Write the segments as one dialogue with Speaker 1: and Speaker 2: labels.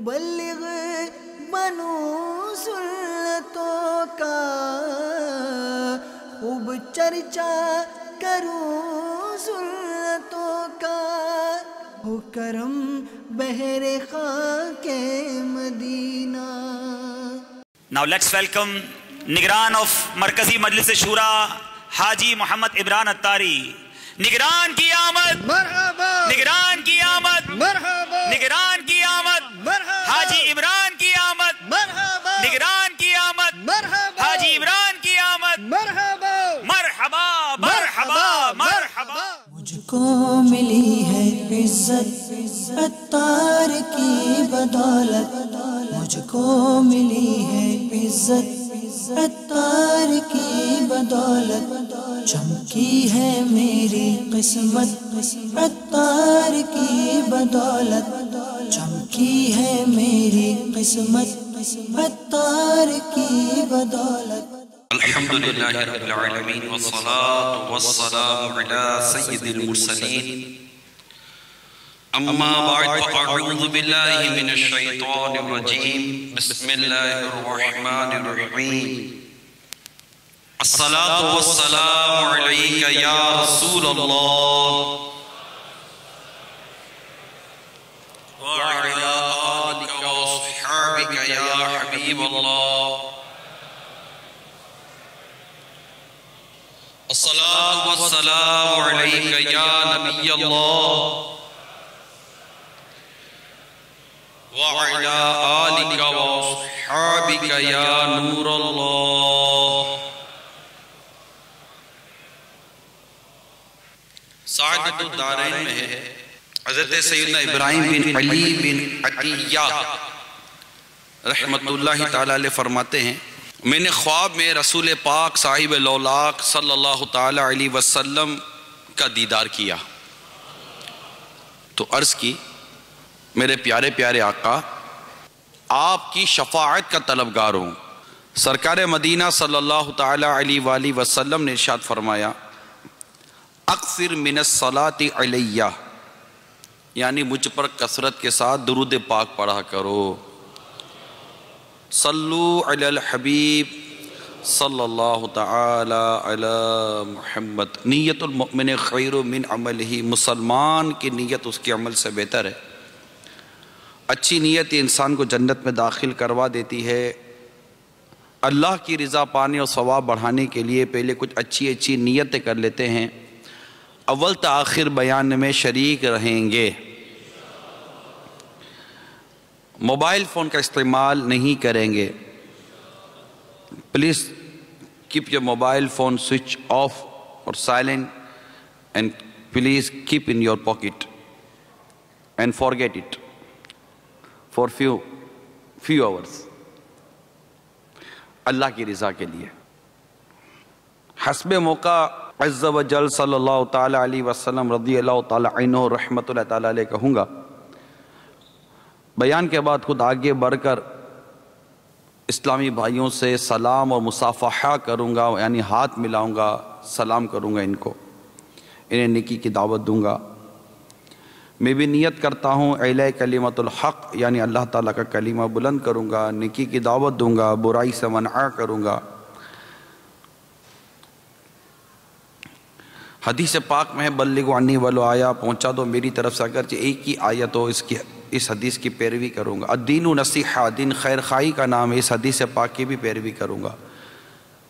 Speaker 1: مبلغ بنو سنتوں کا خوب چرچا کروں سنتوں کا، ہو کرم بحر خاک مدینہ.
Speaker 2: Now let's welcome نگران of مرکزی مجلس شورا حاجی محمد عمران اتاری. نگران کی آمد،
Speaker 1: مرحبا،
Speaker 2: نگران کی آمد،
Speaker 1: مرحبا،
Speaker 2: نگران کی آمد،
Speaker 1: مرحبا،
Speaker 2: حاجی عمران کی آمد،
Speaker 1: مرحبا،
Speaker 2: نگران کی آمد،
Speaker 1: مرحبا،
Speaker 2: حاجی عمران کی آمد.
Speaker 1: مرحبا،
Speaker 2: مرحبا مرحبا مرحبا.
Speaker 1: مجھ کو ملی ہے عزت عطار کی بدولت، مجھ کو ملی ہے عزت عطار کی بدولت، چمکی ہے میری قسمت عطار کی بدولت، چمکی ہے میری قسمت عطار کی بدولت.
Speaker 3: الحمدللہ رب العالمین والصلاة والسلام علی سید المرسلین. اما بعد فاعوذ باللہ من الشیطان الرجیم. بسم اللہ الرحمن الرحیم. الصلاة والسلام علیک یا رسول اللہ وعلی آلک واصحابک یا حبیب اللہ. الصلاة والسلام علیک یا نبی اللہ وعلی آلک واصحابک یا نور اللہ. سعادت الدارین میں ہے حضرت سیدنا ابراہیم بن علی بن عطیہ رحمت اللہ تعالیٰ علیہ فرماتے ہیں، میں نے خواب میں رسول پاک صاحب لولاک صلی اللہ تعالیٰ علیہ وسلم کا دیدار کیا تو عرض کی، میرے پیارے پیارے آقا، آپ کی شفاعت کا طلبگار ہوں. سرکار مدینہ صلی اللہ تعالیٰ علیہ وآلہ وسلم نے ارشاد فرمایا، اکثر من الصلاۃ علیہ، یعنی مجھ پر کثرت کے ساتھ درود پاک پڑھا کرو. صلو علی الحبیب صلی اللہ تعالی علی محمد. نیت المؤمن خیر من عملہ، مسلمان کی نیت اس کے عمل سے بہتر ہے. اچھی نیت انسان کو جنت میں داخل کروا دیتی ہے. اللہ کی رضا پانے اور ثواب بڑھانے کے لیے پہلے کچھ اچھی نیتیں کر لیتے ہیں. اول تا آخر بیان میں شریک رہیں گے. موبائل فون کا استعمال نہیں کریں گے. Please keep your mobile phone switch off اور silent and please keep in your pocket and forget it for few hours اللہ کی رضا کے لیے. حسب موقع عز و جل صلی اللہ تعالیٰ علیہ وسلم رضی اللہ تعالیٰ عنہ رحمت اللہ تعالیٰ علیہ کہوں گا. بیان کے بعد خود آگے بڑھ کر اسلامی بھائیوں سے سلام اور مصافحہ کروں گا، یعنی ہاتھ ملاؤں گا، سلام کروں گا ان کو، انہیں نیکی کی دعوت دوں گا. میں بھی نیت کرتا ہوں اعلاء کلمۃ الحق، یعنی اللہ تعالیٰ کا کلمہ بلند کروں گا، نیکی کی دعوت دوں گا، برائی سے منع کروں گا. حدیث پاک میں ہے بلغوا عنی ولو آیا، پہنچا دو میری طرف سے اگرچہ ایک ہی آیت ہو، اس حدیث کی پیروی کروں گا. الدین نصیحہ، دین خیر خواہی کا نام ہے، اس حدیث پاک کی بھی پیروی کروں گا.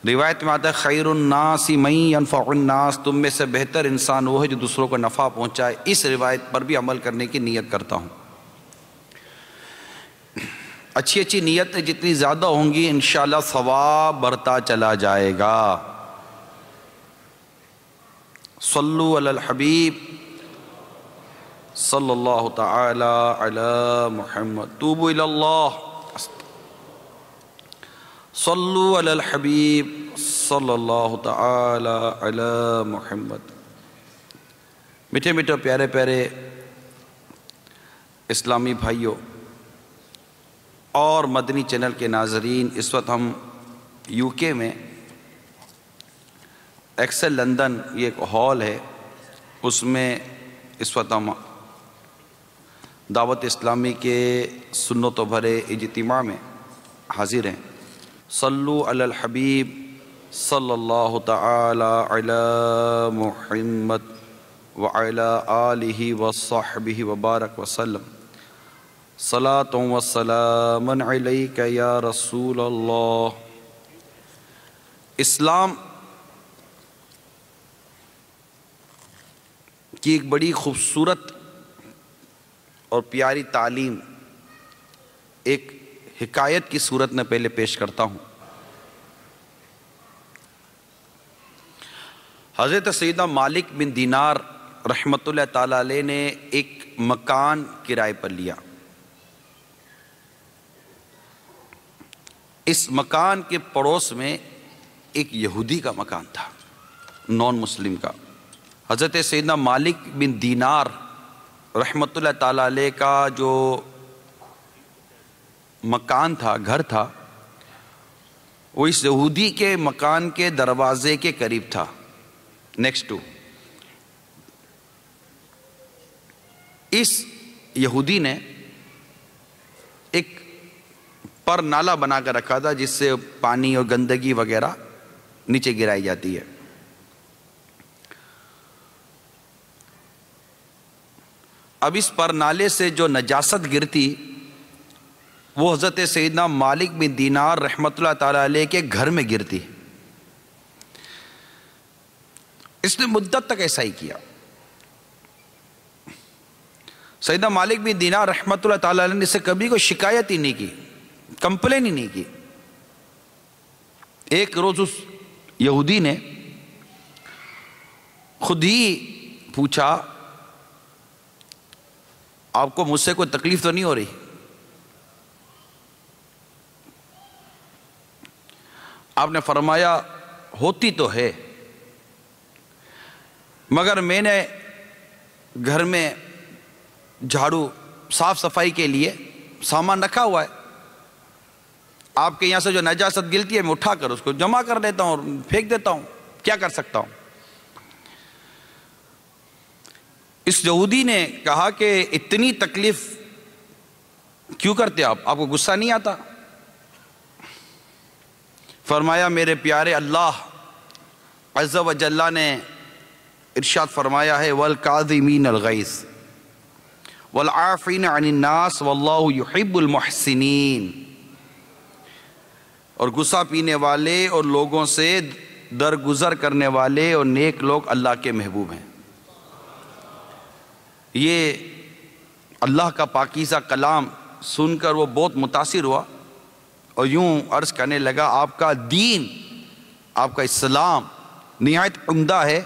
Speaker 3: روایت میں آتا ہے خیر الناس من ینفع الناس، تم میں سے بہتر انسان وہ ہے جو دوسروں کو نفع پہنچائے. اس روایت پر بھی عمل کرنے کی نیت کرتا ہوں. اچھی نیتیں جتنی زیادہ ہوں گی انشاءاللہ ثواب بڑھتا چلا جائے گا. صلو علی الحبیب صلی اللہ تعالی علی محمد. توبوا الی اللہ. صلو علی الحبیب صلی اللہ تعالی علی محمد. میٹھے میٹھے پیارے پیارے اسلامی بھائیوں اور مدنی چینل کے ناظرین، اس وقت ہم یو کے میں ایکسل لندن، یہ ایک ہال ہے، اس میں اس وقت ہم دعوت اسلامی کے سنت و بھرے اجتماع میں حاضر ہیں۔ صلو علی الحبیب صلی اللہ تعالی علی محمد وعلی آلہ وصحبہ وبارک وسلم۔ صلاۃ و سلام علیک یا رسول اللہ۔ اسلام کی ایک بڑی خوبصورت اور پیاری تعلیم ایک حکایت کی صورت میں پہلے پیش کرتا ہوں۔ حضرت سیدنا مالک بن دینار رحمۃ اللہ تعالی علیہ نے ایک مکان کرائے پر لیا۔ اس مکان کے پڑوس میں ایک یہودی کا مکان تھا، نان مسلم کا۔ حضرت سیدنا مالک بن دینار رحمۃ اللہ تعالی علیہ کا جو مکان تھا، گھر تھا، وہ اس یہودی کے مکان کے دروازے کے قریب تھا، نیکسٹ ٹو۔ اس یہودی نے ایک پر نالا بنا کر رکھا تھا جس سے پانی اور گندگی وغیرہ نیچے گرائی جاتی ہے۔ اب اس پر نالے سے جو نجاست گرتی وہ حضرت سیدنا مالک بن دینار رحمۃ اللہ تعالی علیہ کے گھر میں گرتی۔ اس نے مدت تک ایسا ہی کیا۔ سیدنا مالک بن دینار رحمۃ اللہ تعالی علیہ نے اسے کبھی کوئی شکایت ہی نہیں کی، کمپلین ہی نہیں کی۔ ایک روز اس یہودی نے خود ہی پوچھا، آپ کو مجھ سے کوئی تکلیف تو نہیں ہو رہی؟ آپ نے فرمایا ہوتی تو ہے، مگر میں نے گھر میں جھاڑو صاف صفائی کے لیے سامان رکھا ہوا ہے، آپ کے یہاں سے جو نجاست گرتی ہے میں اٹھا کر اس کو جمع کر دیتا ہوں اور پھینک دیتا ہوں، کیا کر سکتا ہوں؟ اس یہودی نے کہا کہ اتنی تکلیف کیوں کرتے آپ کو غصہ نہیں آتا؟ فرمایا میرے پیارے اللہ عز و جل نے ارشاد فرمایا ہے والکاظمین الغیظ والعافین عن الناس واللہ یحب المحسنین، اور غصہ پینے والے اور لوگوں سے درگزر کرنے والے اور نیک لوگ اللہ کے محبوب ہیں۔ یہ اللہ کا پاکیزہ کلام سن کر وہ بہت متاثر ہوا اور یوں عرض کرنے لگا، آپ کا دین، آپ کا اسلام نہایت عمدہ ہے،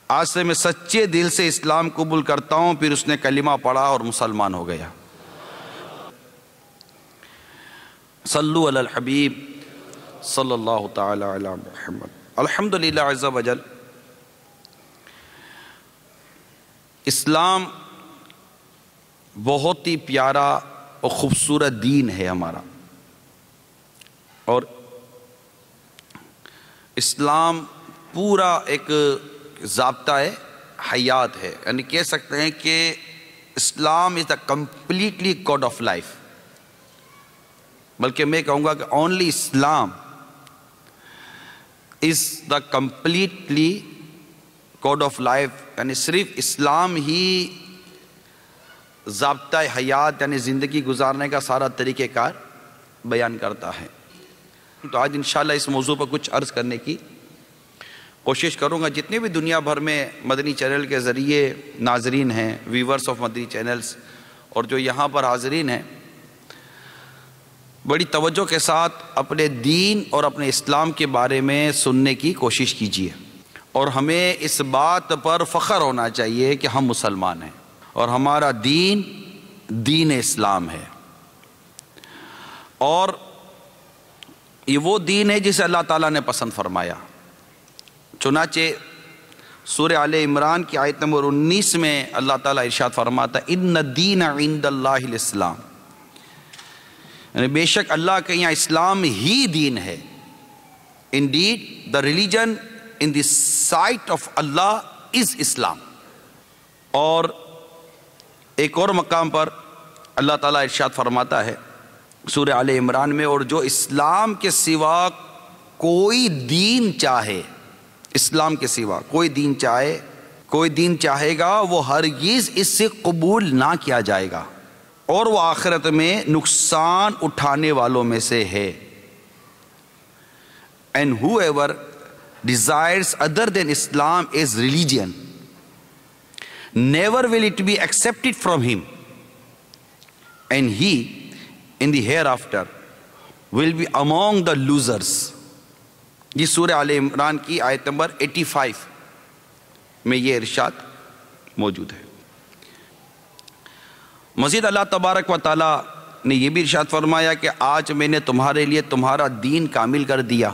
Speaker 3: آج سے میں سچے دل سے اسلام قبول کرتا ہوں۔ پھر اس نے کلمہ پڑھا اور مسلمان ہو گیا۔ صلو علی الحبیب صلی اللہ تعالی علی محمد۔ الحمدللہ عز و جل، اسلام بہت ہی پیارا اور خوبصورت دین ہے ہمارا، اور اسلام پورا ایک ضابطہ ہے، حیات ہے، یعنی کہہ سکتے ہیں کہ Islam is the completely code of life, بلکہ میں کہوں گا کہ only Islam is the completely code of life, یعنی صرف اسلام ہی ضابطہ حیات یعنی زندگی گزارنے کا سارا طریقہ کار بیان کرتا ہے۔ تو آج انشاءاللہ اس موضوع پر کچھ عرض کرنے کی کوشش کروں گا۔ جتنے بھی دنیا بھر میں مدنی چینل کے ذریعے ناظرین ہیں، ویورز آف مدنی چینلز، اور جو یہاں پر حاضرین ہیں، بڑی توجہ کے ساتھ اپنے دین اور اپنے اسلام کے بارے میں سننے کی کوشش کیجیے، اور ہمیں اس بات پر فخر ہونا چاہیے کہ ہم مسلمان ہیں اور ہمارا دین دین اسلام ہے، اور یہ وہ دین ہے جسے اللہ تعالیٰ نے پسند فرمایا۔ چنانچہ سورہ آل عمران کی آیت نمبر 19 میں اللہ تعالیٰ ارشاد فرماتا ہے ان الدین عند اللہ الاسلام، یعنی بے شک اللہ کے یہاں اسلام ہی دین ہے۔ Indeed, the religion in the sight of Allah is Islam. اور ایک اور مقام پر اللہ تعالیٰ ارشاد فرماتا ہے سورہ آل عمران میں، اور جو اسلام کے سوا کوئی دین چاہے، اسلام کے سوا کوئی دین چاہے گا وہ ہرگز اس سے قبول نہ کیا جائے گا، اور وہ آخرت میں نقصان اٹھانے والوں میں سے ہے۔ And whoever desires other than Islam as religion, never will it be accepted from him, and he in the hereafter will be among the losers۔ یہ سورہ آل عمران کی آیت نمبر 85 میں یہ ارشاد موجود ہے۔ مزید اللہ تبارک و تعالیٰ نے یہ بھی ارشاد فرمایا کہ آج میں نے تمہارے لیے تمہارا دین کامل کر دیا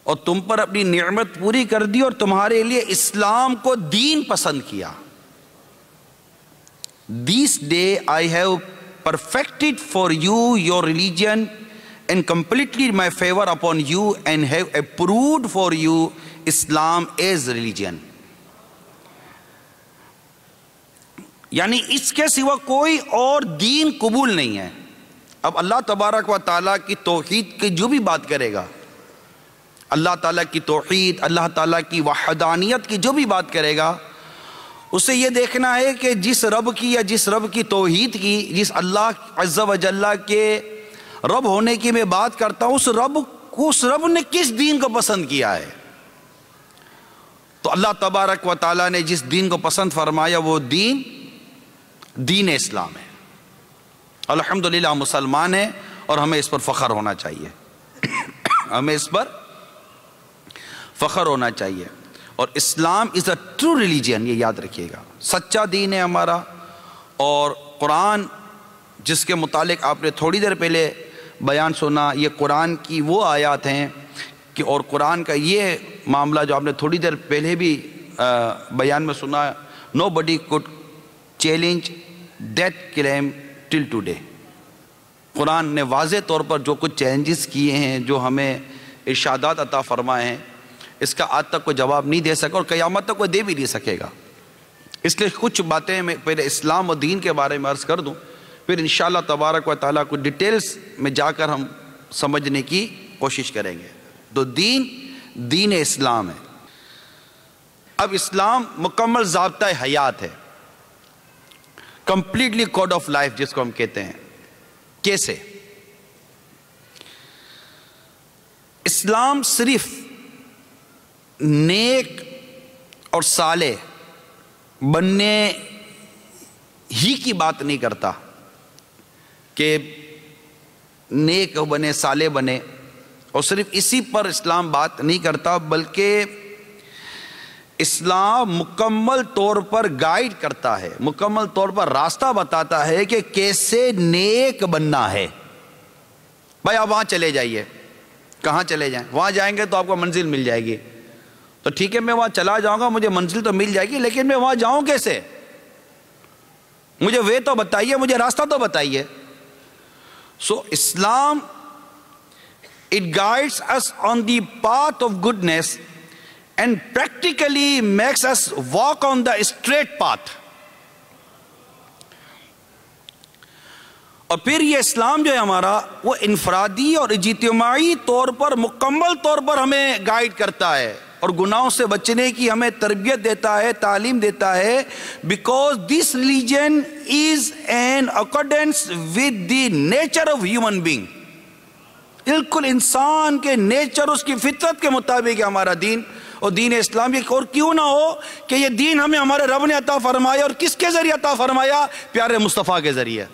Speaker 3: اور تم پر اپنی نعمت پوری کر دی اور تمہارے لیے اسلام کو دین پسند کیا۔ This day I have perfected for you your religion and completed my favor upon you and have approved for you Islam as religion۔ یعنی اس کے سوا کوئی اور دین قبول نہیں ہے۔ اب اللہ تبارک و تعالیٰ کی توحید کی جو بھی بات کرے گا، اللہ تعالیٰ کی توحید، اللہ تعالیٰ کی وحدانیت کی جو بھی بات کرے گا، اسے یہ دیکھنا ہے کہ جس رب کی یا جس رب کی توحید کی، جس اللہ عز و جل کے رب ہونے کی میں بات کرتا ہوں، اس رب نے کس دین کو پسند کیا ہے۔ تو اللہ تبارک و تعالیٰ نے جس دین کو پسند فرمایا وہ دین اسلام ہے۔ الحمدللہ ہم مسلمان ہیں اور ہمیں اس پر فخر ہونا چاہیے، ہمیں اس پر فخر ہونا چاہیے۔ اور اسلام از اے ٹرو ریلیجن، یہ یاد رکھیے گا، سچا دین ہے ہمارا۔ اور قرآن جس کے متعلق آپ نے تھوڑی دیر پہلے بیان سنا، یہ قرآن کی وہ آیات ہیں کہ، اور قرآن کا یہ معاملہ جو آپ نے تھوڑی دیر پہلے بھی بیان میں سنا، nobody could challenge that claim till today. قرآن نے واضح طور پر جو کچھ چیلنجز کیے ہیں، جو ہمیں ارشادات عطا فرمائے ہیں، اس کا آج تک کوئی جواب نہیں دے سکا اور قیامت تک کوئی دے بھی نہیں سکے گا۔ اس لیے کچھ باتیں میں پہلے اسلام و دین کے بارے میں عرض کر دوں، پھر انشاءاللہ تبارک و تعالیٰ کو ڈیٹیلز میں جا کر ہم سمجھنے کی کوشش کریں گے۔ تو دین اسلام ہے۔ اب اسلام مکمل ضابطۂ حیات ہے، کمپلیٹلی کوڈ آف لائف جس کو ہم کہتے ہیں۔ کیسے؟ اسلام صرف نیک اور صالح بننے ہی کی بات نہیں کرتا کہ نیک بنے، صالح بنے، اور صرف اسی پر اسلام بات نہیں کرتا، بلکہ اسلام مکمل طور پر گائیڈ کرتا ہے، مکمل طور پر راستہ بتاتا ہے کہ کیسے نیک بننا ہے۔ بھائی آپ وہاں چلے جائیے، کہاں چلے جائیں؟ وہاں جائیں گے تو آپ کو منزل مل جائے گی، تو ٹھیک ہے میں وہاں چلا جاؤں گا، مجھے منزل تو مل جائے گی، لیکن میں وہاں جاؤں کیسے؟ مجھے وے تو بتائیے، مجھے راستہ تو بتائیے۔ سو اسلام it guides us on the path of goodness and practically makes us walk on the straight path۔ اور پھر یہ اسلام جو ہے ہمارا، وہ انفرادی اور اجتماعی طور پر مکمل طور پر ہمیں گائیڈ کرتا ہے اور گناہوں سے بچنے کی ہمیں تربیت دیتا ہے، تعلیم دیتا ہے، because this religion is in accordance with the nature of human being۔ بالکل انسان کے نیچر، اس کی فطرت کے مطابق ہے ہمارا دین اور دین اسلام۔ اور کیوں نہ ہو کہ یہ دین ہمیں ہمارے رب نے عطا فرمایا، اور کس کے ذریعے عطا فرمایا؟ پیارے مصطفیٰ کے ذریعے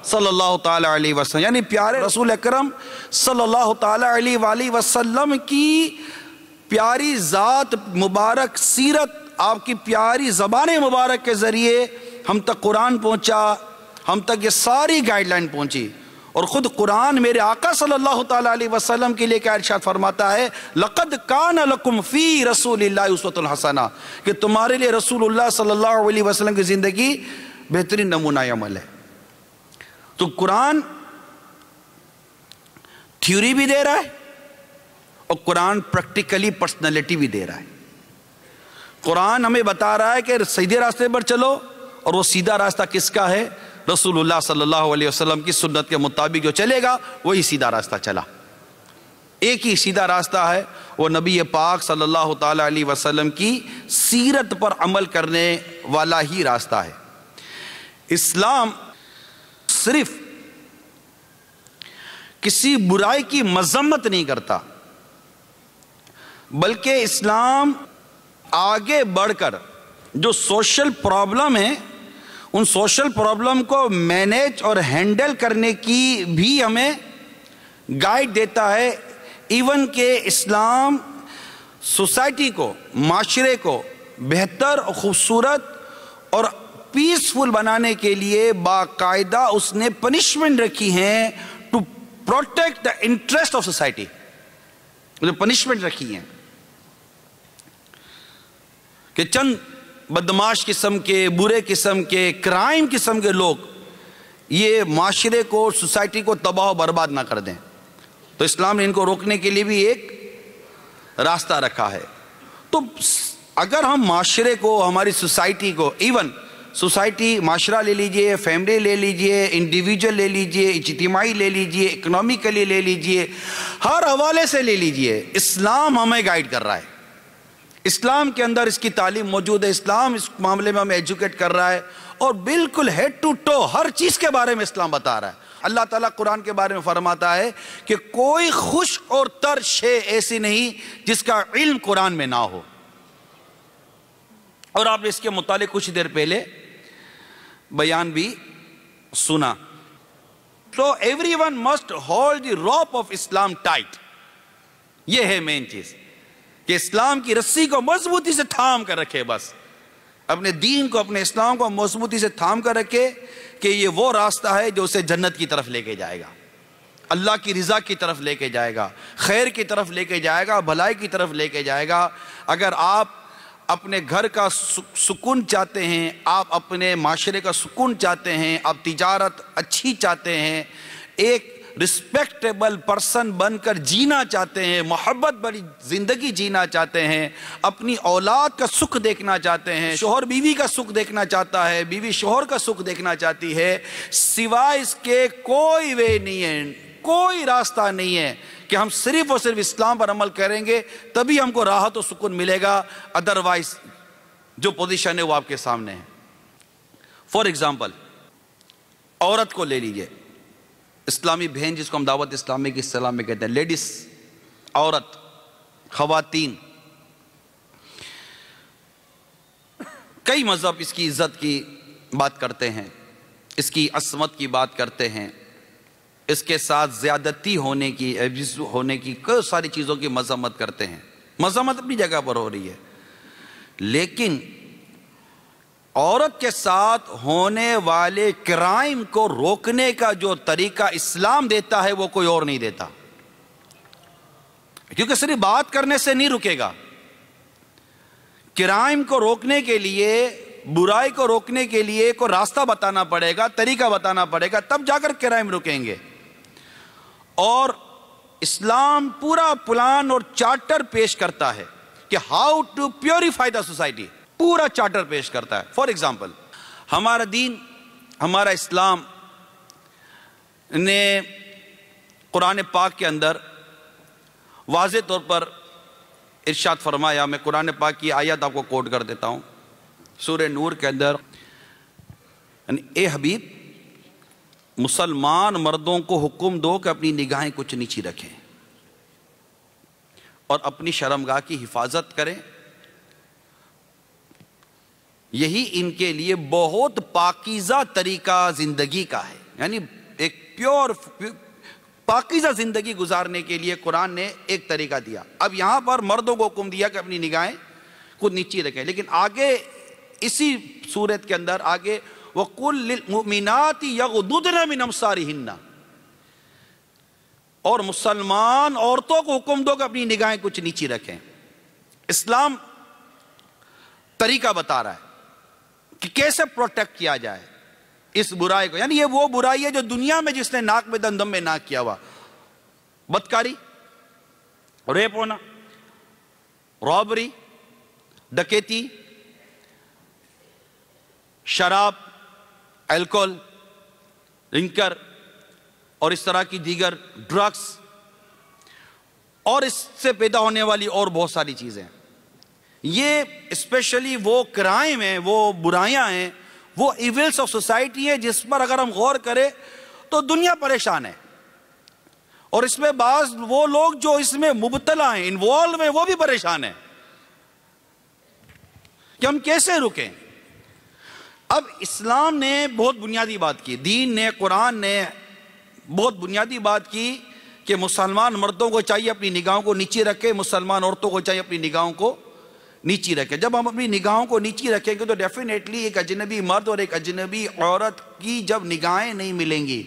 Speaker 3: صلی اللہ تعالی علیہ وسلم، یعنی پیارے رسول اکرم صلی اللہ تعالی علیہ وآلہ وسلم کی پیاری ذات مبارک، سیرت، آپ کی پیاری زبان مبارک کے ذریعے ہم تک قرآن پہنچا، ہم تک یہ ساری گائیڈ لائن پہنچی۔ اور خود قرآن میرے آقا صلی اللہ تعالی علیہ وسلم کے لیے کیا ارشاد فرماتا ہے؟ لَقَدْ كَانَ لَكُمْ فِي رَسُولِ اللَّهِ أُسْوَةٌ حَسَنَةٌ، کہ تمہارے لیے رسول اللہ صلی اللہ علیہ وسلم کی زندگی بہترین نمونہ عمل ہے۔ تو قرآن تھیوری بھی دے رہا ہے اور قرآن پریکٹیکلی پرسنالٹی بھی دے رہا ہے۔ قرآن ہمیں بتا رہا ہے کہ سیدھے راستے پر چلو، اور وہ سیدھا راستہ کس کا ہے؟ رسول اللہ صلی اللہ علیہ وسلم کی سنت کے مطابق جو چلے گا وہی سیدھا راستہ چلا۔ ایک ہی سیدھا راستہ ہے، وہ نبی پاک صلی اللہ تعالی علیہ وسلم کی سیرت پر عمل کرنے والا ہی راستہ ہے۔ اسلام صرف کسی برائی کی مذمت نہیں کرتا، بلکہ اسلام آگے بڑھ کر جو سوشل پرابلم ہے ان سوشل پرابلم کو مینیج اور ہینڈل کرنے کی بھی ہمیں گائیڈ دیتا ہے۔ ایون کہ اسلام سوسائٹی کو، معاشرے کو بہتر اور خوبصورت اور پیسفل بنانے کے لیے باقاعدہ اس نے پنشمنٹ رکھی ہیں to protect the interest of society, جو پنشمنٹ رکھی ہیں کہ چند بدماش قسم کے، برے قسم کے، کرائم قسم کے لوگ یہ معاشرے کو، سوسائٹی کو تباہ و برباد نہ کر دیں، تو اسلام نے ان کو روکنے کے لیے بھی ایک راستہ رکھا ہے۔ تو اگر ہم معاشرے کو، ہماری سوسائٹی کو، ایون سوسائٹی، معاشرہ لے لیجئے، فیملی لے لیجئے، انڈیویجول لے لیجئے، اجتماعی لے لیجئے، اکنامیکلی لے لیجئے، ہر حوالے سے لے لیجئے، اسلام ہمیں گائیڈ کر رہا ہے۔ اسلام کے اندر اس کی تعلیم موجود ہے، اسلام اس معاملے میں ہمیں ایجوکیٹ کر رہا ہے، اور بالکل ہیڈ ٹو ٹو ہر چیز کے بارے میں اسلام بتا رہا ہے۔ اللہ تعالیٰ قرآن کے بارے میں فرماتا ہے کہ کوئی خشک اور تر شے ایسی نہیں جس کا علم قرآن میں نہ ہو، اور آپ نے اس کے متعلق کچھ دیر پہلے بیان بھی سنا۔ So everyone must hold the rope of Islam tight. یہ ہے مین چیز کہ اسلام کی رسی کو مضبوطی سے تھام کر رکھے، بس اپنے دین کو، اپنے اسلام کو مضبوطی سے تھام کر رکھے کہ یہ وہ راستہ ہے جو اسے جنت کی طرف لے کے جائے گا، اللہ کی رضا کی طرف لے کے جائے گا، خیر کی طرف لے کے جائے گا، بھلائی کی طرف لے کے جائے گا۔ اگر آپ اپنے گھر کا سکون چاہتے ہیں، آپ اپنے معاشرے کا سکون چاہتے ہیں، آپ تجارت اچھی چاہتے ہیں، ایک رسپیکٹیبل پرسن بن کر جینا چاہتے ہیں، محبت بڑی زندگی جینا چاہتے ہیں، اپنی اولاد کا سکھ دیکھنا چاہتے ہیں، شوہر بیوی کا سکھ دیکھنا چاہتا ہے، بیوی شوہر کا سکھ دیکھنا چاہتی ہے، سوائے اس کے کوئی وے نہیں ہے، کوئی راستہ نہیں ہے کہ ہم صرف اور صرف اسلام پر عمل کریں گے تبھی ہم کو راحت و سکون ملے گا، ادروائز جو پوزیشن ہے وہ آپ کے سامنے ہے۔ فار ایگزامپل عورت کو لے لیجئے، اسلامی بہن جس کو ہم دعوت اسلامی کی اصطلاح میں کہتے ہیں، لیڈیز، عورت، خواتین، کئی مذہب اس کی عزت کی بات کرتے ہیں، اس کی عصمت کی بات کرتے ہیں، اس کے ساتھ زیادتی ہونے کی، ایبیوز ہونے کی، کئی ساری چیزوں کی مذمت کرتے ہیں۔ مذمت اپنی جگہ پر ہو رہی ہے، لیکن عورت کے ساتھ ہونے والے کرائم کو روکنے کا جو طریقہ اسلام دیتا ہے وہ کوئی اور نہیں دیتا، کیونکہ صرف بات کرنے سے نہیں رکے گا۔ کرائم کو روکنے کے لیے، برائی کو روکنے کے لیے کوئی راستہ بتانا پڑے گا، طریقہ بتانا پڑے گا، تب جا کر کرائم رکیں گے۔ اور اسلام پورا پلان اور چارٹر پیش کرتا ہے کہ how to purify the society, پورا چارٹر پیش کرتا ہے۔ فار ایگزامپل ہمارا دین، ہمارا اسلام نے قرآن پاک کے اندر واضح طور پر ارشاد فرمایا، میں قرآن پاک کی آیت آپ کو کوٹ کر دیتا ہوں، سورہ نور کے اندر، اے حبیب مسلمان مردوں کو حکم دو کہ اپنی نگاہیں کچھ نیچی رکھیں اور اپنی شرمگاہ کی حفاظت کریں، یہی ان کے لیے بہت پاکیزہ طریقہ زندگی کا ہے۔ یعنی ایک پیور پاکیزہ زندگی گزارنے کے لیے قرآن نے ایک طریقہ دیا۔ اب یہاں پر مردوں کو حکم دیا کہ اپنی نگاہیں خود نیچی رکھیں، لیکن آگے اسی صورت کے اندر آگے وَقُلْ لِلْمُؤْمِنَاتِ يَغْضُضْنَ مِنْ أَبْصَارِهِنَّ، اور مسلمان عورتوں کو حکم دو کہ اپنی نگاہیں کچھ نیچی رکھیں۔ اسلام طریقہ بتا رہا ہے کہ کیسے پروٹیکٹ کیا جائے اس برائی کو۔ یعنی یہ وہ برائی ہے جو دنیا میں جس نے ناک میں دم میں ناک کیا ہوا، بدکاری، ریپ ہونا، رابری، ڈکیتی، شراب، الکوہل، لنکر اور اس طرح کی دیگر ڈرگس اور اس سے پیدا ہونے والی اور بہت ساری چیزیں. یہ اسپیشلی وہ کرائم ہیں، وہ برائیاں ہیں، وہ ایونٹس آف سوسائٹی ہے جس پر اگر ہم غور کریں تو دنیا پریشان ہے. اور اس میں بعض وہ لوگ جو اس میں مبتلا ہیں، انوالو ہیں، وہ بھی پریشان ہیں کہ ہم کیسے رکیں. اب اسلام نے بہت بنیادی بات کی، دین نے، قرآن نے بہت بنیادی بات کی کہ مسلمان مردوں کو چاہیے اپنی نگاہوں کو نیچے رکھے، مسلمان عورتوں کو چاہیے اپنی نگاہوں کو نیچی رکھے. جب ہم اپنی نگاہوں کو نیچی رکھیں گے تو ڈیفینیٹلی ایک اجنبی مرد اور ایک اجنبی عورت کی جب نگاہیں نہیں ملیں گی،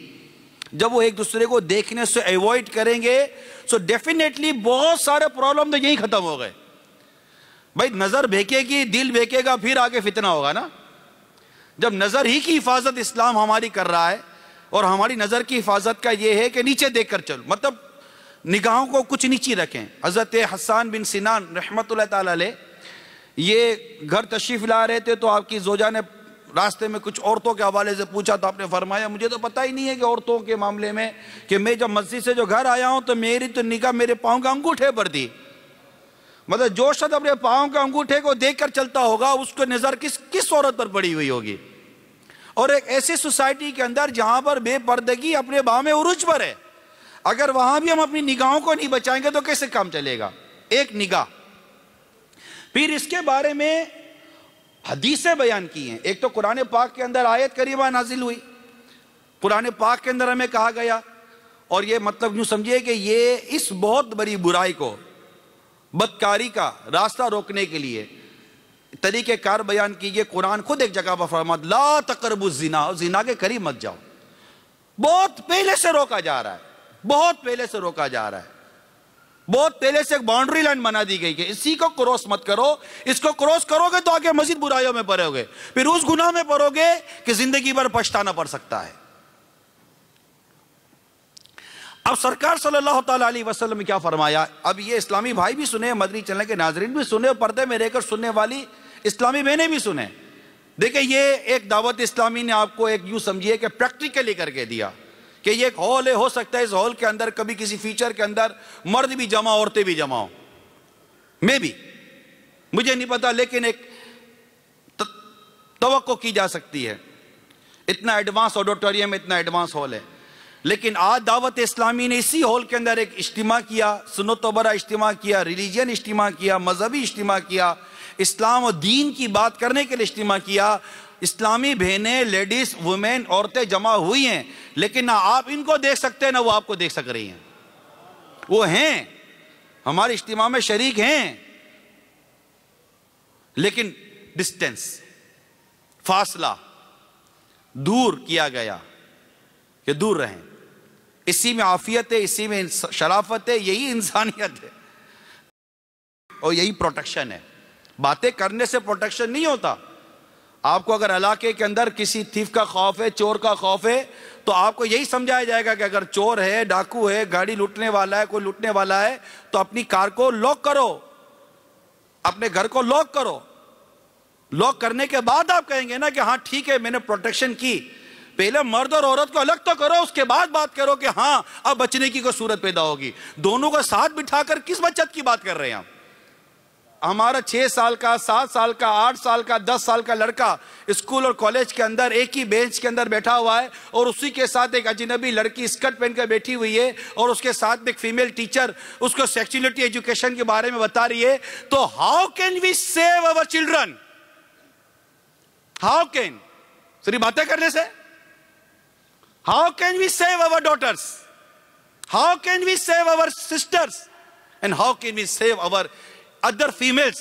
Speaker 3: جب وہ ایک دوسرے کو دیکھنے سے ایوائڈ کریں گے، سو ڈیفینیٹلی بہت سارے پرابلم تو یہی ختم ہو گئے. بھائی نظر بھیکے گی، دل بھیکے گا، پھر آگے فتنہ ہوگا نا. جب نظر ہی کی حفاظت اسلام ہماری کر رہا ہے، اور ہماری نظر کی حفاظت کا یہ ہے کہ نیچے دیکھ کر چلو، مطلب نگاہوں کو کچھ نیچی رکھیں. حضرت حسان بن سنان رحمت اللہ تعالی علیہ یہ گھر تشریف لا رہے تھے تو آپ کی زوجہ نے راستے میں کچھ عورتوں کے حوالے سے پوچھا تو آپ نے فرمایا مجھے تو پتہ ہی نہیں ہے کہ عورتوں کے معاملے میں کہ میں جب مسجد سے جو گھر آیا ہوں تو میری تو نگاہ میرے پاؤں کے انگوٹھے پر تھی. مطلب جو شخص اپنے پاؤں کے انگوٹھے کو دیکھ کر چلتا ہوگا اس کو نظر کس عورت پر پڑی ہوئی ہوگی. اور ایک ایسی سوسائٹی کے اندر جہاں پر بے پردگی اپنے بام عروج پر ہے، اگر وہاں بھی ہم اپنی نگاہوں کو نہیں بچائیں گے تو کیسے کام چلے گا. ایک نگاہ. پھر اس کے بارے میں حدیثیں بیان کی ہیں. ایک تو قرآن پاک کے اندر آیت کریمہ نازل ہوئی، قرآن پاک کے اندر ہمیں کہا گیا، اور یہ مطلب یوں سمجھیے کہ یہ اس بہت بڑی برائی کو، بدکاری کا راستہ روکنے کے لیے طریقہ کار بیان کیجئے. قرآن خود ایک جگہ پر فرماتا لا تقربوا الزنا، زنا کے قریب مت جاؤ. بہت پہلے سے روکا جا رہا ہے، بہت پہلے سے روکا جا رہا ہے. بہت پہلے سے ایک باؤنڈری لائن بنا دی گئی کہ اسی کو کراس مت کرو، اس کو کراس کرو گے تو آگے مزید برائیوں میں پڑو گے، پھر اس گناہ میں پڑو گے کہ زندگی بھر پچھتانا پڑ سکتا ہے. اب سرکار صلی اللہ تعالیٰ علیہ وسلم نے کیا فرمایا؟ اب یہ اسلامی بھائی بھی سنے، مدنی چینل کے ناظرین بھی سنے، اور پردے میں رہ کر سننے والی اسلامی بہنیں بھی سنیں. دیکھیں یہ ایک دعوت اسلامی نے آپ کو ایک یوں سمجھیے کہ پریکٹیکلی کر کے دیا کہ یہ ایک ہال ہے، ہو سکتا ہے اس ہال کے اندر کبھی کسی فیچر کے اندر مرد بھی جمع، عورتیں بھی جمع ہوں، میں بھی، مجھے نہیں پتا، لیکن ایک توقع کی جا سکتی ہے. اتنا ایڈوانس آڈیٹوریم، اتنا ایڈوانس ہال ہے. لیکن آج دعوت اسلامی نے اسی ہال کے اندر ایک اجتماع کیا، سنت و برا اجتماع کیا، ریلیجن اجتماع کیا، مذہبی اجتماع کیا، اسلام و دین کی بات کرنے کے لیے اجتماع کیا. اسلامی بہنیں، لیڈیز، وومین، عورتیں جمع ہوئی ہیں، لیکن نہ آپ ان کو دیکھ سکتے ہیں نہ وہ آپ کو دیکھ سک رہی ہیں. وہ ہیں، ہمارے اجتماع میں شریک ہیں، لیکن ڈسٹینس، فاصلہ دور کیا گیا کہ دور رہیں. اسی میں عافیت ہے، اسی میں شرافت ہے، یہی انسانیت ہے اور یہی پروٹیکشن ہے. باتیں کرنے سے پروٹیکشن نہیں ہوتا. آپ کو اگر علاقے کے اندر کسی تھیف کا خوف ہے، چور کا خوف ہے، تو آپ کو یہی سمجھایا جائے گا کہ اگر چور ہے، ڈاکو ہے، گاڑی لوٹنے والا ہے، کوئی لوٹنے والا ہے تو اپنی کار کو لاک کرو، اپنے گھر کو لاک کرو. لاک کرنے کے بعد آپ کہیں گے نا کہ ہاں ٹھیک ہے میں نے پروٹیکشن کی. پہلے مرد اور عورت کو الگ تو کرو، اس کے بعد بات کرو کہ ہاں اب بچنے کی کوئی صورت پیدا ہوگی. دونوں کو ساتھ بٹھا کر کس بچت کی بات کر رہے ہیں ہم؟ ہمارا 6 سال کا، 7 سال کا، 8 سال کا، 10 سال کا لڑکا اسکول اور کالج کے اندر ایک ہی بینچ کے اندر بیٹھا ہوا ہے، اور اسی کے ساتھ ایک اجنبی لڑکی اسکرٹ پہن کر بیٹھی ہوئی ہے، اور اس کے ساتھ ایک فیمیل ٹیچر اس کو سیکچولیٹی ایجوکیشن کے بارے میں بتا رہی ہے. تو how can we save our children? How can? صرف باتیں کرنے سے؟ How can we save our daughters? How can we save our sisters? And how can we save our other females?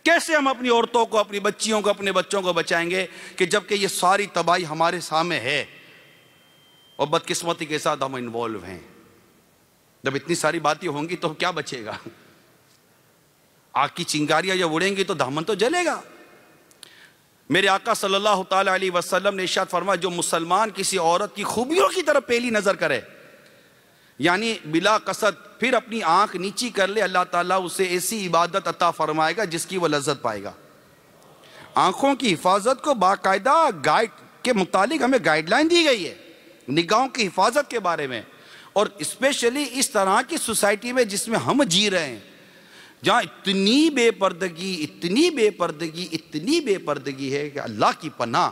Speaker 3: کیسے ہم اپنی عورتوں کو، اپنی بچیوں کو، اپنے بچوں کو بچائیں گے کہ جبکہ یہ ساری تباہی ہمارے سامنے ہے اور بدقسمتی کے ساتھ ہم انوالو ہیں؟ جب اتنی ساری باتیں ہوں گی تو کیا بچے گا؟ آگ کی چنگاریاں جب اڑیں گی تو دامن تو جلے گا. میرے آقا صلی اللہ تعالی علیہ وسلم نے ارشاد فرمایا جو مسلمان کسی عورت کی خوبیوں کی طرف پہلی نظر کرے، یعنی بلا قصد پھر اپنی آنکھ نیچی کر لے، اللہ تعالیٰ اسے ایسی عبادت عطا فرمائے گا جس کی وہ لذت پائے گا۔ آنکھوں کی حفاظت کو باقاعدہ گائیڈ کے متعلق ہمیں گائیڈ لائن دی گئی ہے نگاہوں کی حفاظت کے بارے میں، اور اسپیشلی اس طرح کی سوسائٹی میں جس میں ہم جی رہے ہیں، جہاں اتنی بے پردگی ہے کہ اللہ کی پناہ۔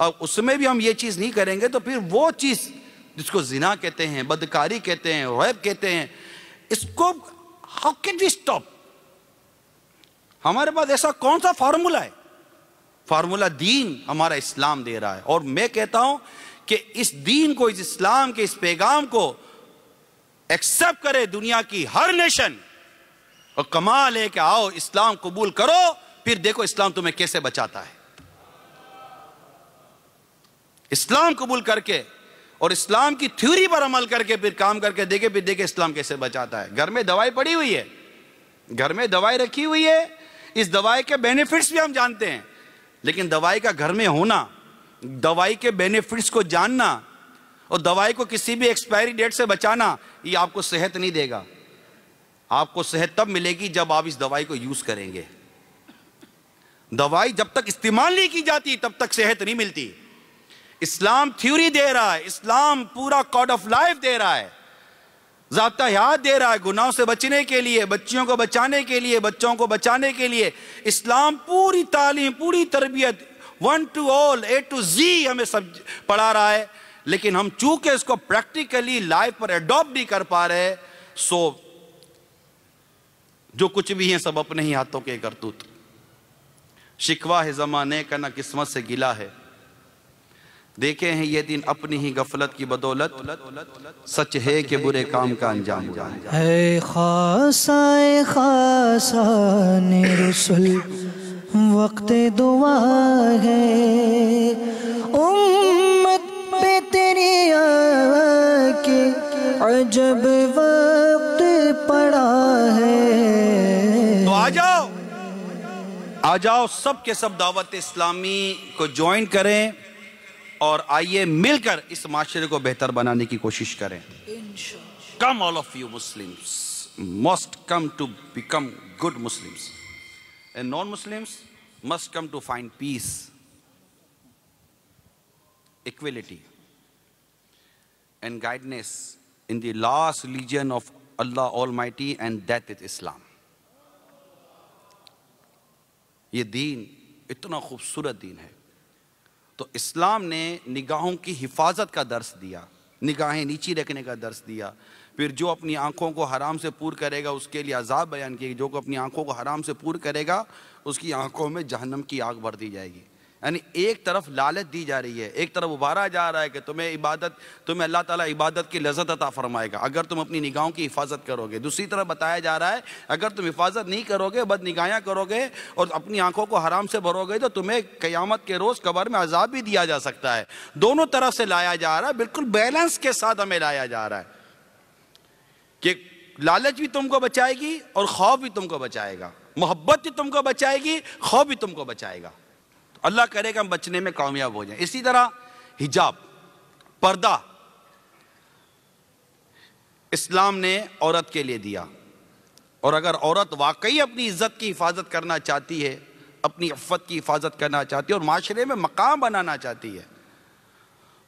Speaker 3: اور اس میں بھی ہم یہ چیز نہیں کریں گے تو پھر وہ چیز جس کو زنا کہتے ہیں، بدکاری کہتے ہیں، ریپ کہتے ہیں، اس کو ہاؤ کین وی اسٹاپ؟ ہمارے پاس ایسا کون سا فارمولا ہے؟ فارمولا دین ہمارا اسلام دے رہا ہے، اور میں کہتا ہوں کہ اس دین کو، اس اسلام کے اس پیغام کو ایکسپٹ کرے دنیا کی ہر نیشن، اور کمال ہے کہ آؤ اسلام قبول کرو، پھر دیکھو اسلام تمہیں کیسے بچاتا ہے۔ اسلام قبول کر کے اور اسلام کی تھیوری پر عمل کر کے پھر کام کر کے دیکھے، پھر دیکھے اسلام کیسے بچاتا ہے۔ گھر میں دوائی پڑی ہوئی ہے، گھر میں دوائی رکھی ہوئی ہے، اس دوائی کے بینیفٹس بھی ہم جانتے ہیں، لیکن دوائی کا گھر میں ہونا، دوائی کے بینیفٹس کو جاننا اور دوائی کو کسی بھی ایکسپائری ڈیٹ سے بچانا، یہ آپ کو صحت نہیں دے گا۔ آپ کو صحت تب ملے گی جب آپ اس دوائی کو یوز کریں گے۔ دوائی جب تک استعمال نہیں کی جاتی تب تک صحت نہیں ملتی۔ اسلام تھیوری دے رہا ہے، اسلام پورا کوڈ آف لائف دے رہا ہے، ضابطہ حیات دے رہا ہے گناہوں سے بچنے کے لیے، بچیوں کو بچانے کے لیے، بچوں کو بچانے کے لیے۔ اسلام پوری تعلیم، پوری تربیت، 1 to all، A to Z ہمیں سب پڑھا رہا ہے، لیکن ہم چونکہ اس کو پریکٹیکلی لائف پر ایڈاپٹ نہیں کر پا رہے، سو جو کچھ بھی ہیں سب اپنے ہی ہاتھوں کے کرتوت۔ شکوہ ہے زمانے کا نہ قسمت سے گلا ہے، دیکھے ہیں یہ دن اپنی ہی غفلت کی بدولت، سچ ہے کہ برے کام کا انجام
Speaker 1: ہے۔ خاصائے خاصان رسول وقت دعا ہے، امت پہ تیری آکے عجب وقت پڑا ہے۔
Speaker 3: تو آ جاؤ سب کے سب دعوت اسلامی کو جوائن کریں، اور آئیے مل کر اس معاشرے کو بہتر بنانے کی کوشش کریں۔ Come all of you Muslims must come to become good Muslims, and non-Muslims must come to find peace, equality and guidance in the last religion of Allah Almighty, and that is Islam۔ یہ دین اتنا خوبصورت دین ہے، تو اسلام نے نگاہوں کی حفاظت کا درس دیا، نگاہیں نیچی رکھنے کا درس دیا، پھر جو اپنی آنکھوں کو حرام سے پور کرے گا اس کے لیے عذاب بیان کیا، جو اپنی آنکھوں کو حرام سے پور کرے گا اس کی آنکھوں میں جہنم کی آگ بھر دی جائے گی۔ یعنی ایک طرف لالچ دی جا رہی ہے، ایک طرف ابھارا جا رہا ہے کہ تمہیں اللہ تعالیٰ عبادت کی لذت عطا فرمائے گا اگر تم اپنی نگاہوں کی حفاظت کرو گے۔ دوسری طرف بتایا جا رہا ہے اگر تم حفاظت نہیں کرو گے، بد نگاہیاں کرو گے اور اپنی آنکھوں کو حرام سے بھرو گے، تو تمہیں قیامت کے روز قبر میں عذاب بھی دیا جا سکتا ہے۔ دونوں طرف سے لایا جا رہا ہے، بالکل بیلنس کے ساتھ ہمیں لایا جا رہا ہے کہ لالچ بھی تم کو بچائے گی اور خوف بھی تم کو بچائے گا، محبت بھی تم کو بچائے گی، خوف بھی تم کو بچائے گا۔ اللہ کرے کہ ہم بچنے میں کامیاب ہو جائیں۔ اسی طرح حجاب، پردہ اسلام نے عورت کے لیے دیا، اور اگر عورت واقعی اپنی عزت کی حفاظت کرنا چاہتی ہے، اپنی عفت کی حفاظت کرنا چاہتی ہے اور معاشرے میں مقام بنانا چاہتی ہے،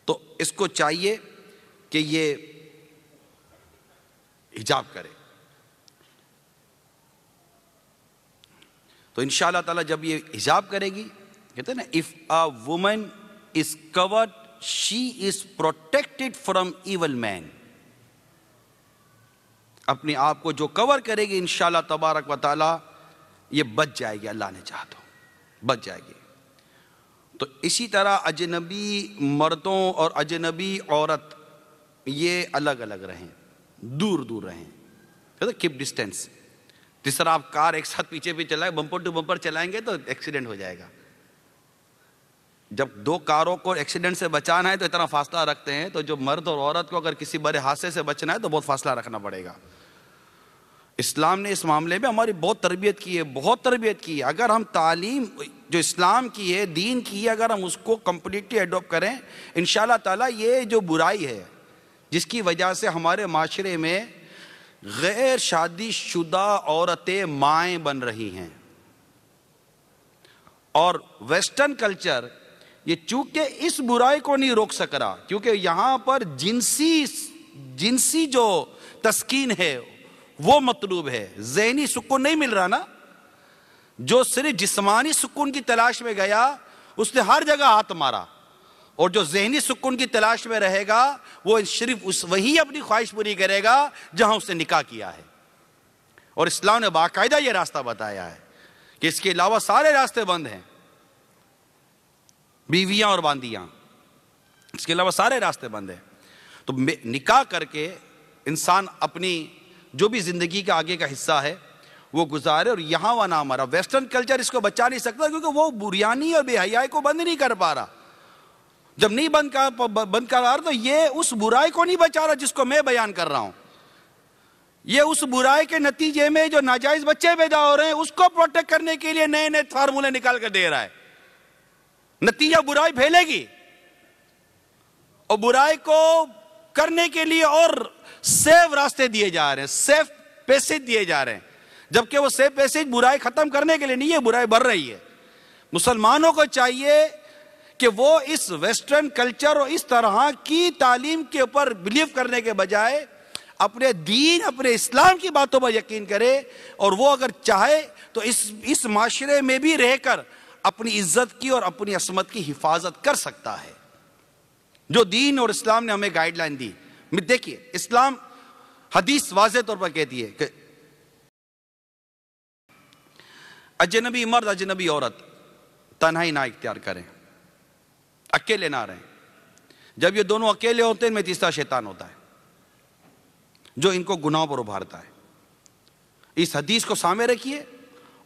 Speaker 3: تو اس کو چاہیے کہ یہ حجاب کرے۔ تو انشاءاللہ تعالی جب یہ حجاب کرے گی، کہتے ہیں نا if a woman is covered she is protected from evil man، اپنے آپ کو جو کور کرے گی انشاءاللہ تبارک و تعالی یہ بچ جائے گی، اللہ نے چاہا تو بچ جائے گی۔ تو اسی طرح اجنبی مردوں اور اجنبی عورت یہ الگ الگ رہیں، دور دور رہیں، کہتے ہیں کیپ ڈسٹینس۔ جس طرح آپ کار ایک ساتھ پیچھے بھی چلائیں، بمپر ٹو بمپر چلائیں گے تو ایکسیڈنٹ ہو جائے گا۔ جب دو کاروں کو ایکسیڈنٹ سے بچانا ہے تو اتنا فاصلہ رکھتے ہیں، تو جو مرد اور عورت کو اگر کسی بڑے حادثے سے بچنا ہے تو بہت فاصلہ رکھنا پڑے گا۔ اسلام نے اس معاملے میں ہماری بہت تربیت کی ہے، بہت تربیت کی ہے۔ اگر ہم تعلیم جو اسلام کی ہے، دین کی ہے، اگر ہم اس کو کمپلیٹلی ایڈاپٹ کریں انشاءاللہ تعالیٰ، یہ جو برائی ہے جس کی وجہ سے ہمارے معاشرے میں غیر شادی شدہ عورتیں مائیں بن رہی ہیں، اور ویسٹرن کلچر یہ چونکہ اس برائی کو نہیں روک سک رہا، کیونکہ یہاں پر جنسی جو تسکین ہے وہ مطلوب ہے، ذہنی سکون نہیں مل رہا نا۔ جو صرف جسمانی سکون کی تلاش میں گیا اس نے ہر جگہ ہاتھ مارا، اور جو ذہنی سکون کی تلاش میں رہے گا وہ صرف وہی اپنی خواہش پوری کرے گا جہاں اس نے نکاح کیا ہے۔ اور اسلام نے باقاعدہ یہ راستہ بتایا ہے کہ اس کے علاوہ سارے راستے بند ہیں، بیویاں اور باندیاں، اس کے علاوہ سارے راستے بند ہیں۔ تو نکاح کر کے انسان اپنی جو بھی زندگی کا آگے کا حصہ ہے وہ گزارے، اور یہاں وہ نہ ہمارا ویسٹرن کلچر اس کو بچا نہیں سکتا، کیونکہ وہ بریانی اور بے حیائی کو بند نہیں کر پا رہا۔ جب نہیں بند کر رہا تو یہ اس برائی کو نہیں بچا رہا جس کو میں بیان کر رہا ہوں، یہ اس برائی کے نتیجے میں جو ناجائز بچے پیدا ہو رہے ہیں اس کو پروٹیکٹ کرنے کے لیے نئے نئے فارمولے نکال کر دے رہا ہے۔ نتیجہ برائی پھیلے گی، اور برائی کو کرنے کے لیے اور سیف راستے دیے جا رہے ہیں، سیف پیسج دیے جا رہے ہیں، جبکہ وہ سیف پیسج برائی ختم کرنے کے لیے نہیں ہے، برائی بڑھ رہی ہے۔ مسلمانوں کو چاہیے کہ وہ اس ویسٹرن کلچر اور اس طرح کی تعلیم کے اوپر بلیو کرنے کے بجائے اپنے دین، اپنے اسلام کی باتوں پر یقین کرے، اور وہ اگر چاہے تو اس معاشرے میں بھی رہ کر اپنی عزت کی اور اپنی عصمت کی حفاظت کر سکتا ہے، جو دین اور اسلام نے ہمیں گائیڈ لائن دی۔ دیکھیے اسلام حدیث واضح طور پر کہتی ہے کہ اجنبی مرد اجنبی عورت تنہائی نہ اختیار کریں، اکیلے نہ رہیں۔ جب یہ دونوں اکیلے ہوتے ہیں ان میں تیسرا شیطان ہوتا ہے جو ان کو گناہوں پر ابھارتا ہے۔ اس حدیث کو سامنے رکھیے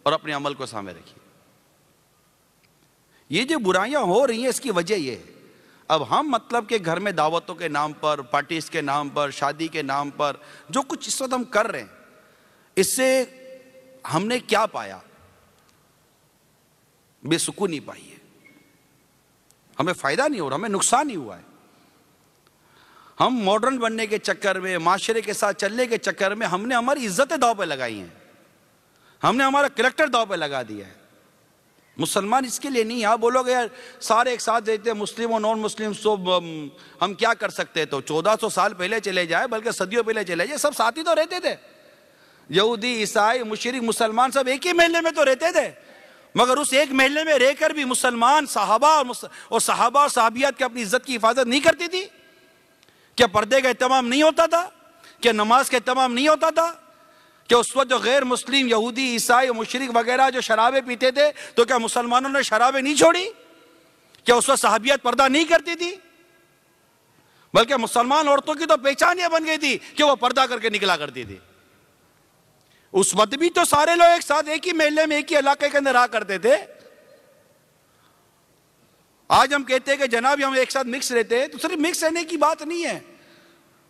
Speaker 3: اور اپنے عمل کو سامنے رکھیے۔ یہ جو برائیاں ہو رہی ہیں اس کی وجہ یہ ہے، اب ہم مطلب کہ گھر میں دعوتوں کے نام پر، پارٹیز کے نام پر، شادی کے نام پر جو کچھ اس وقت ہم کر رہے ہیں، اس سے ہم نے کیا پایا؟ بے سکونی پائی ہے، ہمیں فائدہ نہیں ہو رہا، ہمیں نقصان ہی ہوا ہے۔ ہم ماڈرن بننے کے چکر میں، معاشرے کے ساتھ چلنے کے چکر میں ہم نے ہماری عزتیں داؤ پہ لگائی ہیں، ہم نے ہمارا کریکٹر داؤ پہ لگا دیا ہے۔ مسلمان اس کے لیے نہیں، آپ بولو گے یار سارے ایک ساتھ رہتے ہیں، مسلم اور نان مسلم، سب ہم کیا کر سکتے؟ تو 1400 سال پہلے چلے جائے، بلکہ صدیوں پہلے چلے جائے، سب ساتھ ہی تو رہتے تھے، یہودی، عیسائی، مشرک، مسلمان سب ایک ہی محلے میں تو رہتے تھے، مگر اس ایک محلے میں رہ کر بھی مسلمان صحابہ اور صحابیات کی اپنی عزت کی حفاظت نہیں کرتی تھی؟ کیا پردے کا اہتمام نہیں ہوتا تھا؟ کیا نماز کا اہتمام نہیں ہوتا تھا؟ کہ اس وقت جو غیر مسلم، یہودی، عیسائی، مشرک وغیرہ جو شرابیں پیتے تھے تو کیا مسلمانوں نے شرابیں نہیں چھوڑی؟ کیا اس وقت صحابیات پردہ نہیں کرتی تھی؟ بلکہ مسلمان عورتوں کی تو پہچان یہ بن گئی تھی کہ وہ پردہ کر کے نکلا کرتی تھی۔ اس وقت بھی تو سارے لوگ ایک ساتھ ایک ہی محلے میں ایک ہی علاقے کے اندر رہا کرتے تھے۔ آج ہم کہتے ہیں کہ جناب ہم ایک ساتھ مکس رہتے ہیں، تو صرف مکس رہنے کی بات نہیں ہے،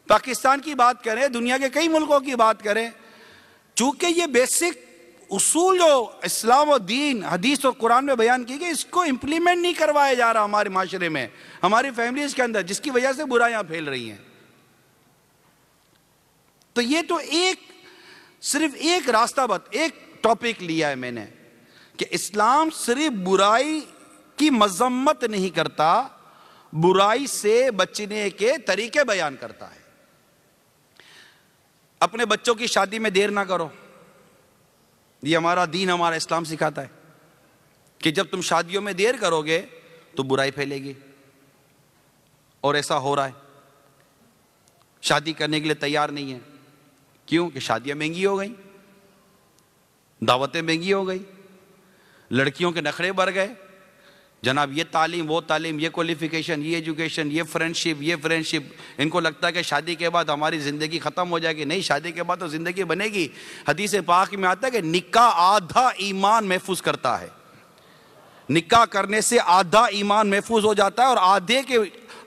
Speaker 3: پاکستان کی بات کریں، دنیا کے کئی ملکوں کی بات کریں، چونکہ یہ بیسک اصول جو اسلام و دین، حدیث اور قرآن میں بیان کی گئی، اس کو امپلیمنٹ نہیں کروایا جا رہا ہمارے معاشرے میں، ہماری فیملیز کے اندر، جس کی وجہ سے برائیاں پھیل رہی ہیں۔ تو یہ تو صرف ایک راستہ ایک ٹاپک لیا ہے میں نے کہ اسلام صرف برائی کی مذمت نہیں کرتا، برائی سے بچنے کے طریقے بیان کرتا ہے۔ اپنے بچوں کی شادی میں دیر نہ کرو، یہ ہمارا دین، ہمارا اسلام سکھاتا ہے کہ جب تم شادیوں میں دیر کرو گے تو برائی پھیلے گی، اور ایسا ہو رہا ہے۔ شادی کرنے کے لیے تیار نہیں ہے، کیوں کہ شادیاں مہنگی ہو گئیں، دعوتیں مہنگی ہو گئی، لڑکیوں کے نخرے بڑھ گئے، جناب یہ تعلیم، وہ تعلیم، یہ کوالیفیکیشن، یہ ایجوکیشن، یہ فرینڈشپ، ان کو لگتا ہے کہ شادی کے بعد ہماری زندگی ختم ہو جائے گی۔ نہیں، شادی کے بعد تو زندگی بنے گی۔ حدیث پاک میں آتا ہے کہ نکاح آدھا ایمان محفوظ کرتا ہے، نکاح کرنے سے آدھا ایمان محفوظ ہو جاتا ہے، اور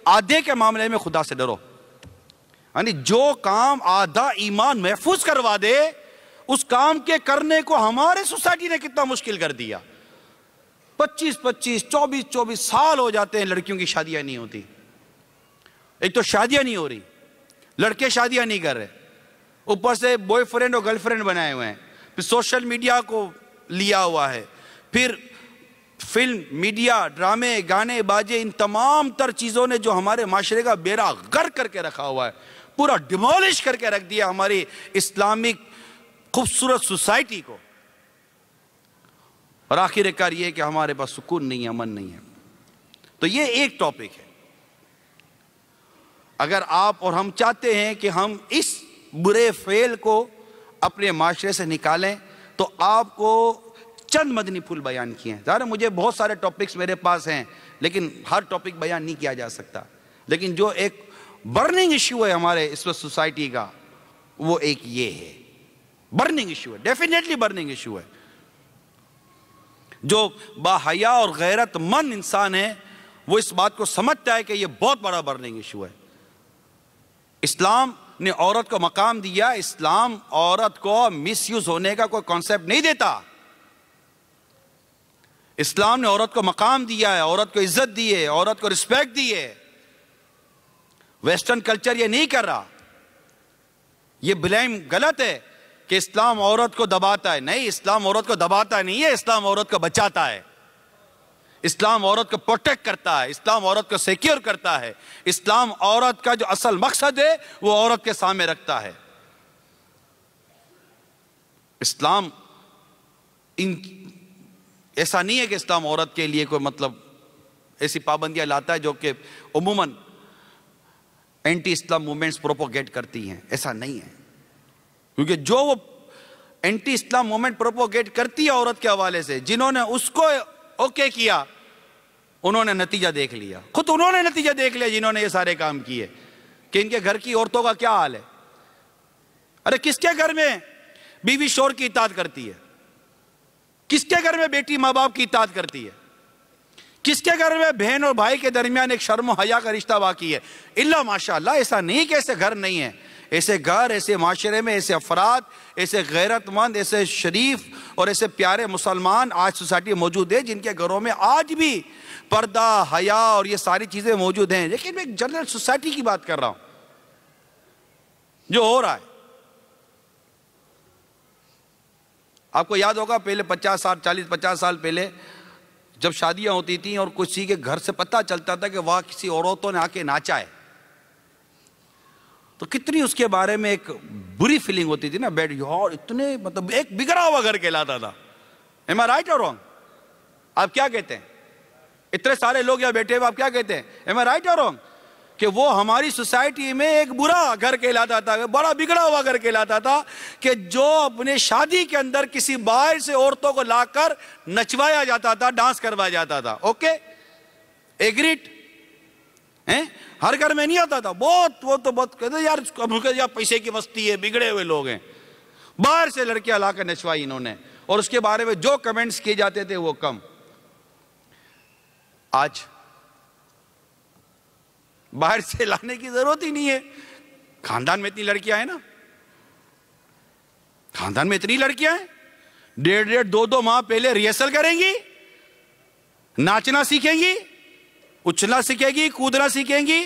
Speaker 3: آدھے کے معاملے میں خدا سے ڈرو۔ یعنی جو کام آدھا ایمان محفوظ کروا دے، اس کام کے کرنے کو ہمارے سوسائٹی نے کتنا مشکل کر دیا۔ 25 24 سال ہو جاتے ہیں لڑکیوں کی شادیاں نہیں ہوتی۔ ایک تو شادیاں نہیں ہو رہی، لڑکے شادیاں نہیں کر رہے، اوپر سے بوائے فرینڈ اور گرل فرینڈ بنائے ہوئے ہیں، پھر سوشل میڈیا کو لیا ہوا ہے، پھر فلم، میڈیا، ڈرامے، گانے، باجے، ان تمام تر چیزوں نے جو ہمارے معاشرے کا بیڑا غرق کر کے رکھا ہوا ہے، پورا ڈیمولش کر کے رکھ دیا ہماری اسلامک خوبصورت سوسائٹی کو. اور آخر کار یہ کہ ہمارے پاس سکون نہیں ہے، امن نہیں ہے. تو یہ ایک ٹاپک ہے. اگر آپ اور ہم چاہتے ہیں کہ ہم اس برے فعل کو اپنے معاشرے سے نکالیں تو آپ کو چند مدنی پھول بیان کیے ہیں. ظاہر مجھے بہت سارے ٹاپکس میرے پاس ہیں لیکن ہر ٹاپک بیان نہیں کیا جا سکتا. لیکن جو ایک برننگ ایشو ہے ہمارے اس وقت سوسائٹی کا، وہ ایک یہ ہے. برننگ ایشو ہے، ڈیفینیٹلی برننگ ایشو ہے. جو باحیا اور غیرت مند انسان ہے وہ اس بات کو سمجھتا ہے کہ یہ بہت بڑا برننگ ایشو ہے. اسلام نے عورت کو مقام دیا. اسلام عورت کو مس یوز ہونے کا کوئی کانسیپٹ نہیں دیتا. اسلام نے عورت کو مقام دیا ہے، عورت کو عزت دی ہے، عورت کو رسپیکٹ دی ہے. ویسٹرن کلچر یہ نہیں کر رہا. یہ بلیم غلط ہے کہ اسلام عورت کو دباتا ہے. نہیں، اسلام عورت کو دباتا نہیں ہے، اسلام عورت کو بچاتا ہے. اسلام عورت کو پروٹیکٹ کرتا ہے، اسلام عورت کو سیکیور کرتا ہے. اسلام عورت کا جو اصل مقصد ہے وہ عورت کے سامنے رکھتا ہے. اسلام ایسا نہیں ہے کہ اسلام عورت کے لیے کوئی مطلب ایسی پابندیاں لاتا ہے جو کہ عموماً اینٹی اسلام موومنٹس پروپوگیٹ کرتی ہیں. ایسا نہیں ہے، کیونکہ جو وہ اینٹی اسلام موومنٹ پروپوگیٹ کرتی ہے عورت کے حوالے سے، جنہوں نے اس کو اوکے کیا انہوں نے نتیجہ دیکھ لیا. خود انہوں نے نتیجہ دیکھ لیا جنہوں نے یہ سارے کام کیے کہ ان کے گھر کی عورتوں کا کیا حال ہے. ارے کس کے گھر میں بیوی شوہر کی اطاعت کرتی ہے؟ کس کے گھر میں بیٹی ماں باپ کی اطاعت کرتی ہے؟ کس کے گھر میں بہن اور بھائی کے درمیان ایک شرم و حیا کا رشتہ باقی ہے؟ الا ماشاءاللہ. ایسا نہیں کہ ایسے گھر نہیں ہیں. ایسے گھر، ایسے معاشرے میں ایسے افراد، ایسے غیرت مند، ایسے شریف اور ایسے پیارے مسلمان آج سوسائٹی موجود ہے جن کے گھروں میں آج بھی پردہ، حیا اور یہ ساری چیزیں موجود ہیں. لیکن میں ایک جنرل سوسائٹی کی بات کر رہا ہوں جو ہو رہا ہے. آپ کو یاد ہوگا پہلے 50 سال پہلے جب شادیاں ہوتی تھیں اور کسی کے گھر سے پتہ چلتا تھا کہ وہاں کسی عورتوں نے آ کے ناچا ہے تو کتنی اس کے بارے میں ایک بری فیلنگ ہوتی تھی نا. بیڈ یار اتنے مطلب ایک بگڑا ہوا گھر کہلاتا تھا. Am I right or wrong؟ آپ کیا کہتے ہیں؟ اتنے سارے لوگ یہاں بیٹھے ہوئے آپ کیا کہتے ہیں؟ Am I right or wrong؟ کہ وہ ہماری سوسائٹی میں ایک برا گھر کہلاتا تھا، بڑا بگڑا ہوا گھر کہلاتا تھا کہ جو اپنے شادی کے اندر کسی باہر سے عورتوں کو لا کر نچوایا جاتا تھا، ڈانس کروایا جاتا تھا. اوکے، ایگریٹ. ہر گھر میں نہیں ہوتا تھا. وہ تو بہت کہتے یار پیسے کی مستی ہے، بگڑے ہوئے لوگ ہیں. باہر سے لڑکیاں لا کر نچوائی انہوں نے، اور اس کے بارے میں جو کمنٹس کیے جاتے تھے وہ کم. آج باہر سے لانے کی ضرورت ہی نہیں ہے. خاندان میں اتنی لڑکیاں ہیں نا، خاندان میں اتنی لڑکیاں ہیں، 1.5-2 ماہ پہلے ریہرسل کریں گی، ناچنا سیکھیں گی، اچھلنا سیکھیں گی، کودنا سیکھیں گی،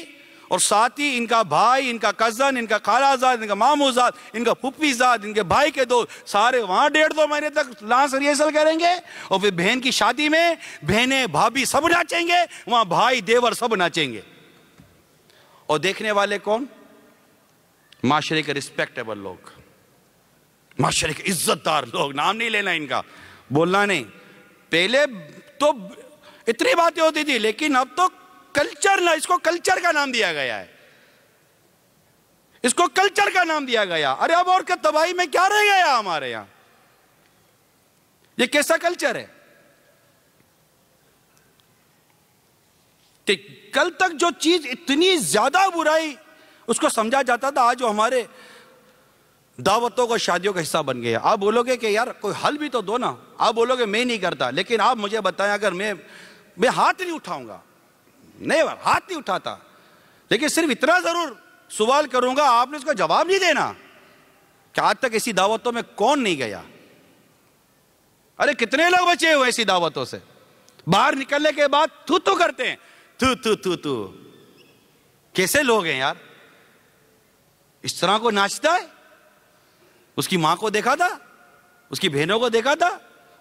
Speaker 3: اور ساتھ ہی ان کا بھائی، ان کا کزن، ان کا خالہ زاد، ان کا ماموں زاد، ان کا پھپھی زاد، ان کے بھائی کے دوست سارے وہاں 1.5-2 مہینے تک ڈانس ریہرسل کریں گے. اور پھر بہن کی شادی میں بہنیں، بھابھی سب ناچیں گے، وہاں بھائی، دیور سب ناچیں گے. اور دیکھنے والے کون؟ معاشرے کے ریسپیکٹیبل لوگ، معاشرے کے عزت دار لوگ. نام نہیں لینا ان کا، بولنا نہیں. پہلے تو اتنی باتیں ہوتی تھی لیکن اب تو کلچر، نہ اس کو کلچر کا نام دیا گیا ہے. اس کو کلچر کا نام دیا گیا. ارے اب اور کیا تباہی میں کیا رہ گیا ہمارے یہاں؟ یہ کیسا کلچر ہے؟ کل تک جو چیز اتنی زیادہ برائی اس کو سمجھا جاتا تھا، آج جو ہمارے دعوتوں کو، شادیوں کا حصہ بن گیا. آپ بولو گے کہ یار کوئی حل بھی تو دو نا. آپ بولو گے میں نہیں کرتا، لیکن آپ مجھے بتائیں اگر میں ہاتھ نہیں اٹھاؤں گا، نہیں ہاتھ نہیں اٹھاتا، لیکن صرف اتنا ضرور سوال کروں گا، آپ نے اس کا جواب نہیں دینا کہ آج تک ایسی دعوتوں میں کون نہیں گیا. ارے کتنے لوگ بچے ہوئے ایسی دعوتوں سے، باہر نکلنے کے بعد تو کرتے ہیں. تو کیسے لوگ ہیں یار؟ اس طرح کو ناچتا ہے. اس کی ماں کو دیکھا تھا, اس کی بہنوں کو دیکھا تھا,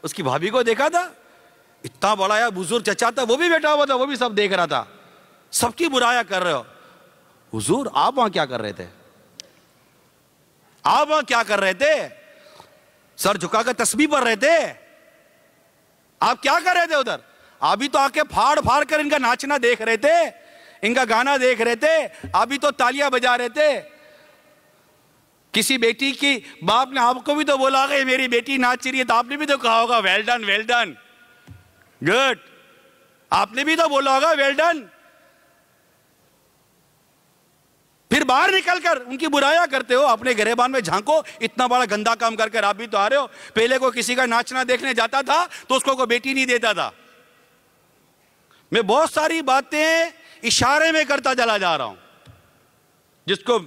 Speaker 3: اس کی بھابھی کو دیکھا تھا. اتنا بڑا یا بزرگ چچا تھا, وہ بھی بیٹھا ہوا تھا, وہ بھی سب دیکھ رہا تھا. سب کی برایا کر رہے ہو. حضور آپ وہاں کیا کر رہے تھے؟ آپ وہاں کیا کر رہے تھے؟ سر جھکا کر تسبیح پڑھ رہے تھے؟ آپ کیا کر رہے تھے ادھر؟ آپ بھی تو آ کے پھاڑ پھاڑ کر ان کا ناچنا دیکھ رہے تھے, ان کا گانا دیکھ رہے تھے, آپ بھی تو تالیاں بجا رہے تھے. کسی بیٹی کی باپ نے آپ کو بھی تو بولا ہوگا میری بیٹی ناچ رہی ہے, تو آپ نے بھی تو کہا ہوگا well done well done good. آپ نے بھی تو بولا ہوگا ویل ڈن. پھر باہر نکل کر ان کی برایا کرتے ہو, اپنے گریبان میں جھانکو. اتنا بڑا گندا کام کر آپ بھی تو آ رہے ہو. پہلے کو کسی کا ناچنا دیکھنے جاتا تھا تو اس کو کوئی بیٹی نہیں دیتا تھا. میں بہت ساری باتیں اشارے میں کرتا چلا جا رہا ہوں, جس کو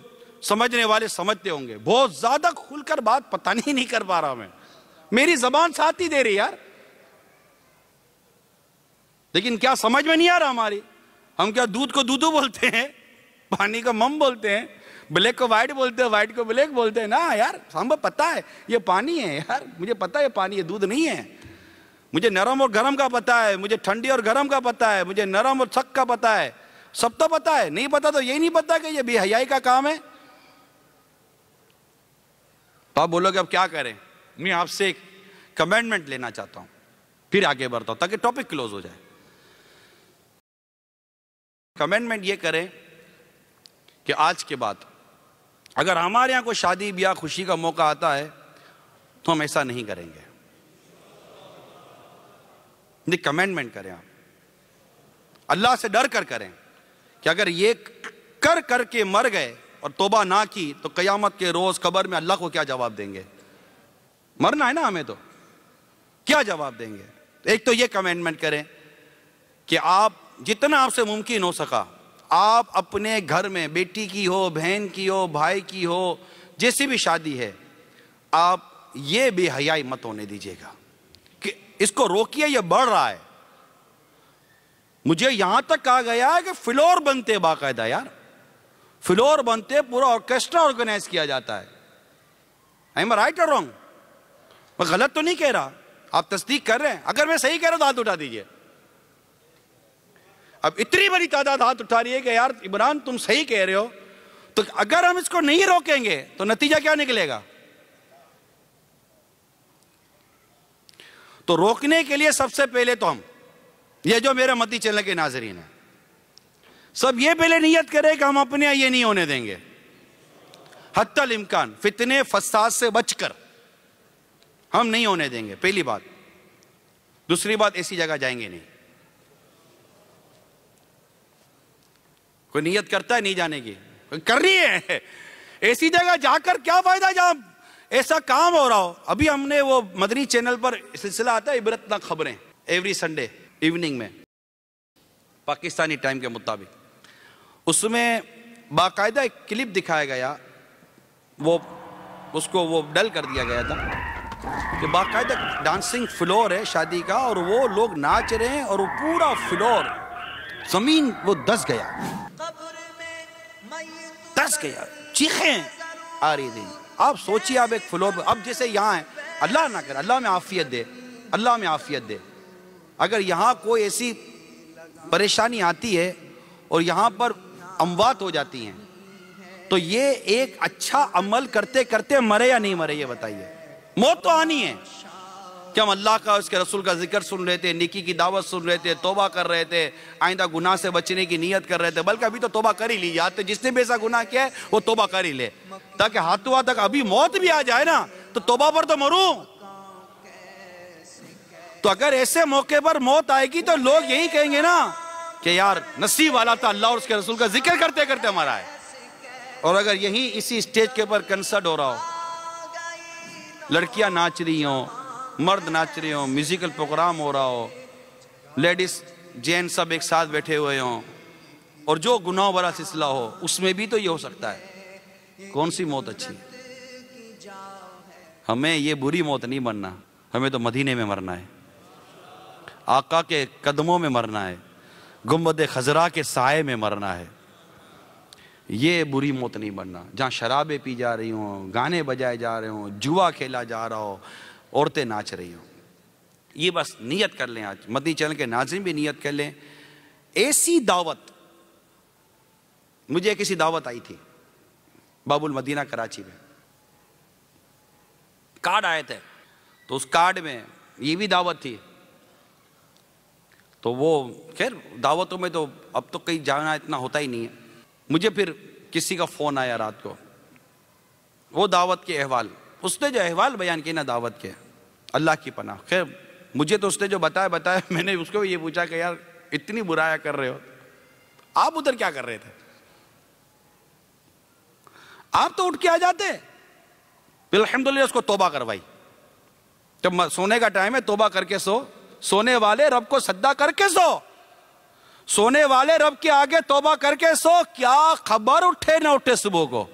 Speaker 3: سمجھنے والے سمجھتے ہوں گے. بہت زیادہ کھل کر بات پتہ نہیں کر پا رہا میں, میری زبان ساتھ ہی دے رہی یار. لیکن کیا سمجھ میں نہیں آ رہا ہماری. ہم کیا دودھ کو دودھو بولتے ہیں, پانی کو مم بولتے ہیں, بلیک کو وائٹ بولتے ہیں, وائٹ کو بلیک بولتے ہیں نا یار. ہمیں پتہ ہے یہ پانی ہے یار, مجھے پتہ ہے یہ پانی ہے, دودھ نہیں ہے. مجھے نرم اور گرم کا پتہ ہے, مجھے ٹھنڈی اور گرم کا پتہ ہے, مجھے نرم اور سخت کا پتہ ہے. سب تو پتہ ہے. نہیں پتہ تو یہ نہیں پتہ کہ یہ بے حیائی کا کام ہے. تو آپ بولو کہ اب کیا کریں. میں آپ سے ایک کمنٹمنٹ لینا چاہتا ہوں, پھر آگے بڑھتا ہوں تاکہ ٹاپک کلوز ہو جائے. کمنٹمنٹ یہ کریں کہ آج کے بعد اگر ہمارے یہاں کوئی شادی بیاہ خوشی کا موقع آتا ہے تو ہم ایسا نہیں کریں گے. کمنٹمنٹ کریں آپ, اللہ سے ڈر کر کریں کہ اگر یہ کر کے مر گئے اور توبہ نہ کی تو قیامت کے روز قبر میں اللہ کو کیا جواب دیں گے. مرنا ہے نا ہمیں, تو کیا جواب دیں گے. ایک تو یہ کمنٹمنٹ کریں کہ آپ جتنا آپ سے ممکن ہو سکا آپ اپنے گھر میں بیٹی کی ہو, بہن کی ہو, بھائی کی ہو, جیسی بھی شادی ہے, آپ یہ بے حیائی مت ہونے دیجیے گا کہ اس کو روکیے, یہ بڑھ رہا ہے. مجھے یہاں تک کہا گیا ہے کہ فلور بنتے باقاعدہ یار, فلور بنتے, پورا آرکیسٹرا آرگنائز کیا جاتا ہے. ایم رائٹ اور رانگ؟ میں غلط تو نہیں کہہ رہا, آپ تصدیق کر رہے ہیں. اگر میں صحیح کہہ رہا ہوں تو ہاتھ اٹھا دیجئے. اب اتنی بڑی تعداد ہاتھ اٹھا رہی ہے کہ یار عمران تم صحیح کہہ رہے ہو, تو اگر ہم اس کو نہیں روکیں گے تو نتیجہ کیا نکلے گا؟ تو روکنے کے لیے سب سے پہلے تو ہم, یہ جو میرے مدی چینل کے ناظرین ہیں, سب یہ پہلے نیت کرے کہ ہم اپنے یہ نہیں ہونے دیں گے. حتی الامکان فتنے فساد سے بچ کر ہم نہیں ہونے دیں گے, پہلی بات. دوسری بات, ایسی جگہ جائیں گے نہیں. کوئی نیت کرتا ہے نہیں جانے کی, کرنی ہے. ایسی جگہ جا کر کیا فائدہ جہاں ایسا کام ہو رہا ہو. ابھی ہم نے وہ مدنی چینل پر سلسلہ آتا ہے عبرتناک خبریں, ایوری سنڈے ایوننگ میں پاکستانی ٹائم کے مطابق. اس میں باقاعدہ ایک کلپ دکھایا گیا, وہ اس کو وہ ڈل کر دیا گیا تھا کہ باقاعدہ ڈانسنگ فلور ہے شادی کا, اور وہ لوگ ناچ رہے ہیں اور وہ پورا فلور زمین وہ دس گیا, چیخیں آ رہی تھی. آپ سوچیے, آپ ایک فلور اب جیسے یہاں ہے, اللہ نہ کرے, اللہ میں عافیت دے, اللہ میں عافیت دے, اگر یہاں کوئی ایسی پریشانی آتی ہے اور یہاں پر اموات ہو جاتی ہیں تو یہ ایک اچھا عمل کرتے کرتے مرے یا نہیں مرے, یہ بتائیے. موت تو آنی ہے کہ ہم اللہ کا, اس کے رسول کا ذکر سن رہے تھے, نیکی کی دعوت سن رہے تھے, توبہ کر رہے تھے, آئندہ گناہ سے بچنے کی نیت کر رہے تھے. بلکہ ابھی تو توبہ کر ہی لی جاتے, جس نے بھی ایسا گناہ کیا ہے وہ توبہ کر ہی لے, تاکہ ہاتھوں تک ابھی موت بھی آ جائے نا تو توبہ پر تو مروں. تو اگر ایسے موقع پر موت آئے گی تو لوگ یہی کہیں گے نا کہ یار نصیب والا تھا, اللہ اور اس کے رسول کا ذکر کرتے کرتے مرا ہے. اور اگر یہی اسی اسٹیج کے پر کنسرٹ ہو رہا ہو, لڑکیاں ناچ رہی ہوں, مرد ناچ رہے ہوں, میوزیکل پروگرام ہو رہا ہو, لیڈیز جین سب ایک ساتھ بیٹھے ہوئے ہوں, اور جو گناہ بھرا سلسلہ ہو, اس میں بھی تو یہ ہو سکتا ہے. کون سی موت اچھی ہے؟ ہمیں یہ بری موت نہیں مرنا, ہمیں تو مدینے میں مرنا ہے, آقا کے قدموں میں مرنا ہے, گنبد خضرا کے سائے میں مرنا ہے. یہ بری موت نہیں بننا جہاں شرابیں پی جا رہی ہوں، گانے بجائے جا رہے ہوں، جوا کھیلا جا رہا ہو، عورتیں ناچ رہی ہوں. یہ بس نیت کر لیں. آج مدنی چینل کے ناظرین بھی نیت کر لیں. ایسی دعوت، مجھے کسی دعوت آئی تھی باب المدینہ کراچی میں، کارڈ آئے تھے، تو اس کارڈ میں یہ بھی دعوت تھی. تو وہ خیر دعوتوں میں تو اب تو کہیں جانا اتنا ہوتا ہی نہیں ہے. مجھے پھر کسی کا فون آیا رات کو، وہ دعوت کے احوال، اس نے جو احوال بیان کیے نا دعوت کے، اللہ کی پناہ. خیر مجھے تو اس نے جو بتایا میں نے اس کو یہ پوچھا کہ یار اتنی برایا کر رہے ہو، آپ ادھر کیا کر رہے تھے؟ آپ تو اٹھ کے آ جاتے. پھر الحمدللہ اس کو توبہ کروائی. جب سونے کا ٹائم ہے توبہ کر کے سو. سونے والے رب کو سجدہ کر کے سو، سونے والے رب کے آگے توبہ کر کے سو. کیا خبر اٹھے نہ اٹھے صبح کو.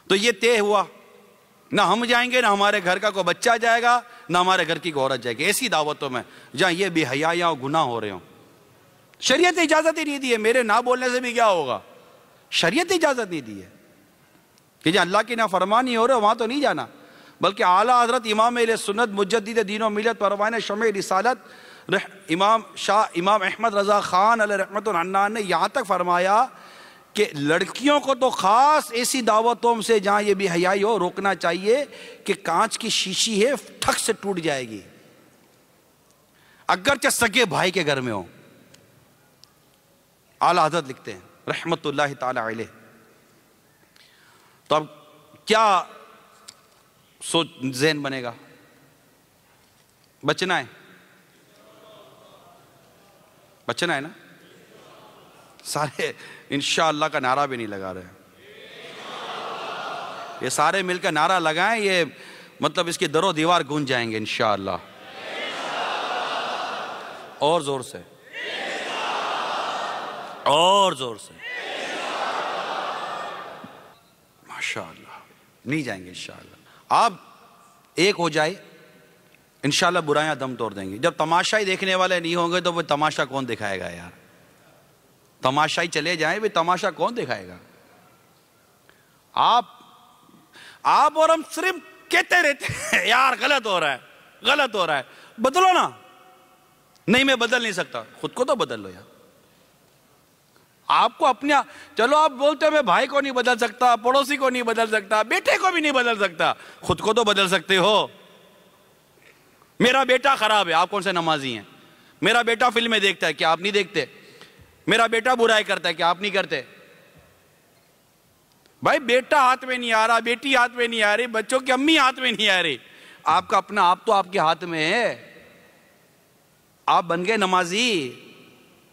Speaker 3: تو یہ طے ہوا، نہ ہم جائیں گے، نہ ہمارے گھر کا کوئی بچہ جائے گا، نہ ہمارے گھر کی کوئی عورت جائے گی. ایسی دعوتوں میں جہاں یہ بے حیائیاں اور گناہ ہو رہے ہوں. شریعت اجازت ہی نہیں دی ہے. میرے نہ بولنے سے بھی کیا ہوگا؟ شریعت اجازت نہیں دی ہے کہ جہاں اللہ کی نافرمانی ہو رہے وہاں تو نہیں جانا. بلکہ اعلیٰ حضرت امام اہل سنت مجدد دین و ملت پروان شمع رسالت امام احمد رضا خان علیہ رحمت العنان نے یہاں تک فرمایا کہ لڑکیوں کو تو خاص ایسی دعوتوں سے جہاں یہ بے حیائی ہو روکنا چاہیے کہ کانچ کی شیشی ہے ٹھک سے ٹوٹ جائے گی، اگرچہ سگے بھائی کے گھر میں ہو. اعلیٰ حضرت لکھتے ہیں رحمت اللہ تعالی علیہ. تو اب کیا سوچ ذہن بنے گا؟ بچنا ہے، بچنا ہے نا. سارے انشاءاللہ کا نعرہ بھی نہیں لگا رہے. یہ سارے مل کر نعرہ لگائیں، یہ مطلب اس کی در و دیوار گونج جائیں گے انشاءاللہ. اور زور سے، اور زور سے، ماشاءاللہ. نہیں جائیں گے انشاءاللہ. آپ ایک ہو جائے انشاءاللہ برائیاں دم توڑ دیں گے. جب تماشائی دیکھنے والے نہیں ہوں گے تو وہ تماشا کون دکھائے گا یار؟ تماشائی چلے جائیں بھی تماشا کون دکھائے گا؟ آپ اور ہم صرف کہتے رہتے ہیں یار غلط ہو رہا ہے، غلط ہو رہا ہے. بدلو نا. نہیں میں بدل نہیں سکتا. خود کو تو بدل لو یار. آپ کو اپنے چلو آپ بولتے ہو میں بھائی کو نہیں بدل سکتا، پڑوسی کو نہیں بدل سکتا، بیٹے کو بھی نہیں بدل سکتا. خود کو تو بدل سکتے ہو. میرا بیٹا خراب ہے، آپ کون سے نمازی ہیں؟ میرا بیٹا فلمیں دیکھتا ہے، کیا آپ نہیں دیکھتے؟ میرا بیٹا برائی کرتا ہے، کیا آپ نہیں کرتے؟ بھائی بیٹا ہاتھ میں نہیں آ رہا، بیٹی ہاتھ میں نہیں آ رہی، بچوں کی امی ہاتھ میں نہیں آ رہی. آپ کا اپنا آپ تو آپ کے ہاتھ میں ہے. آپ بن گئے نمازی،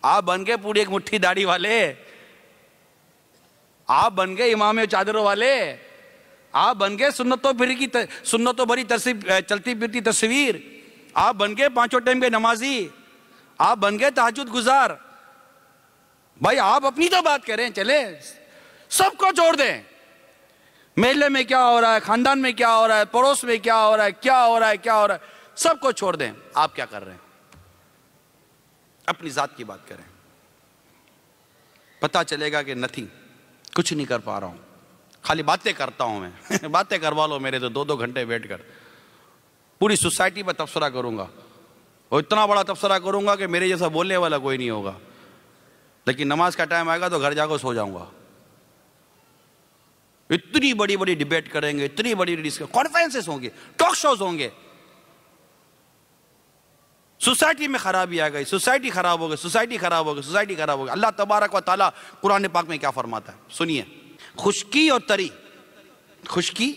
Speaker 3: آپ بن گئے پوری ایک مٹھی داڑھی والے، آپ بن گئے امام چادروں والے، آپ بن گئے سنتوں بھری چلتی پھرتی تصویر، آپ بن گئے پانچوں ٹائم کے نمازی، آپ بن گئے تہجد گزار. بھائی آپ اپنی تو بات کریں. چلے سب کو چھوڑ دیں. محلے میں کیا ہو رہا ہے، خاندان میں کیا ہو رہا ہے، پڑوس میں کیا ہو رہا ہے، کیا ہو رہا ہے، کیا ہو رہا ہے، سب کو چھوڑ دیں. آپ کیا کر رہے ہیں؟ اپنی ذات کی بات کریں. پتہ چلے گا کہ نتھنگ، کچھ نہیں کر پا رہا ہوں، خالی باتیں کرتا ہوں میں. باتیں کروا لو میرے تو 2 گھنٹے بیٹھ کر. پوری سوسائٹی پر تبصرہ کروں گا، اور اتنا بڑا تبصرہ کروں گا کہ میرے جیسا بولنے والا کوئی نہیں ہوگا. لیکن نماز کا ٹائم آئے گا تو گھر جا کر سو جاؤں گا. اتنی بڑی بڑی ڈیبیٹ کریں گے، اتنی بڑی کانفرنسز ہوں گے، ٹاک شوز ہوں گے. سوسائٹی میں خرابی آ گئی، سوسائٹی خراب ہو گئی، سوسائٹی خراب ہو گئی، سوسائٹی خراب ہو گئی. اللہ تبارک و تعالیٰ قرآن پاک میں کیا فرماتا ہے سنیے. خشکی اور تری، خشکی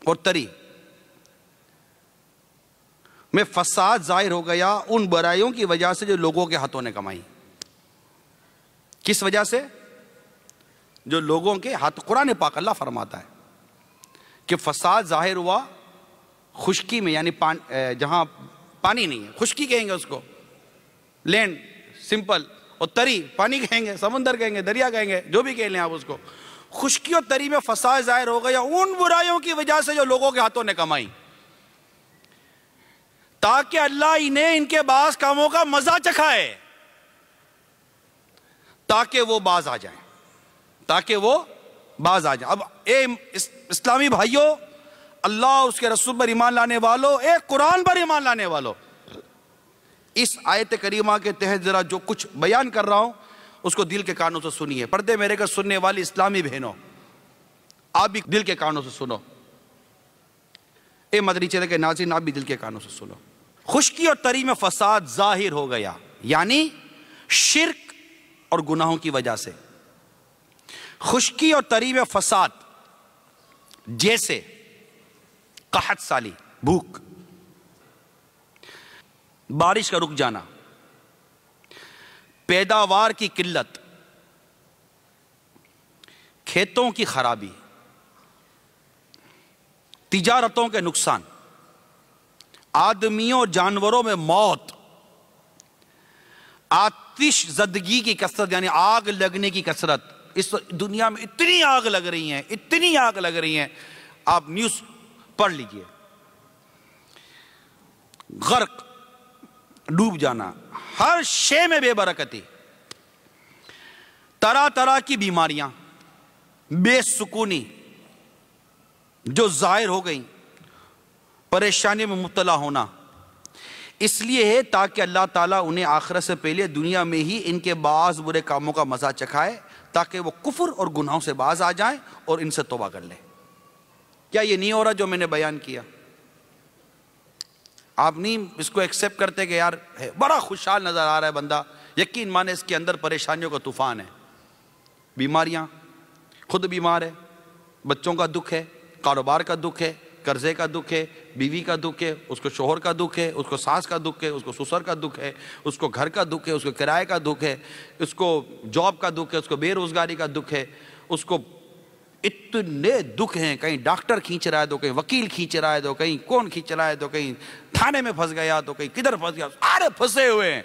Speaker 3: اور تری میں فساد ظاہر ہو گیا ان برائیوں کی وجہ سے جو لوگوں کے ہاتھوں نے کمائی. کس وجہ سے؟ جو لوگوں کے ہاتھ. قرآن پاک اللہ فرماتا ہے کہ فساد ظاہر ہوا خشکی میں، یعنی جہاں پانی نہیں ہے، خشکی کہیں گے اس کو، لینڈ سمپل. اور تری پانی کہیں گے، سمندر کہیں گے، دریا کہیں گے، جو بھی کہہ لیں آپ اس کو. خشکی اور تری میں فساد ظاہر ہو گیا ان برائیوں کی وجہ سے جو لوگوں کے ہاتھوں نے کمائی، تاکہ اللہ انہیں ان کے بعض کاموں کا مزہ چکھائے، تاکہ وہ باز آ جائیں، تاکہ وہ باز آ جائیں۔ اب اے اسلامی بھائیوں، اللہ اس کے رسول پر ایمان لانے والوں، اے قرآن پر ایمان لانے والوں، اس آیت کریمہ کے تحت ذرا جو کچھ بیان کر رہا ہوں اس کو دل کے کانوں سے سنیے۔ پردے میرے کا سننے والی اسلامی بہنوں، آپ بھی دل کے کانوں سے سنو۔ اے مدنی چینل کے ناظرین، آپ بھی دل کے کانوں سے سنو۔ خشکی اور تری میں فساد ظاہر ہو گیا، یعنی شرک اور گناہوں کی وجہ سے۔ خشکی اور تری میں فساد جیسے قحط سالی، بھوک، بارش کا رک جانا، پیداوار کی قلت، کھیتوں کی خرابی، تجارتوں کے نقصان، آدمیوں اور جانوروں میں موت، آتش زدگی کی کثرت یعنی آگ لگنے کی کثرت۔ اس دنیا میں اتنی آگ لگ رہی ہیں، اتنی آگ لگ رہی ہیں، آپ نیوز پڑھ لیجئے۔ غرق، ڈوب جانا، ہر شے میں بے برکتی، طرح طرح کی بیماریاں، بے سکونی جو ظاہر ہو گئیں، پریشانی میں مبتلا ہونا، اس لیے ہے تاکہ اللہ تعالیٰ انہیں آخرت سے پہلے دنیا میں ہی ان کے بعض برے کاموں کا مزہ چکھائے، تاکہ وہ کفر اور گناہوں سے باز آ جائیں اور ان سے توبہ کر لیں۔ کیا یہ نہیں ہو رہا جو میں نے بیان کیا؟ آپ نہیں اس کو ایکسیپٹ کرتے کہ یار بڑا خوشحال نظر آ رہا ہے بندہ، یقین مانے اس کے اندر پریشانیوں کا طوفان ہے، بیماریاں، خود بیمار ہے، بچوں کا دکھ ہے، کاروبار کا دکھ ہے، قرضے کا دکھ ہے، بیوی کا دکھ ہے، اس کو شوہر کا دکھ ہے، اس کو ساس کا دکھ ہے، اس کو سسر کا دکھ ہے، اس کو گھر کا دکھ ہے، اس کو کرائے کا دکھ ہے، اس کو جاب کا دکھ ہے، اس کو بے روزگاری کا دکھ ہے، اس کو اتنے دکھ ہیں، کہیں ڈاکٹر کھینچ رہا ہے تو کہیں وکیل کھینچ رہا ہے تو کہیں کون کھینچ رہا ہے تو کہیں تھانے میں پھنس گیا تو کہیں کدھر پھنس گیا، سارے پھنسے ہوئے ہیں۔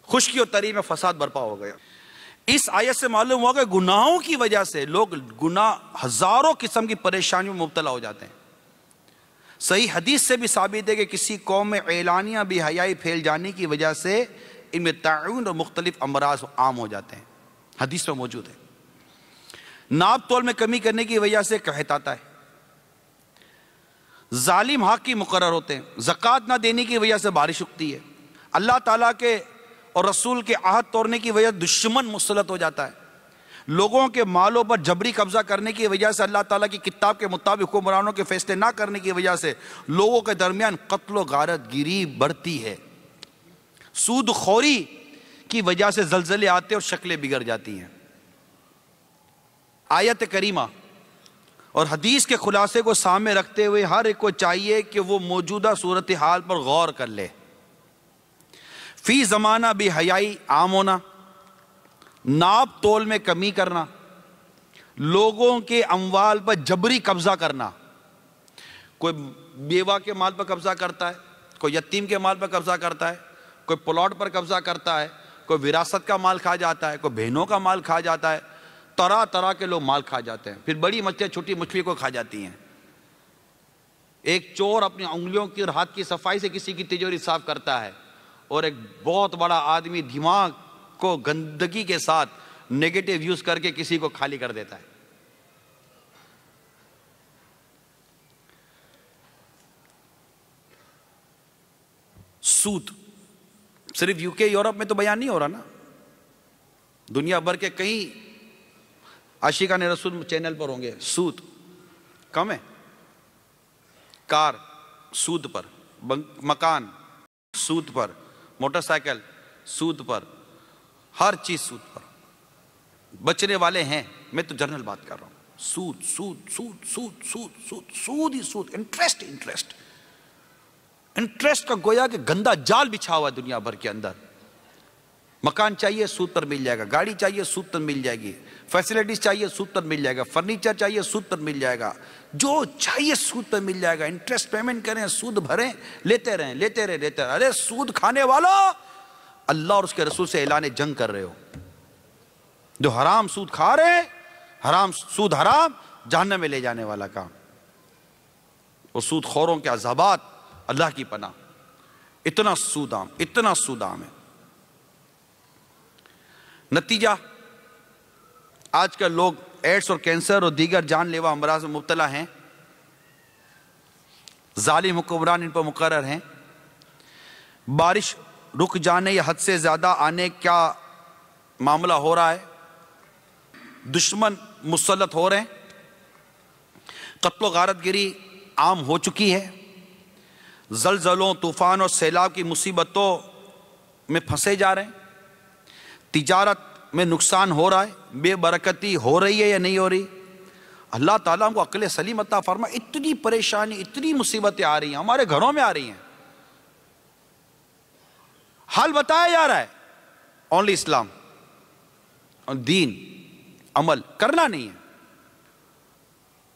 Speaker 3: خشکی اور تری میں فساد برپا ہو گیا۔ اس آیت سے معلوم ہوا کہ گناہوں کی وجہ سے لوگ ہزاروں قسم کی پریشانیوں میں مبتلا ہو جاتے ہیں۔ صحیح حدیث سے بھی ثابت ہے کہ کسی قوم میں اعلانیہ بے حیائی پھیل جانے کی وجہ سے ان میں طاعون اور مختلف امراض عام ہو جاتے ہیں، حدیث میں موجود ہے۔ ناپ تول میں کمی کرنے کی وجہ سے قحط آتا ہے، ظالم حاکم مقرر ہوتے ہیں، زکوٰۃ نہ دینے کی وجہ سے بارش رکتی ہے، اللہ تعالیٰ کے اور رسول کے عہد توڑنے کی وجہ سے دشمن مسلط ہو جاتا ہے، لوگوں کے مالوں پر جبری قبضہ کرنے کی وجہ سے اللہ تعالیٰ کی کتاب کے مطابق حکمرانوں کے فیصلے نہ کرنے کی وجہ سے لوگوں کے درمیان قتل و غارت گیری بڑھتی ہے، سود خوری کی وجہ سے زلزلے آتے اور شکلیں بگڑ جاتی ہیں۔ آیت کریمہ اور حدیث کے خلاصے کو سامنے رکھتے ہوئے ہر ایک کو چاہیے کہ وہ موجودہ صورتحال پر غور کر لے۔ فی زمانہ بے حیائی عام ہونا، ناپ تول میں کمی کرنا، لوگوں کے اموال پر جبری قبضہ کرنا، کوئی بیوہ کے مال پر قبضہ کرتا ہے، کوئی یتیم کے مال پر قبضہ کرتا ہے، کوئی پلاٹ پر قبضہ کرتا ہے، کوئی وراثت کا مال کھا جاتا ہے، کوئی بہنوں کا مال کھا جاتا ہے، طرح طرح کے لوگ مال کھا جاتے ہیں، پھر بڑی مچھلیاں چھوٹی مچھلی کو کھا جاتی ہیں۔ ایک چور اپنی انگلیوں کی اور ہاتھ کی صفائی سے کسی کی تجوری صاف کرتا ہے، اور ایک بہت بڑا آدمی دماغ کو گندگی کے ساتھ نیگیٹو یوز کر کے کسی کو خالی کر دیتا ہے۔ سود صرف یو کے یورپ میں تو بیان نہیں ہو رہا نا، دنیا بھر کے کئی عاشقان رسول چینل پر ہوں گے۔ سود کم ہے، کار سود پر، مکان سود پر، موٹر سائیکل سود پر، ہر چیز سود پر، بچنے والے ہیں۔ میں تو جنرل بات کر رہا ہوں، سود سود سود سود سود سود سود ہی سود، انٹرسٹ انٹرسٹ انٹرسٹ کا گویا کہ گندا جال بچھا ہوا ہے دنیا بھر کے اندر۔ مکان چاہیے سود پر مل جائے گا، گاڑی چاہیے سود پر مل جائے گی، فیسلٹیز چاہیے سود پر مل جائے گا، فرنیچر چاہیے سود پر مل جائے گا، جو چاہیے سود پر مل جائے گا۔ انٹرسٹ پیمنٹ کریں، سود بھریں، لیتے رہیں لیتے رہیں لیتے رہیں۔ ارے سود کھانے والوں، اللہ اور اس کے رسول سے اعلان جنگ کر رہے ہو۔ جو حرام سود کھا رہے، حرام سود حرام، جہنم میں لے جانے والا کام۔ وہ سود خوروں کے عذابات، اللہ کی پناہ۔ اتنا سود عام، اتنا سود عام ہے۔ نتیجہ آج کل لوگ ایڈس اور کینسر اور دیگر جان لیوا امراض میں مبتلا ہیں، ظالم حکمران ان پر مقرر ہیں، بارش رک جانے یا حد سے زیادہ آنے کا معاملہ ہو رہا ہے، دشمن مسلط ہو رہے ہیں، قتل و غارت گری عام ہو چکی ہے، زلزلوں، طوفان اور سیلاب کی مصیبتوں میں پھنسے جا رہے ہیں، تجارت میں نقصان ہو رہا ہے، بے برکتی ہو رہی ہے یا نہیں ہو رہی؟ اللہ تعالیٰ ہم کو عقل سلیم عطا فرمائے۔ اتنی پریشانی، اتنی مصیبتیں آ رہی ہیں، ہمارے گھروں میں آ رہی ہیں، حل بتایا جا رہا ہے، اونلی اسلام اور دین عمل کرنا نہیں ہے۔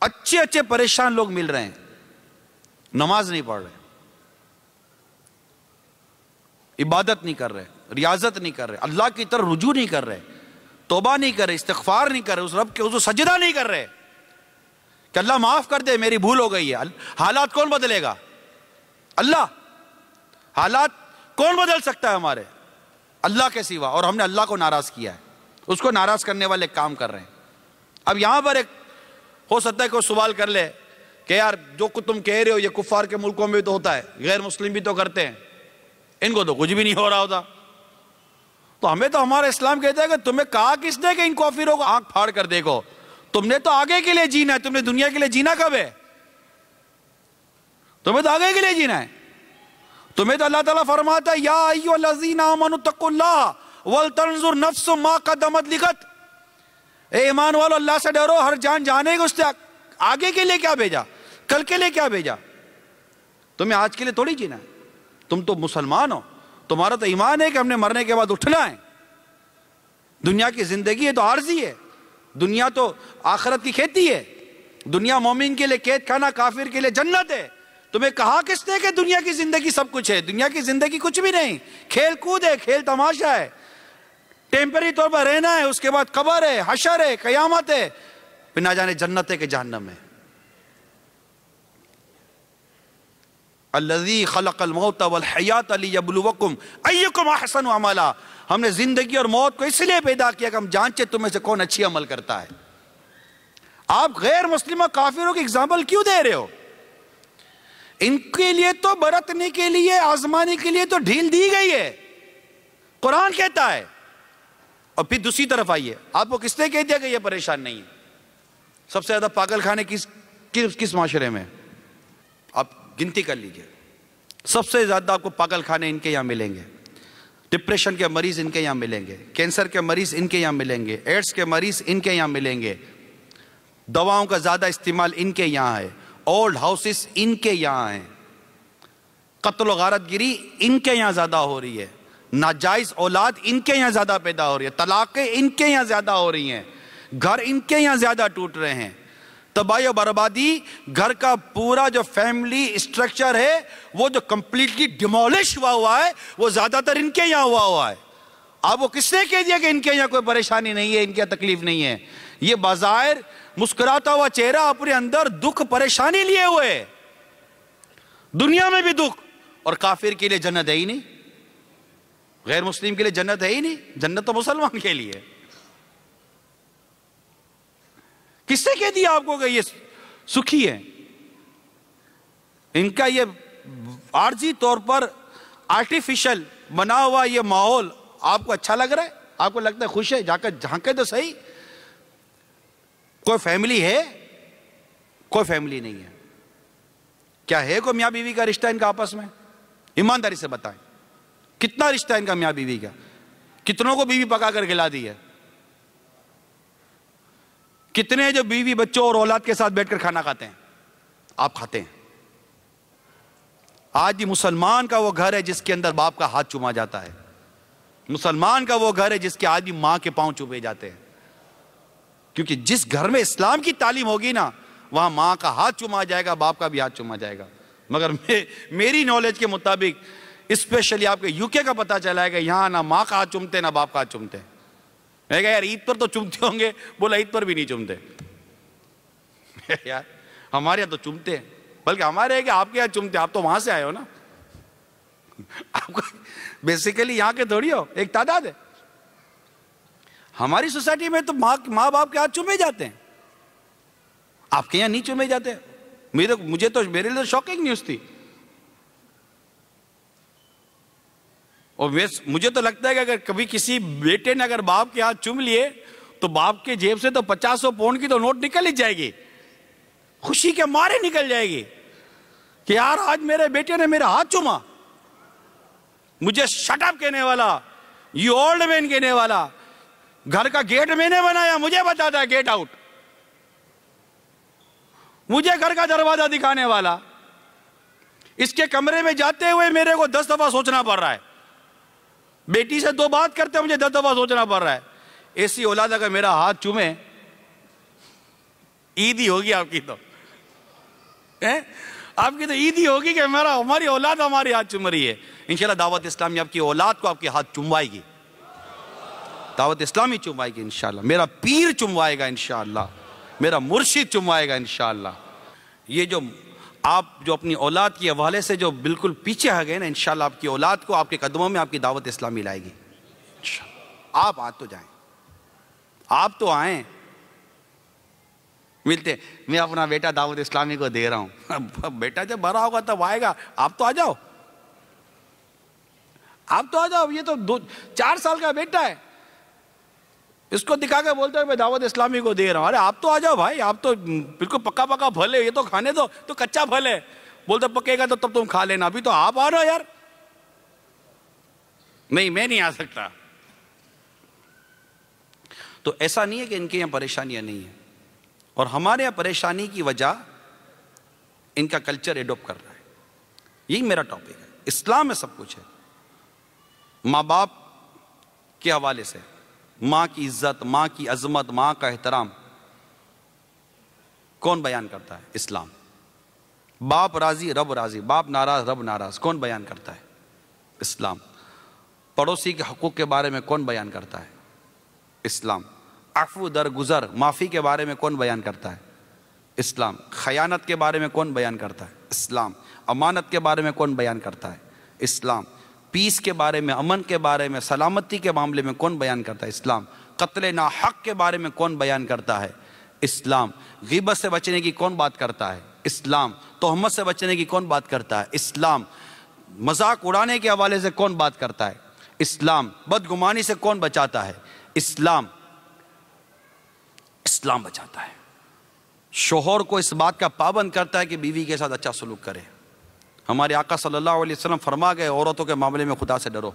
Speaker 3: اچھے اچھے پریشان لوگ مل رہے ہیں، نماز نہیں پڑھ رہے، عبادت نہیں کر رہے، ریاضت نہیں کر رہے، اللہ کی طرف رجوع نہیں کر رہے، توبہ نہیں کر رہے، استغفار نہیں کر رہے، اس رب کے حضور سجدہ نہیں کر رہے کہ اللہ معاف کر دے، میری بھول ہو گئی ہے۔ حالات کون بدلے گا؟ اللہ۔ حالات کون بدل سکتا ہے ہمارے؟ اللہ کے سوا، اور ہم نے اللہ کو ناراض کیا ہے، اس کو ناراض کرنے والے کام کر رہے ہیں۔ اب یہاں پر ایک ہو سکتا ہے کوئی سوال کر لے کہ یار جو تم کہہ رہے ہو یہ کفار کے ملکوں میں بھی تو ہوتا ہے، غیر مسلم بھی تو کرتے ہیں، ان کو تو کچھ بھی نہیں ہو رہا ہوتا۔ تو ہمیں تو ہمارا اسلام کہتا ہے کہ تمہیں کہا کس نے کہ ان کافروں کو آنکھ پھاڑ کر دیکھو؟ تم نے تو آگے کے لیے جینا ہے، تم نے دنیا کے لیے جینا کب ہے؟ تمہیں تو آگے کے لیے جینا ہے۔ تمہیں تو اللہ تعالیٰ فرماتا ہے یا ایھا الذین آمنوا اتقوا اللہ ولتنظر نفس ما قدمت لغد، اے ایمان والو اللہ سے ڈرو، ہر جان جانے گا اس نے آگے کے لیے کیا بھیجا، کل کے لیے کیا بھیجا۔ تمہیں آج کے لیے تھوڑی جینا ہے، تم تو مسلمان ہو، تمہارا تو ایمان ہے کہ ہم نے مرنے کے بعد اٹھنا ہے۔ دنیا کی زندگی ہے تو عارضی ہے، دنیا تو آخرت کی کھیتی ہے، دنیا مومن کے لیے قید خانہ، کافر کے لیے جنت ہے۔ تمہیں کہا کس نے کہ دنیا کی زندگی سب کچھ ہے؟ دنیا کی زندگی کچھ بھی نہیں، کھیل کود ہے، کھیل تماشا ہے، ٹیمپری طور پر رہنا ہے، اس کے بعد قبر ہے، حشر ہے، قیامت ہے، پھر نہ جانے جنت ہے کہ جہنم ہے۔ الذی خلق الموت والحیات لیبلوکم ایکم احسن عملا، ہم نے زندگی اور موت کو اس لیے پیدا کیا کہ ہم جانچے تم میں سے کون اچھی عمل کرتا ہے۔ آپ غیر مسلمہ کافروں کی اگزامپل کیوں دے رہے ہو؟ ان کے لیے تو برتنے کے لیے، آزمانے کے لیے تو ڈھیل دی گئی ہے، قرآن کہتا ہے۔ اور پھر دوسری طرف آئیے، آپ کو کس نے کہہ دیا کہ یہ پریشان نہیں ہے؟ سب سے زیادہ پاگل خانے کس معاشرے میں؟ آپ گنتی کر لیجئے، سب سے زیادہ آپ کو پاگل خانے ان کے یہاں ملیں گے، ڈپریشن کے مریض ان کے یہاں ملیں گے، کینسر کے مریض ان کے یہاں ملیں گے، ایڈس کے مریض ان کے یہاں ملیں گے، دواؤں کا زیادہ استعمال ان کے یہاں ہے، اولڈ ہاؤسز ان کے یہاں ہیں، قتل و غارت گری ان کے یہاں زیادہ ہو رہی ہے، ناجائز اولاد ان کے یہاں زیادہ پیدا ہو رہی ہے، طلاقیں ان کے یہاں زیادہ ہو رہی ہیں، گھر ان کے یہاں زیادہ ٹوٹ رہے ہیں، تباہی و بربادی، گھر کا پورا جو فیملی اسٹرکچر ہے وہ جو کمپلیٹلی ڈیمولش ہوا ہے وہ زیادہ تر ان کے یہاں ہوا ہے۔ آپ کو کس نے کہہ دیا کہ ان کے یہاں کوئی پریشانی نہیں ہے، ان کی تکلیف نہیں ہے؟ یہ بظاہر مسکراتا ہوا چہرہ اپنے اندر دکھ پریشانی لیے ہوئے، دنیا میں بھی دکھ، اور کافر کے لیے جنت ہے ہی نہیں، غیر مسلم کے لیے جنت ہے ہی نہیں، جنت تو مسلمان کے لیے۔ کس نے کہہ دیا آپ کو کہ یہ سکھی ہے؟ ان کا یہ عارضی طور پر آرٹیفیشل بنا ہوا یہ ماحول آپ کو اچھا لگ رہا ہے؟ آپ کو لگتا ہے خوش ہے؟ جا کر جھانکے تو صحیح، کوئی فیملی ہے؟ کوئی فیملی نہیں ہے۔ کیا ہے کوئی میاں بیوی کا رشتہ ان کا آپس میں؟ ایمانداری سے بتائیں، کتنا رشتہ ان کا میاں بیوی کا؟ کتنوں کو بیوی پکا کر کھلا دی ہے؟ کتنے جو بیوی بچوں اور اولاد کے ساتھ بیٹھ کر کھانا کھاتے ہیں؟ آپ کھاتے ہیں؟ آج بھی مسلمان کا وہ گھر ہے جس کے اندر باپ کا ہاتھ چوما جاتا ہے، مسلمان کا وہ گھر ہے جس کے آج بھی ماں کے پاؤں چومے جاتے ہیں، کیونکہ جس گھر میں اسلام کی تعلیم ہوگی نا وہاں ماں کا ہاتھ چوما جائے گا، باپ کا بھی ہاتھ چوما جائے گا۔ مگر میری نالج کے مطابق اسپیشلی آپ کے یو کے کا پتہ چلا ہے کہ یہاں نہ ماں کا ہاتھ چومتے نہ باپ کا ہاتھ چومتے۔ میں کہا یار عید پر تو چومتے ہوں گے، بولا عید پر بھی نہیں چومتے۔ یار ہمارے یہاں تو چومتے ہیں، بلکہ ہمارے ہے کہ آپ کے یہاں چومتے، آپ تو وہاں سے آئے ہو نا، آپ کو بیسیکلی یہاں کے تھوڑی ہو، ایک تعداد ہے۔ ہماری سوسائٹی میں تو ماں باپ کے ہاتھ چومے جاتے ہیں، آپ کے یہاں نہیں چومے جاتے؟ میرے لیے شاکنگ نیوز تھی. اور مجھے تو لگتا ہے کہ اگر کبھی کسی بیٹے نے اگر باپ کے ہاتھ چوم لیے تو باپ کے جیب سے تو 500 پاؤنڈ کی تو نوٹ نکل ہی جائے گی، خوشی کے مارے نکل جائے گی کہ یار آج میرے بیٹے نے میرا ہاتھ چوما. مجھے شٹ اپ کہنے والا، یو اولڈ مین کہنے والا، گھر کا گیٹ میں نے بنایا، مجھے بتاتا ہے گیٹ آؤٹ، مجھے گھر کا دروازہ دکھانے والا، اس کے کمرے میں جاتے ہوئے میرے کو 10 دفعہ سوچنا پڑ رہا ہے، بیٹی سے 2 بات کرتے مجھے 10 دفعہ سوچنا پڑ رہا ہے. ایسی اولاد اگر میرا ہاتھ چومے، عید ہی ہوگی آپ کی تو، آپ کی تو عید ہی ہوگی کہ ہماری اولاد ہماری ہاتھ چوم رہی ہے. انشاءاللہ دعوت اسلامی آپ کی اولاد کو آپ کے ہاتھ چوموائے گی، دعوت اسلامی چوموائے گی انشاءاللہ، میرا پیر چوموائے گا انشاءاللہ، میرا مرشد چوموائے گا انشاءاللہ. یہ جو آپ جو اپنی اولاد کے حوالے سے جو بالکل پیچھے آ گئے نا، انشاءاللہ آپ کی اولاد کو آپ کے قدموں میں آپ کی دعوت اسلامی لائے گی. آپ آ تو جائیں، آپ تو آئیں، ملتے. میں اپنا بیٹا دعوت اسلامی کو دے رہا ہوں، بیٹا جب بڑا ہوگا تب آئے گا، آپ تو آ جاؤ، آپ تو آ جاؤ. یہ تو 4 سال کا بیٹا ہے، اس کو دکھا کے بولتا ہے میں دعوت اسلامی کو دے رہا ہوں. ارے آپ تو آ جاؤ بھائی، آپ تو بالکل پکا پکا پھل ہے، یہ تو کھانے دو، تو کچا پھل ہے، بولتا پکے گا تو تب تم کھا لینا، ابھی تو آپ آ رہا ہو یار. نہیں میں نہیں آ سکتا. تو ایسا نہیں ہے کہ ان کے یہاں پریشانیاں نہیں ہیں، اور ہمارے یہاں پریشانی کی وجہ ان کا کلچر ایڈوپٹ کر رہا ہے. یہی میرا ٹاپک ہے. اسلام میں سب کچھ ہے. ماں باپ کے حوالے سے ماں کی عزت، ماں کی عظمت، ماں کا احترام کون بیان کرتا ہے؟ اسلام. باپ راضی رب راضی، باپ ناراض رب ناراض، کون بیان کرتا ہے؟ اسلام. پڑوسی کے حقوق کے بارے میں کون بیان کرتا ہے؟ اسلام. عفو درگزر معافی کے بارے میں کون بیان کرتا ہے؟ اسلام. خیانت کے بارے میں کون بیان کرتا ہے؟ اسلام. امانت کے بارے میں کون بیان کرتا ہے؟ اسلام. پیس کے بارے میں، امن کے بارے میں، سلامتی کے معاملے میں کون بیان کرتا ہے؟ اسلام. قتل ناحق کے بارے میں کون بیان کرتا ہے؟ اسلام. غیبت سے بچنے کی کون بات کرتا ہے؟ اسلام. تہمت سے بچنے کی کون بات کرتا ہے؟ اسلام. مذاق اڑانے کے حوالے سے کون بات کرتا ہے؟ اسلام. بدگمانی سے کون بچاتا ہے؟ اسلام. اسلام بچاتا ہے. شوہر کو اس بات کا پابند کرتا ہے کہ بیوی کے ساتھ اچھا سلوک کرے. ہمارے آقا صلی اللہ علیہ وسلم فرما گئے عورتوں کے معاملے میں خدا سے ڈرو.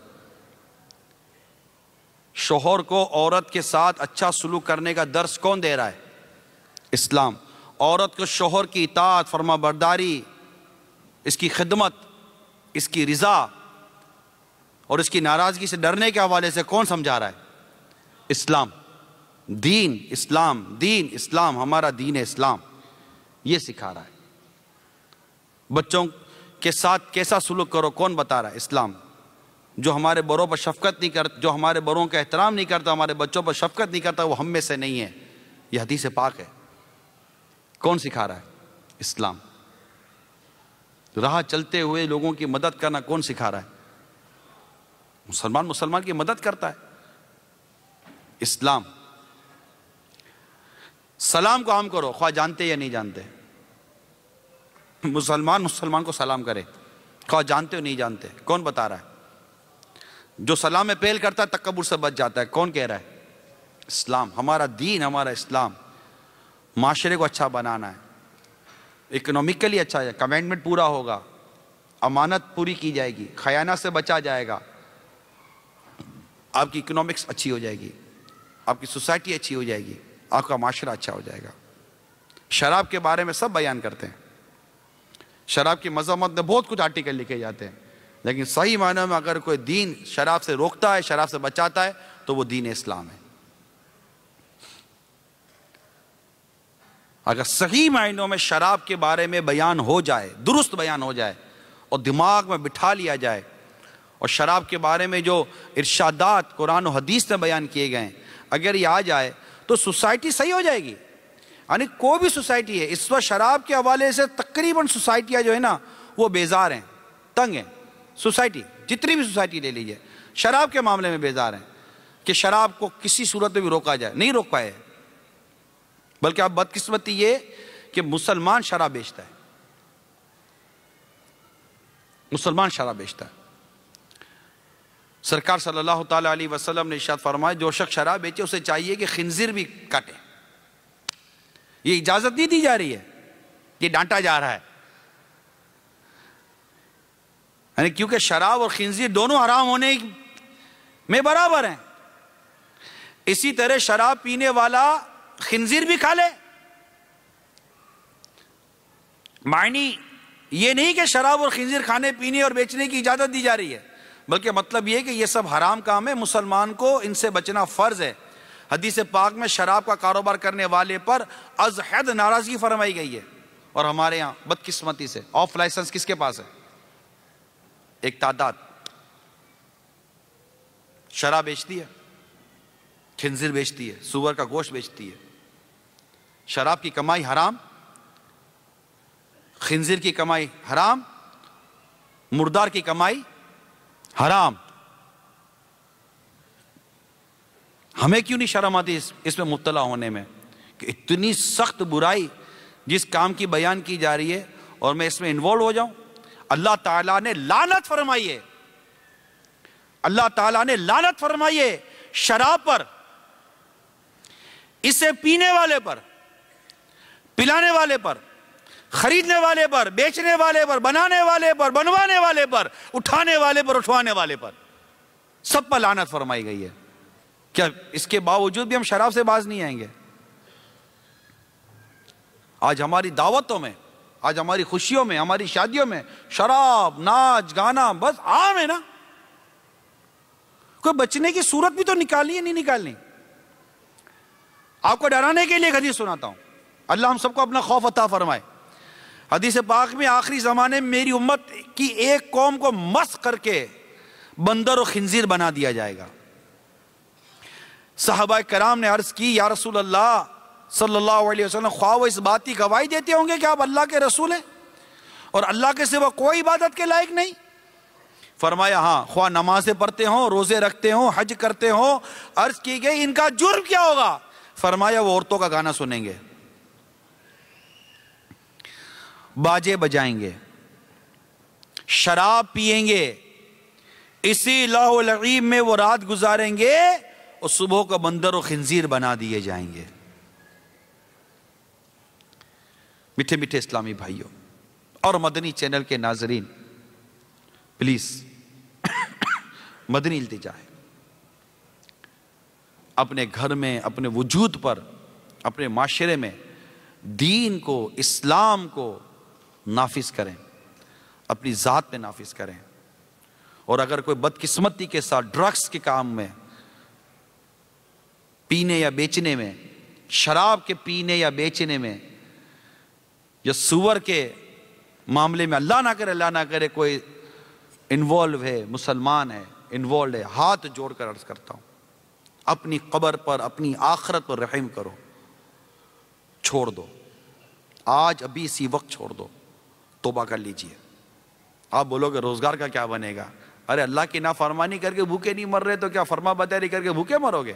Speaker 3: شوہر کو عورت کے ساتھ اچھا سلوک کرنے کا درس کون دے رہا ہے؟ اسلام. عورت کو شوہر کی اطاعت، فرما برداری، اس کی خدمت، اس کی رضا اور اس کی ناراضگی سے ڈرنے کے حوالے سے کون سمجھا رہا ہے؟ اسلام. دین اسلام، دین اسلام، ہمارا دین اسلام یہ سکھا رہا ہے. بچوں کے ساتھ کیسا سلوک کرو کون بتا رہا ہے؟ اسلام. جو ہمارے بڑوں پر شفقت نہیں کرتا، جو ہمارے بڑوں کا احترام نہیں کرتا، ہمارے بچوں پر شفقت نہیں کرتا، وہ ہم میں سے نہیں ہے. یہ حدیث پاک ہے. کون سکھا رہا ہے؟ اسلام. راہ چلتے ہوئے لوگوں کی مدد کرنا کون سکھا رہا ہے؟ مسلمان کی مدد کرتا ہے. اسلام. سلام کو عام کرو خواہ جانتے یا نہیں جانتے. مسلمان کو سلام کرے خواہ جانتے ہو نہیں جانتے. کون بتا رہا ہے؟ جو سلام میں پہل کرتا ہے تکبر سے بچ جاتا ہے. کون کہہ رہا ہے؟ اسلام. ہمارا دین، ہمارا اسلام معاشرے کو اچھا بنانا ہے، اکنومیکلی اچھا ہے، کمٹمنٹ پورا ہوگا، امانت پوری کی جائے گی، خیانت سے بچا جائے گا، آپ کی اکنامکس اچھی ہو جائے گی، آپ کی سوسائٹی اچھی ہو جائے گی، آپ کا معاشرہ اچھا ہو جائے گا. شراب کے بارے میں سب بیان کرتے ہیں. شراب کی مذمت میں بہت کچھ آرٹیکل لکھے جاتے ہیں، لیکن صحیح معنی میں اگر کوئی دین شراب سے روکتا ہے، شراب سے بچاتا ہے تو وہ دین اسلام ہے. اگر صحیح معنوں میں شراب کے بارے میں بیان ہو جائے، درست بیان ہو جائے اور دماغ میں بٹھا لیا جائے، اور شراب کے بارے میں جو ارشادات قرآن و حدیث میں بیان کیے گئے ہیں اگر یہ آ جائے تو سوسائٹی صحیح ہو جائے گی. یعنی کوئی بھی سوسائٹی ہے اس وقت شراب کے حوالے سے تقریباً سوسائٹیاں جو ہے نا وہ بیزار ہیں، تنگ ہیں. سوسائٹی جتنی بھی سوسائٹی لے لیجئے شراب کے معاملے میں بیزار ہیں. کہ شراب کو کسی صورت میں بھی روکا جائے، نہیں روک پائے، بلکہ اب بدقسمتی یہ کہ مسلمان شراب بیچتا ہے، مسلمان شراب بیچتا ہے۔ سرکار صلی اللہ تعالیٰ علیہ وسلم نے ارشاد فرمایا جو شخص شراب بیچے اسے چاہیے کہ خنزیر بھی کاٹے۔ یہ اجازت نہیں دی جا رہی ہے، یہ ڈانٹا جا رہا ہے، یعنی کیونکہ شراب اور خنزیر دونوں حرام ہونے میں برابر ہیں، اسی طرح شراب پینے والا خنزیر بھی کھا لے۔ معنی یہ نہیں کہ شراب اور خنزیر کھانے پینے اور بیچنے کی اجازت دی جا رہی ہے، بلکہ مطلب یہ کہ یہ سب حرام کام ہے، مسلمان کو ان سے بچنا فرض ہے۔ حدیث پاک میں شراب کا کاروبار کرنے والے پر از حد ناراضگی فرمائی گئی ہے، اور ہمارے ہاں بدقسمتی سے آف لائسنس کس کے پاس ہے؟ ایک تعداد شراب بیچتی ہے، خنزیر بیچتی ہے، سور کا گوشت بیچتی ہے۔ شراب کی کمائی حرام، خنزیر کی کمائی حرام، مردار کی کمائی حرام۔ ہمیں کیوں نہیں شرم آتی اس میں مبتلا ہونے میں کہ اتنی سخت برائی جس کام کی بیان کی جا رہی ہے اور میں اس میں انوالو ہو جاؤں؟ اللہ تعالیٰ نے لعنت فرمائی ہے، اللہ تعالیٰ نے لعنت فرمائی ہے شراب پر، اسے پینے والے پر، پلانے والے پر، خریدنے والے پر، بیچنے والے پر، بنانے والے پر، بنوانے والے پر، اٹھانے والے پر، اٹھوانے والے پر، سب پر لعنت فرمائی گئی ہے۔ کیا اس کے باوجود بھی ہم شراب سے باز نہیں آئیں گے؟ آج ہماری دعوتوں میں، آج ہماری خوشیوں میں، ہماری شادیوں میں شراب، ناچ گانا بس عام ہے نا، کوئی بچنے کی صورت بھی تو نکالنی ہے، نہیں نکالنی؟ آپ کو ڈرانے کے لیے ایک حدیث سناتا ہوں، اللہ ہم سب کو اپنا خوف عطا فرمائے۔ حدیث پاک میں آخری زمانے میں میری امت کی ایک قوم کو مسخ کر کے بندر و خنزیر بنا دیا جائے گا۔ صحابہ کرام نے عرض کی یا رسول اللہ صلی اللہ علیہ وسلم، خواہ وہ اس بات کی گواہی دیتے ہوں گے کہ آپ اللہ کے رسول ہیں اور اللہ کے سوا کوئی عبادت کے لائق نہیں؟ فرمایا ہاں، خواہ نمازیں پڑھتے ہوں، روزے رکھتے ہوں، حج کرتے ہوں۔ عرض کی گئی ان کا جرم کیا ہوگا؟ فرمایا وہ عورتوں کا گانا سنیں گے، باجے بجائیں گے، شراب پیئیں گے، اسی لاہ و لعیب میں وہ رات گزاریں گے اور صبح کو بندر و خنزیر بنا دیے جائیں گے۔ میٹھے میٹھے اسلامی بھائیوں اور مدنی چینل کے ناظرین، پلیز مدنی التجا ہے، اپنے گھر میں، اپنے وجود پر، اپنے معاشرے میں دین کو، اسلام کو نافذ کریں، اپنی ذات میں نافذ کریں۔ اور اگر کوئی بدقسمتی کے ساتھ ڈرگس کے کام میں، پینے یا بیچنے میں، شراب کے پینے یا بیچنے میں، یا سور کے معاملے میں، اللہ نہ کرے کوئی انوالو ہے، مسلمان ہے، انوالو ہے، ہاتھ جوڑ کر عرض کرتا ہوں اپنی قبر پر، اپنی آخرت پر رحم کرو، چھوڑ دو، آج ابھی اسی وقت چھوڑ دو، توبہ کر لیجئے۔ آپ بولو کہ روزگار کا کیا بنے گا؟ ارے اللہ کی نافرمانی کر کے بھوکے نہیں مر رہے تو کیا فرما برداری کر کے بھوکے مرو گے؟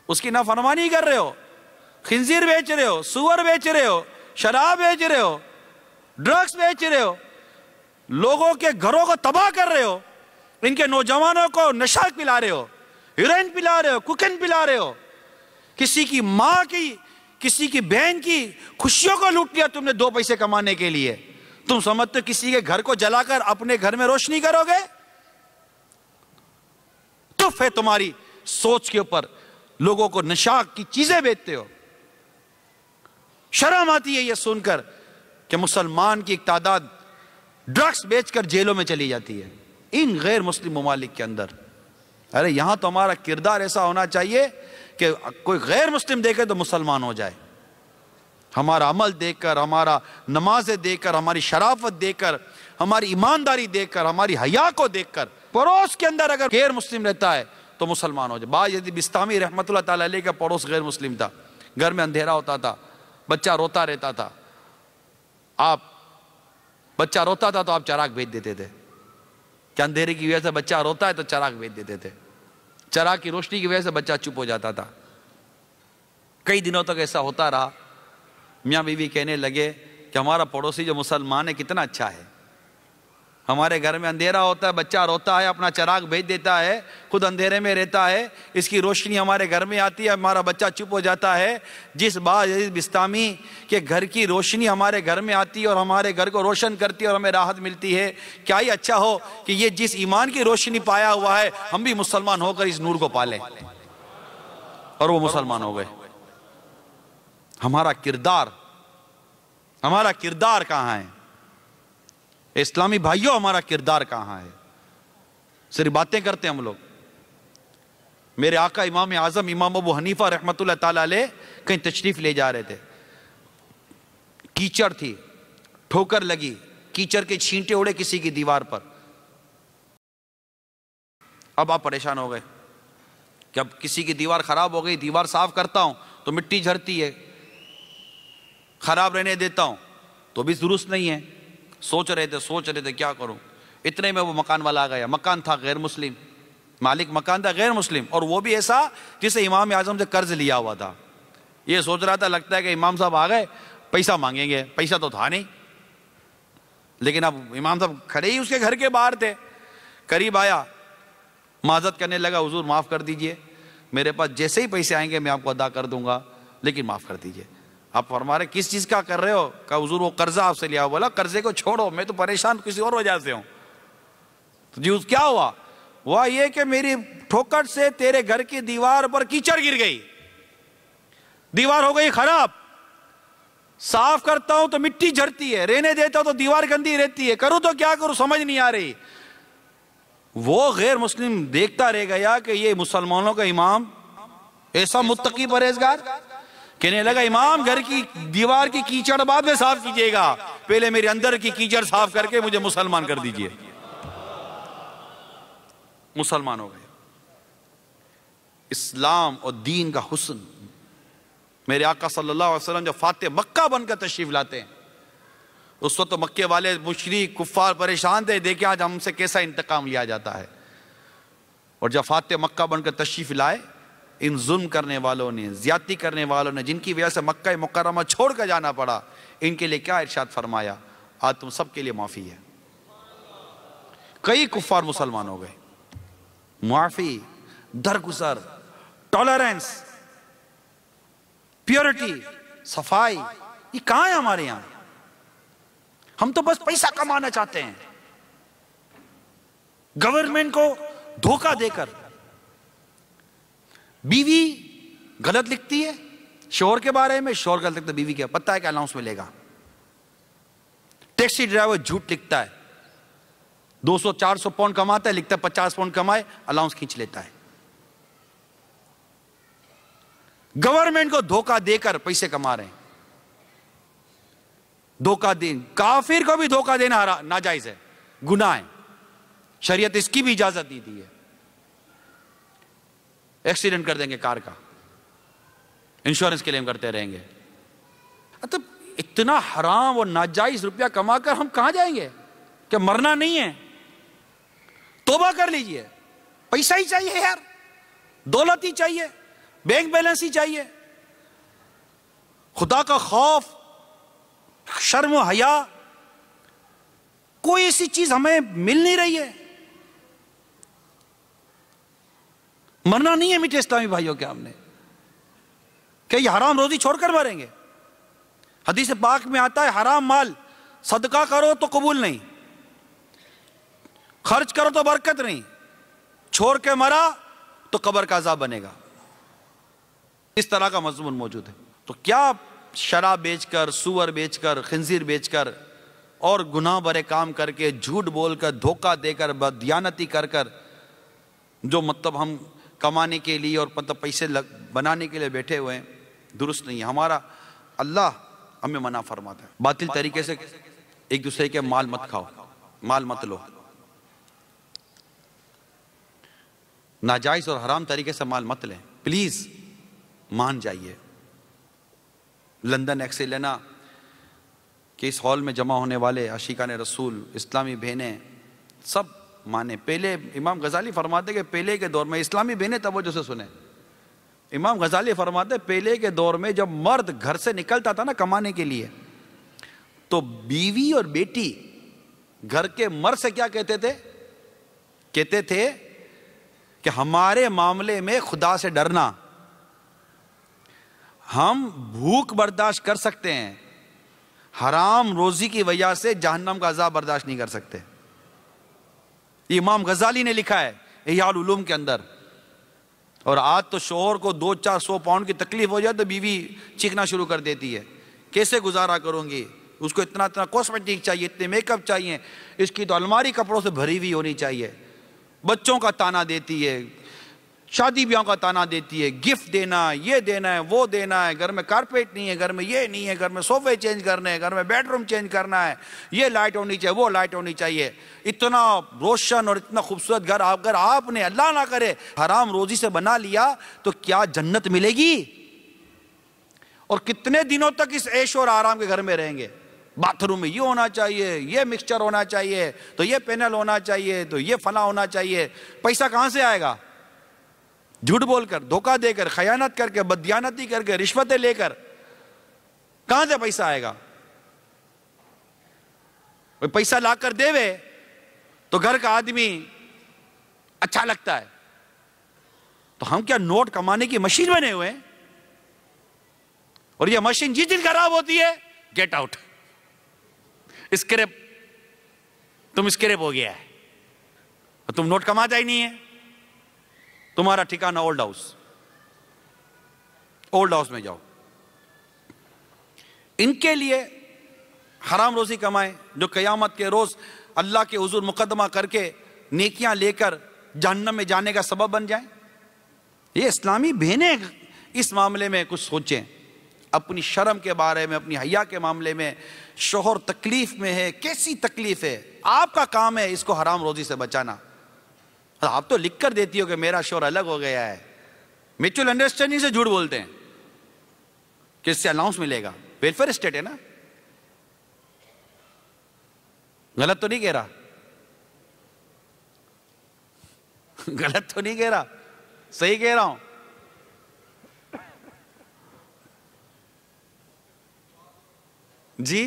Speaker 3: اس کی نافرمانی کر رہے ہو، خنزیر بیچ رہے ہو، سور بیچ رہے ہو، شراب بیچ رہے ہو، ڈرگس بیچ رہے ہو، لوگوں کے گھروں کو تباہ کر رہے ہو، ان کے نوجوانوں کو نشہ پلا رہے ہو، ہیروئن پلا رہے ہو، کوکین پلا رہے ہو، کسی کی ماں کی، کسی کی بہن کی خوشیوں کو لوٹ لیا تم نے 2 پیسے کمانے کے لیے۔ تم سمجھتے ہو کسی کے گھر کو جلا کر اپنے گھر میں روشنی کرو گے؟ تف ہے تمہاری سوچ کے اوپر، لوگوں کو نشہ کی چیزیں بیچتے ہو۔ شرم آتی ہے یہ سن کر کہ مسلمان کی ایک تعداد ڈرگس بیچ کر جیلوں میں چلی جاتی ہے ان غیر مسلم ممالک کے اندر۔ ارے یہاں تو ہمارا کردار ایسا ہونا چاہیے کہ کوئی غیر مسلم دیکھے تو مسلمان ہو جائے، ہمارا عمل دیکھ کر، ہمارا نمازیں دیکھ کر، ہماری شرافت دیکھ کر، ہماری ایمانداری دیکھ کر، ہماری حیا کو دیکھ کر، پڑوس کے اندر اگر غیر مسلم رہتا ہے تو مسلمان ہو جائے۔ باجد بستامی رحمت اللہ تعالیٰ علیہ کا پڑوس غیر مسلم تھا، گھر میں اندھیرا ہوتا تھا، بچہ روتا رہتا تھا، بچہ روتا تھا تو آپ چراغ بھیج دیتے تھے، کہ اندھیرے کی وجہ سے بچہ روتا ہے تو چراغ بھیج دیتے تھے، چراغ کی روشنی کی وجہ سے بچہ چپ ہو جاتا تھا۔ کئی دنوں تک ایسا ہوتا رہا، میاں بیوی کہنے لگے کہ ہمارا پڑوسی جو مسلمان ہے کتنا اچھا ہے، ہمارے گھر میں اندھیرا ہوتا ہے، بچہ روتا ہے، اپنا چراغ بھیج دیتا ہے، خود اندھیرے میں رہتا ہے، اس کی روشنی ہمارے گھر میں آتی ہے، ہمارا بچہ چپ ہو جاتا ہے۔ جس بات عزیز بسطامی کہ گھر کی روشنی ہمارے گھر میں آتی ہے اور ہمارے گھر کو روشن کرتی ہے اور ہمیں راحت ملتی ہے، کیا ہی اچھا ہو کہ یہ جس ایمان کی روشنی پایا ہوا ہے ہم بھی مسلمان ہو کر اس نور کو پالیں۔ اور وہ مسلمان ہو گئے۔ ہمارا کردار کہاں ہے؟ اسلامی بھائیوں، ہمارا کردار کہاں ہے؟ صرف باتیں کرتے ہم لوگ۔ میرے آقا امام اعظم امام ابو حنیفہ رحمۃ اللہ تعالیٰ علیہ کہیں تشریف لے جا رہے تھے، کیچڑ تھی، ٹھوکر لگی، کیچڑ کے چھینٹے اڑے کسی کی دیوار پر۔ اب آپ پریشان ہو گئے کہ اب کسی کی دیوار خراب ہو گئی، دیوار صاف کرتا ہوں تو مٹی جھرتی ہے، خراب رہنے دیتا ہوں تو بھی درست نہیں ہے۔ سوچ رہے تھے کیا کروں۔ اتنے میں وہ مکان والا آ گیا، مکان تھا غیر مسلم، مالک مکان تھا غیر مسلم، اور وہ بھی ایسا جسے امام اعظم سے قرض لیا ہوا تھا۔ یہ سوچ رہا تھا لگتا ہے کہ امام صاحب آ گئے پیسہ مانگیں گے، پیسہ تو تھا نہیں، لیکن اب امام صاحب کھڑے ہی اس کے گھر کے باہر تھے۔ قریب آیا، معذرت کرنے لگا، حضور معاف کر دیجئے، میرے پاس جیسے ہی پیسے آئیں گے میں آپ کو ادا کر دوں گا، لیکن معاف کر دیجئے۔ آپ فرما رہے کس چیز کا کر رہے ہو؟ کہا حضور وہ قرضہ آپ سے لیا ہوا۔ بولا قرضے کو چھوڑو، میں تو پریشان کسی اور وجہ سے ہوں۔ تو جی کیا ہوا؟ وہ یہ کہ میری ٹھوکر سے تیرے گھر کی دیوار پر کیچڑ گر گئی، دیوار ہو گئی خراب، صاف کرتا ہوں تو مٹی جھرتی ہے، رہنے دیتا ہوں تو دیوار گندی رہتی ہے، کروں تو کیا کروں سمجھ نہیں آ رہی۔ وہ غیر مسلم دیکھتا رہ گیا کہ یہ مسلمانوں کا امام ایسا متقی پرہیزگار، کہنے لگا امام گھر کی دیوار کی کیچڑ بعد میں صاف کیجئے گا، پہلے میرے اندر کی کیچڑ صاف کر کے مجھے مسلمان کر دیجئے۔ مسلمان ہو گئے۔ اسلام اور دین کا حسن، میرے آقا صلی اللہ علیہ وسلم جب فاتح مکہ بن کر تشریف لاتے ہیں، اس وقت تو مکے والے مشرک کفار پریشان تھے، دیکھیں آج ہم سے کیسا انتقام لیا جاتا ہے۔ اور جب فاتح مکہ بن کر تشریف لائے، ان ظلم کرنے والوں نے، زیادتی کرنے والوں نے، جن کی وجہ سے مکہ مکرمہ چھوڑ کر جانا پڑا، ان کے لیے کیا ارشاد فرمایا؟ آج تم سب کے لیے معافی ہے۔ کئی کفار مسلمان ہو گئے۔ معافی، درگزر، ٹالرنس، پیورٹی، صفائی، یہ کہاں ہے ہمارے یہاں؟ ہم تو بس پیسہ کمانا چاہتے ہیں، گورنمنٹ کو دھوکہ دے کر۔ بیوی غلط لکھتی ہے شوہر کے بارے میں، شوہر غلط لکھتا ہے بیوی کے، پتہ ہے کہ الاؤنس ملے گا۔ ٹیکسی ڈرائیور جھوٹ لکھتا ہے، 200-400 پاؤنڈ کماتا ہے، لکھتا ہے 50 پاؤنڈ کمائے، الاؤنس کھینچ لیتا ہے۔ گورنمنٹ کو دھوکہ دے کر پیسے کما رہے ہیں۔ دھوکہ دیں، کافر کو بھی دھوکہ دینا ناجائز ہے، گناہ ہے، شریعت اس کی بھی اجازت دی ہے۔ ایکسیڈنٹ کر دیں گے کار کا، انشورنس کلیم کرتے رہیں گے۔ مطلب اتنا حرام اور ناجائز روپیہ کما کر ہم کہاں جائیں گے؟ کہ مرنا نہیں ہے؟ توبہ کر لیجئے۔ پیسہ ہی چاہیے یار، دولت ہی چاہیے، بینک بیلنس ہی چاہیے، خدا کا خوف، شرم و حیا، کوئی ایسی چیز ہمیں مل نہیں رہی ہے۔ مرنا نہیں ہے میٹھے اسلامی بھائیوں کے، ہم نے کہ یہ حرام روزی چھوڑ کر مریں گے۔ حدیث پاک میں آتا ہے حرام مال صدقہ کرو تو قبول نہیں، خرچ کرو تو برکت نہیں، چھوڑ کے مرا تو قبر کا عذاب بنے گا۔ اس طرح کا مضمون موجود ہے۔ تو کیا شراب بیچ کر، سور بیچ کر، خنزیر بیچ کر اور گناہ برے کام کر کے، جھوٹ بول کر، دھوکہ دے کر، بددیانتی کر کر، جو مطلب ہم کمانے کے لیے اور مطلب پیسے بنانے کے لیے بیٹھے ہوئے ہیں، درست نہیں ہے۔ ہمارا اللہ ہمیں منع فرماتا ہے، باطل طریقے سے ایک دوسرے کے مال مت کھاؤ، مال مت لو، ناجائز اور حرام طریقے سے مال مت لیں، پلیز مان جائیے۔ لندن ایکٹ سے لینا کہ اس ہال میں جمع ہونے والے عاشقان رسول، اسلامی بہنیں، سب مانے. پہلے امام غزالی فرماتے کہ پہلے کے دور میں, اسلامی بہنیں توجہ سے سنیں, امام غزالی فرماتے پہلے کے دور میں جب مرد گھر سے نکلتا تھا نا کمانے کے لیے, تو بیوی اور بیٹی گھر کے مرد سے کیا کہتے تھے؟ کہتے تھے کہ ہمارے معاملے میں خدا سے ڈرنا, ہم بھوک برداشت کر سکتے ہیں, حرام روزی کی وجہ سے جہنم کا عذاب برداشت نہیں کر سکتے. یہ امام غزالی نے لکھا ہے احیاء العلوم کے اندر. اور آج تو شوہر کو 200-400 پاؤنڈ کی تکلیف ہو جائے تو بیوی چیخنا شروع کر دیتی ہے, کیسے گزارا کروں گی, اس کو اتنا کاسمیٹک چاہیے, اتنے میک اپ چاہیے, اس کی تو الماری کپڑوں سے بھری ہوئی ہونی چاہیے, بچوں کا تانا دیتی ہے, شادی بیاہ کا تانا دیتی ہے, گفٹ دینا, یہ دینا ہے, وہ دینا ہے, گھر میں کارپیٹ نہیں ہے, گھر میں یہ نہیں ہے, گھر میں صوفے چینج کرنے ہیں, گھر میں بیڈ روم چینج کرنا ہے, یہ لائٹ ہونی چاہیے, وہ لائٹ ہونی چاہیے. اتنا روشن اور اتنا خوبصورت گھر اگر آپ نے اللہ نہ کرے حرام روزی سے بنا لیا تو کیا جنت ملے گی؟ اور کتنے دنوں تک اس عیش اور آرام کے گھر میں رہیں گے؟ باتھ روم میں یہ ہونا چاہیے, یہ مکسچر ہونا چاہیے, تو یہ پینل ہونا چاہیے, تو یہ فلاں ہونا چاہیے. پیسہ کہاں سے آئے گا؟ جھوٹ بول کر, دھوکہ دے کر, خیانت کر کے, بددیانتی کر کے, رشوتیں لے کر, کہاں سے پیسہ آئے گا؟ پیسہ لا کر دے وے تو گھر کا آدمی اچھا لگتا ہے. تو ہم کیا نوٹ کمانے کی مشین بنے ہوئے ہیں؟ اور یہ مشین جس دن خراب ہوتی ہے, گیٹ آؤٹ, اسکریپ, تم اسکریپ ہو گیا ہے, اور تم نوٹ کماتا ہی نہیں ہے. تمہارا ٹھکانہ اولڈ ہاؤس میں جاؤ. ان کے لیے حرام روزی کمائیں جو قیامت کے روز اللہ کے حضور مقدمہ کر کے نیکیاں لے کر جہنم میں جانے کا سبب بن جائیں. یہ اسلامی بہنیں اس معاملے میں کچھ سوچیں, اپنی شرم کے بارے میں, اپنی حیا کے معاملے میں. شوہر تکلیف میں ہے, کیسی تکلیف ہے, آپ کا کام ہے اس کو حرام روزی سے بچانا. آپ تو لکھ کر دیتی ہو کہ میرا شوہر الگ ہو گیا ہے, میوچل انڈرسٹینڈنگ سے جھوٹ بولتے ہیں کہ اس سے الاؤنس ملے گا. ویلفیئر اسٹیٹ ہے نا, غلط تو نہیں کہہ رہا, غلط تو نہیں کہہ رہا, صحیح کہہ رہا ہوں. جی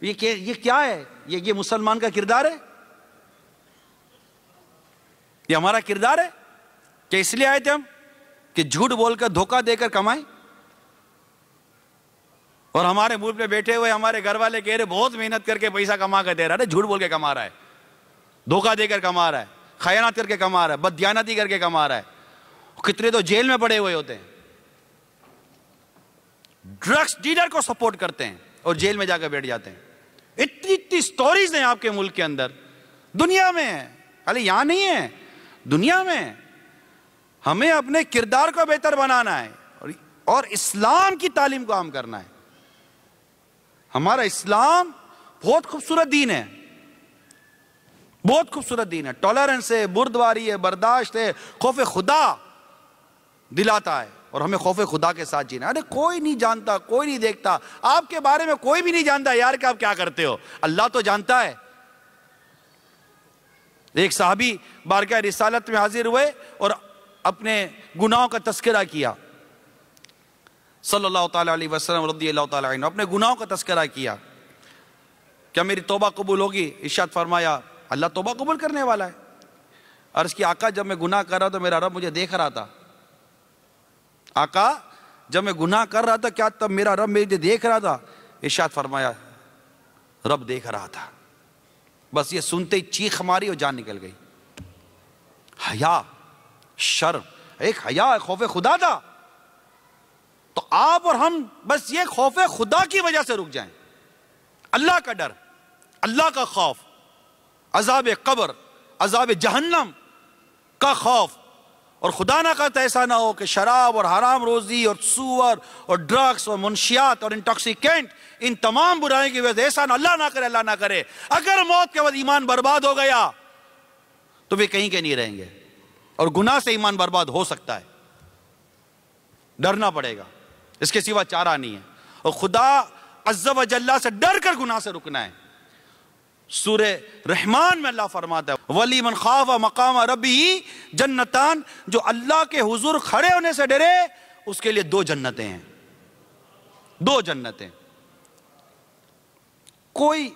Speaker 3: یہ کیا ہے؟ یہ مسلمان کا کردار ہے, یہ ہمارا کردار ہے کہ اس لیے آئے تھے ہم کہ جھوٹ بول کر, دھوکہ دے کر کمائیں. اور ہمارے ملک میں بیٹھے ہوئے ہمارے گھر والے کہہ رہے بہت محنت کر کے پیسہ کما کے دے رہا ہے. جھوٹ بول کے کما رہا ہے, دھوکہ دے کر کما رہا ہے, خیانت کر کے کما رہا ہے, بددیانتی کر کے کما رہا ہے. کتنے تو جیل میں پڑے ہوئے ہوتے ہیں, ڈرگس ڈیلر کو سپورٹ کرتے ہیں اور جیل میں جا کر بیٹھ جاتے ہیں. اتنی سٹوریز ہیں آپ کے ملک کے اندر, دنیا میں, خالی یہاں نہیں ہے, دنیا میں. ہمیں اپنے کردار کو بہتر بنانا ہے اور اسلام کی تعلیم کو عام کرنا ہے. ہمارا اسلام بہت خوبصورت دین ہے, بہت خوبصورت دین ہے. ٹالرنس ہے, بردباری ہے, برداشت ہے, خوف خدا دلاتا ہے, اور ہمیں خوف خدا کے ساتھ جینا. ارے کوئی نہیں جانتا, کوئی نہیں دیکھتا, آپ کے بارے میں کوئی بھی نہیں جانتا یار کہ آپ کیا کرتے ہو, اللہ تو جانتا ہے. ایک صحابی بارگاہ رسالت میں حاضر ہوئے اور اپنے گناہوں کا تذکرہ کیا. صلی اللہ تعالیٰ علیہ وسلم رضی اللہ تعالیٰ عنہ اپنے گناہوں کا تذکرہ کیا. کیا میری توبہ قبول ہوگی؟ ارشاد فرمایا اللہ توبہ قبول کرنے والا ہے. عرض کی آقا جب میں گناہ کر رہا تو میرا رب مجھے دیکھ رہا تھا. آقا جب میں گناہ کر رہا تھا کیا تب میرا رب مجھے دیکھ رہا تھا؟ ارشاد فرمایا رب دیکھ رہا تھا. بس یہ سنتے ہی چیخ ماری اور جان نکل گئی. حیا, شرم, ایک حیا, خوف خدا تھا. تو آپ اور ہم بس یہ خوف خدا کی وجہ سے رک جائیں. اللہ کا ڈر, اللہ کا خوف, عذاب قبر, عذاب جہنم کا خوف, اور خدا نہ کرتا ایسا نہ ہو کہ شراب اور حرام روزی اور سور اور ڈرگس اور منشیات اور انٹاکسیکینٹ ان تمام برائیوں کی وجہ سے ایسا نہ, اللہ نہ کرے, اللہ نہ کرے, اگر موت کے بعد ایمان برباد ہو گیا تو وہ کہیں کے نہیں رہیں گے. اور گناہ سے ایمان برباد ہو سکتا ہے, ڈرنا پڑے گا, اس کے سوا چارہ نہیں ہے. اور خدا عز و جل سے ڈر کر گناہ سے رکنا ہے. سورہ رحمان میں اللہ فرماتا ہے ولی من خاف مقام ربی جنتان، جو اللہ کے حضور کھڑے ہونے سے ڈرے اس کے لیے 2 جنتیں ہیں، 2 جنتیں۔ کوئی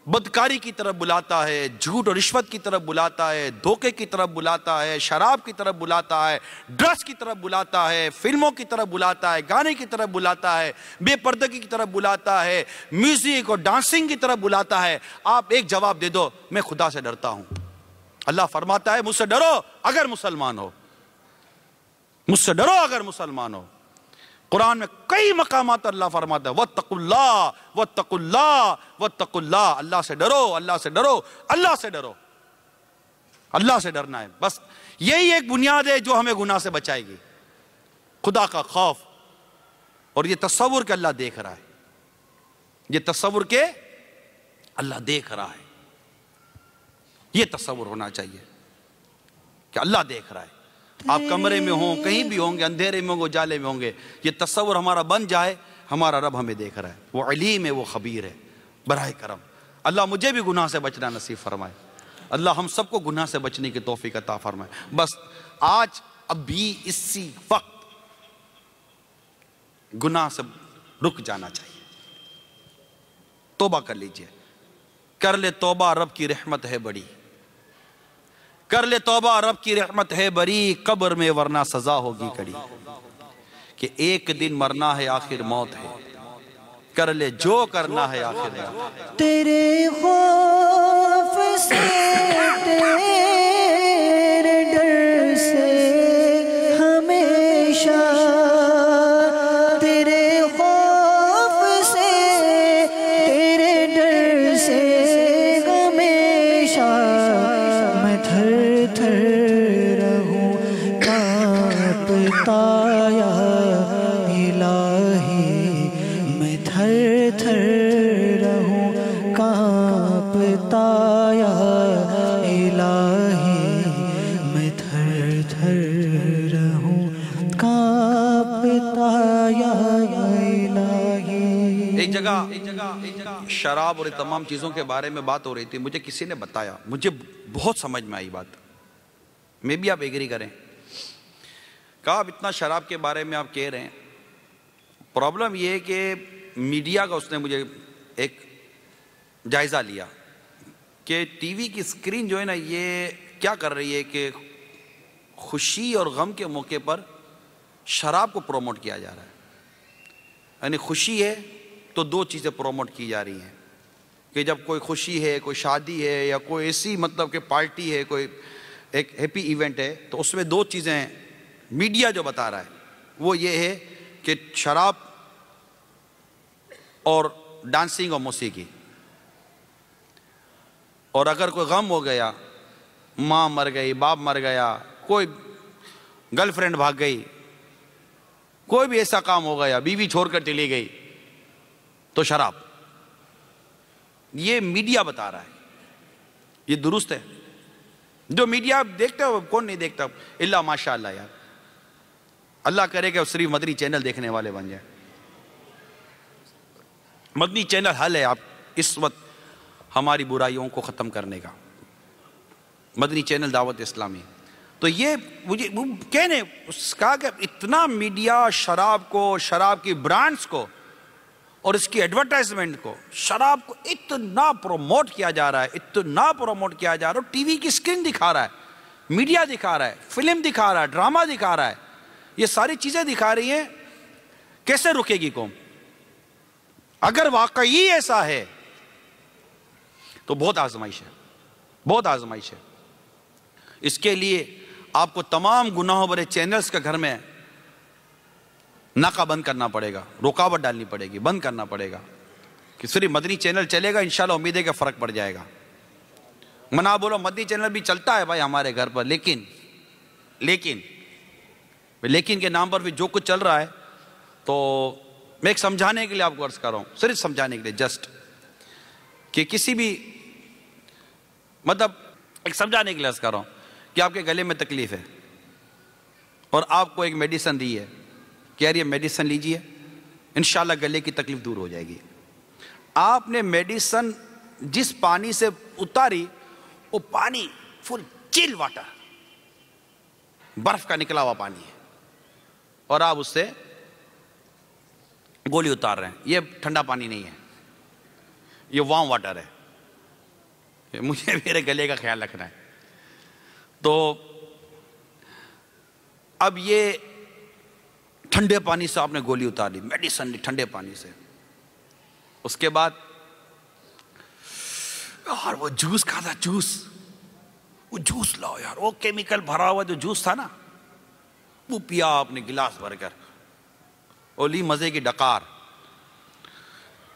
Speaker 3: بدکاری کی طرف بلاتا ہے، جھوٹ اور رشوت کی طرف بلاتا ہے، دھوکے کی طرف بلاتا ہے، شراب کی طرف بلاتا ہے، ڈرگس کی طرف بلاتا ہے، فلموں کی طرف بلاتا ہے، گانے کی طرف بلاتا ہے، بے پردگی کی طرف بلاتا ہے، میوزک اور ڈانسنگ کی طرف بلاتا ہے، آپ ایک جواب دے دو، میں خدا سے ڈرتا ہوں۔ اللہ فرماتا ہے مجھ سے ڈرو اگر مسلمان ہو، مجھ سے ڈرو اگر مسلمان ہو۔ قرآن میں کئی مقامات پر اللہ فرماتا ہے وَاتَّقُوا اللَّهَ وَاتَّقُوا اللَّهَ وَاتَّقُوا اللَّهَ، اللہ سے ڈرو، اللہ سے ڈرو، اللہ سے ڈرو، اللہ سے ڈرنا ہے۔ بس یہی ایک بنیاد ہے جو ہمیں گناہ سے بچائے گی، خدا کا خوف، اور یہ تصور کہ اللہ دیکھ رہا ہے، یہ تصور کہ اللہ دیکھ رہا ہے، یہ تصور ہونا چاہیے کہ اللہ دیکھ رہا ہے۔ آپ کمرے میں ہوں، کہیں بھی ہوں گے، اندھیرے میں ہوں گے، اجالے میں ہوں گے، یہ تصور ہمارا بن جائے ہمارا رب ہمیں دیکھ رہا ہے، وہ علیم ہے، وہ خبیر ہے۔ براہ کرم اللہ مجھے بھی گناہ سے بچنا نصیب فرمائے، اللہ ہم سب کو گناہ سے بچنے کی توفیق عطا فرمائے۔ بس آج اب بھی اسی وقت گناہ سے رک جانا چاہیے، توبہ کر لیجئے، کر لے توبہ، رب کی رحمت ہے بڑی، کر لے توبہ، رب کی رحمت ہے بری، قبر میں ورنہ سزا ہوگی کڑی، کہ ایک دن مرنا ہے آخر موت ہے، کر لے جو کرنا ہے آخر موت۔
Speaker 1: تیرے خوف سے تیرے ڈر سے ہمیشہ، تیرے خوف سے تیرے ڈر سے ہمیشہ، میں تھر تھر رہوں کانپتا یا الہی، میں تھر تھر رہوں کانپتا یا الہی، میں تھر تھر رہوں کانپتا یا الہی۔
Speaker 3: ایک جگہ شراب اور تمام چیزوں کے بارے میں بات ہو رہی تھی، مجھے کسی نے بتایا، مجھے بہت سمجھ میں آئی بات، میں بھی آپ ایگری کریں، کہا اب اتنا شراب کے بارے میں آپ کہہ رہے ہیں، پرابلم یہ ہے کہ میڈیا کا اس نے مجھے ایک جائزہ لیا کہ ٹی وی کی سکرین جو ہے نا یہ کیا کر رہی ہے کہ خوشی اور غم کے موقع پر شراب کو پروموٹ کیا جا رہا ہے، یعنی خوشی ہے تو 2 چیزیں پروموٹ کی جا رہی ہیں کہ جب کوئی خوشی ہے، کوئی شادی ہے یا کوئی ایسی مطلب کہ پارٹی ہے، کوئی ایک ہیپی ایونٹ ہے، تو اس میں 2 چیزیں میڈیا جو بتا رہا ہے وہ یہ ہے کہ شراب اور ڈانسنگ اور موسیقی، اور اگر کوئی غم ہو گیا، ماں مر گئی، باپ مر گیا، کوئی گرل فرینڈ بھاگ گئی، کوئی بھی ایسا کام ہو گیا، بیوی چھوڑ کر چلی گئی، تو شراب، یہ میڈیا بتا رہا ہے، یہ درست ہے؟ جو میڈیا دیکھتے ہو، کون نہیں دیکھتا الا ماشاء اللہ یار، اللہ کرے کہ صرف مدنی چینل دیکھنے والے بن جائیں۔ مدنی چینل حل ہے آپ اس وقت ہماری برائیوں کو ختم کرنے کا، مدنی چینل دعوت اسلامی۔ تو یہ مجھے کہنے کہا کہ اتنا میڈیا شراب کو، شراب کی برانڈز کو اور اس کی ایڈورٹائزمنٹ کو، شراب کو اتنا پروموٹ کیا جا رہا ہے، اتنا پروموٹ کیا جا رہا ہے، ٹی وی کی سکرین دکھا رہا ہے، میڈیا دکھا رہا ہے، فلم دکھا رہا ہے، ڈرامہ دکھا رہا ہے، یہ ساری چیزیں دکھا رہی ہیں، کیسے رکے گی قوم؟ اگر واقعی ایسا ہے تو بہت آزمائش ہے، بہت آزمائش ہے۔ اس کے لیے آپ کو تمام گناہوں بھرے چینلز کے گھر میں ناکہ بند کرنا پڑے گا، رکاوٹ ڈالنی پڑے گی، بند کرنا پڑے گا کہ صرف مدنی چینل چلے گا، انشاءاللہ امید ہے کہ فرق پڑ جائے گا۔ منا بولو مدنی چینل بھی چلتا ہے بھائی ہمارے گھر پر، لیکن کے نام پر بھی جو کچھ چل رہا ہے، تو میں ایک سمجھانے کے لیے آپ کو عرض کر رہا ہوں، صرف سمجھانے کے لیے، جسٹ کہ کسی بھی مطلب ایک سمجھانے کے لیے عرض کر رہا ہوں کہ آپ کے گلے میں تکلیف ہے اور آپ کو ایک میڈیسن دی ہے کہ یار یہ میڈیسن لیجئے، انشاءاللہ گلے کی تکلیف دور ہو جائے گی۔ آپ نے میڈیسن جس پانی سے اتاری وہ پانی فل چل واٹر، برف کا نکلا ہوا پانی ہے، اور آپ اس سے گولی اتار رہے ہیں. یہ ٹھنڈا پانی نہیں ہے، یہ وارم واٹر ہے. مجھے میرے گلے کا خیال رکھنا ہے. تو اب یہ ٹھنڈے پانی سے آپ نے گولی اتار لی، میڈیسن لی ٹھنڈے پانی سے. اس کے بعد یار وہ جوس کھا تھا، وہ جوس لاؤ یار، وہ کیمیکل بھرا ہوا جو جوس تھا نا، وہ پیا آپ نے گلاس بھر کر، اور لی مزے کی ڈکار.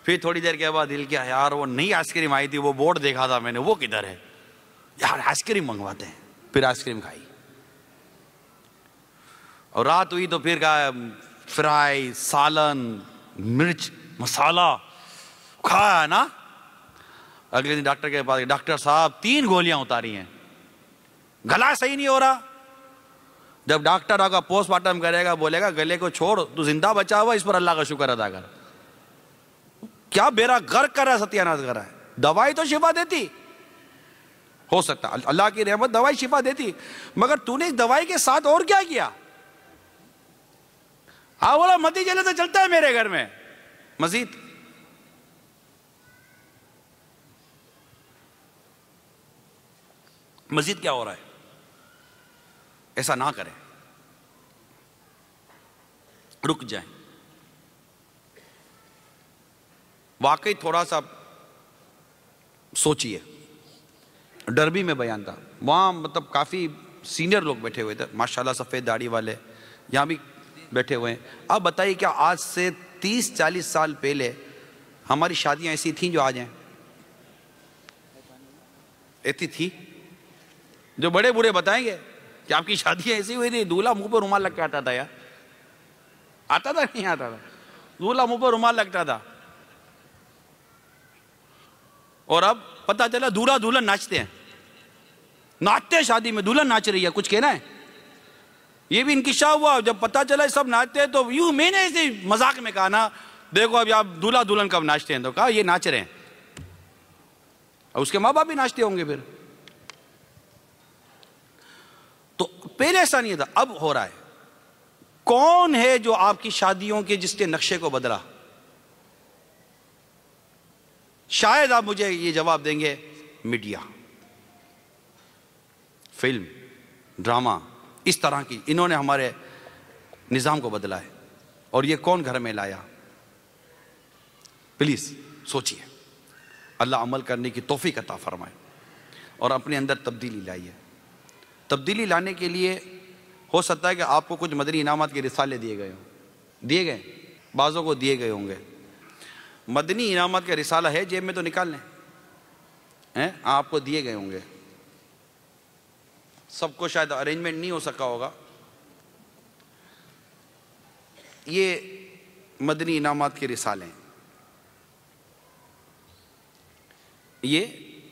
Speaker 3: پھر تھوڑی دیر کے بعد دل کیا یار وہ نئی آئس کریم آئی تھی، وہ بورڈ دیکھا تھا میں نے، وہ کدھر ہے یار، آئس کریم منگواتے ہیں. پھر آئس کریم کھائی، اور رات ہوئی تو پھر کہا فرائی، سالن، مرچ مسالہ کھایا نا. اگلے دن ڈاکٹر کے پاس، ڈاکٹر صاحب 3 گولیاں اتاری ہیں، گلا صحیح نہیں ہو رہا. جب ڈاکٹر آگا پوسٹ مارٹم کرے گا، بولے گا گلے کو چھوڑ، تو زندہ بچا ہوا، اس پر اللہ کا شکر ادا کر. کیا بیرا غرق کر رہا ہے، ستیاناش کر رہا ہے. دوائی تو شفا دیتی، ہو سکتا اللہ کی رحمت دوائی شفا دیتی، مگر تو نے اس دوائی کے ساتھ اور کیا کیا؟ ہاں بولا متی چلے تو چلتا ہے میرے گھر میں مزید. مزید کیا ہو رہا ہے؟ ایسا نہ کریں، رک جائیں. واقعی تھوڑا سا سوچئے. ڈربی میں بیان تھا، وہاں مطلب کافی سینئر لوگ بیٹھے ہوئے تھے ماشاءاللہ، سفید داڑھی والے یہاں بھی بیٹھے ہوئے ہیں. اب بتائیے کیا آج سے 30-40 سال پہلے ہماری شادیاں ایسی تھیں جو آج ہیں؟ ایسی تھی؟ جو بڑے بوڑھے بتائیں گے کہ آپ کی شادیاں ایسی ہوئی تھی، دولہا منہ پہ رومال لگ کے آتا تھا یار. آتا تھا نہیں آتا تھا؟ دولہا منہ پہ رومال لگتا تھا. اور اب پتا چلا دولہا دلہن ناچتے ہیں شادی میں، دلہن ناچ رہی ہے. کچھ کہنا ہے؟ یہ بھی انکشاف ہوا. جب پتا چلا سب ناچتے ہیں تو یوں میں نے ایسے مذاق میں کہا نا، دیکھو اب آپ دولہا دلہن کب ناچتے ہیں، تو کہا یہ ناچ رہے ہیں. اور اس کے ماں باپ بھی ناچتے ہوں گے پھر. تو پہلے ایسا نہیں تھا، اب ہو رہا ہے. کون ہے جو آپ کی شادیوں کے جس کے نقشے کو بدلا؟ شاید آپ مجھے یہ جواب دیں گے، میڈیا، فلم، ڈرامہ، اس طرح کی انہوں نے ہمارے نظام کو بدلا ہے. اور یہ کون گھر میں لایا؟ پلیز سوچئے. اللہ عمل کرنے کی توفیق عطا فرمائے اور اپنے اندر تبدیلی لائیے. تبدیلی لانے کے لیے ہو سکتا ہے کہ آپ کو کچھ مدنی انعامات کے رسالے دیے گئے ہوں، دیے گئے، بعضوں کو دیے گئے ہوں گے. مدنی انعامات کا رسالہ ہے، جیب میں تو نکال لیں. آپ کو دیے گئے ہوں گے، سب کو شاید ارینجمنٹ نہیں ہو سکا ہوگا. یہ مدنی انعامات کے رسالے ہیں، یہ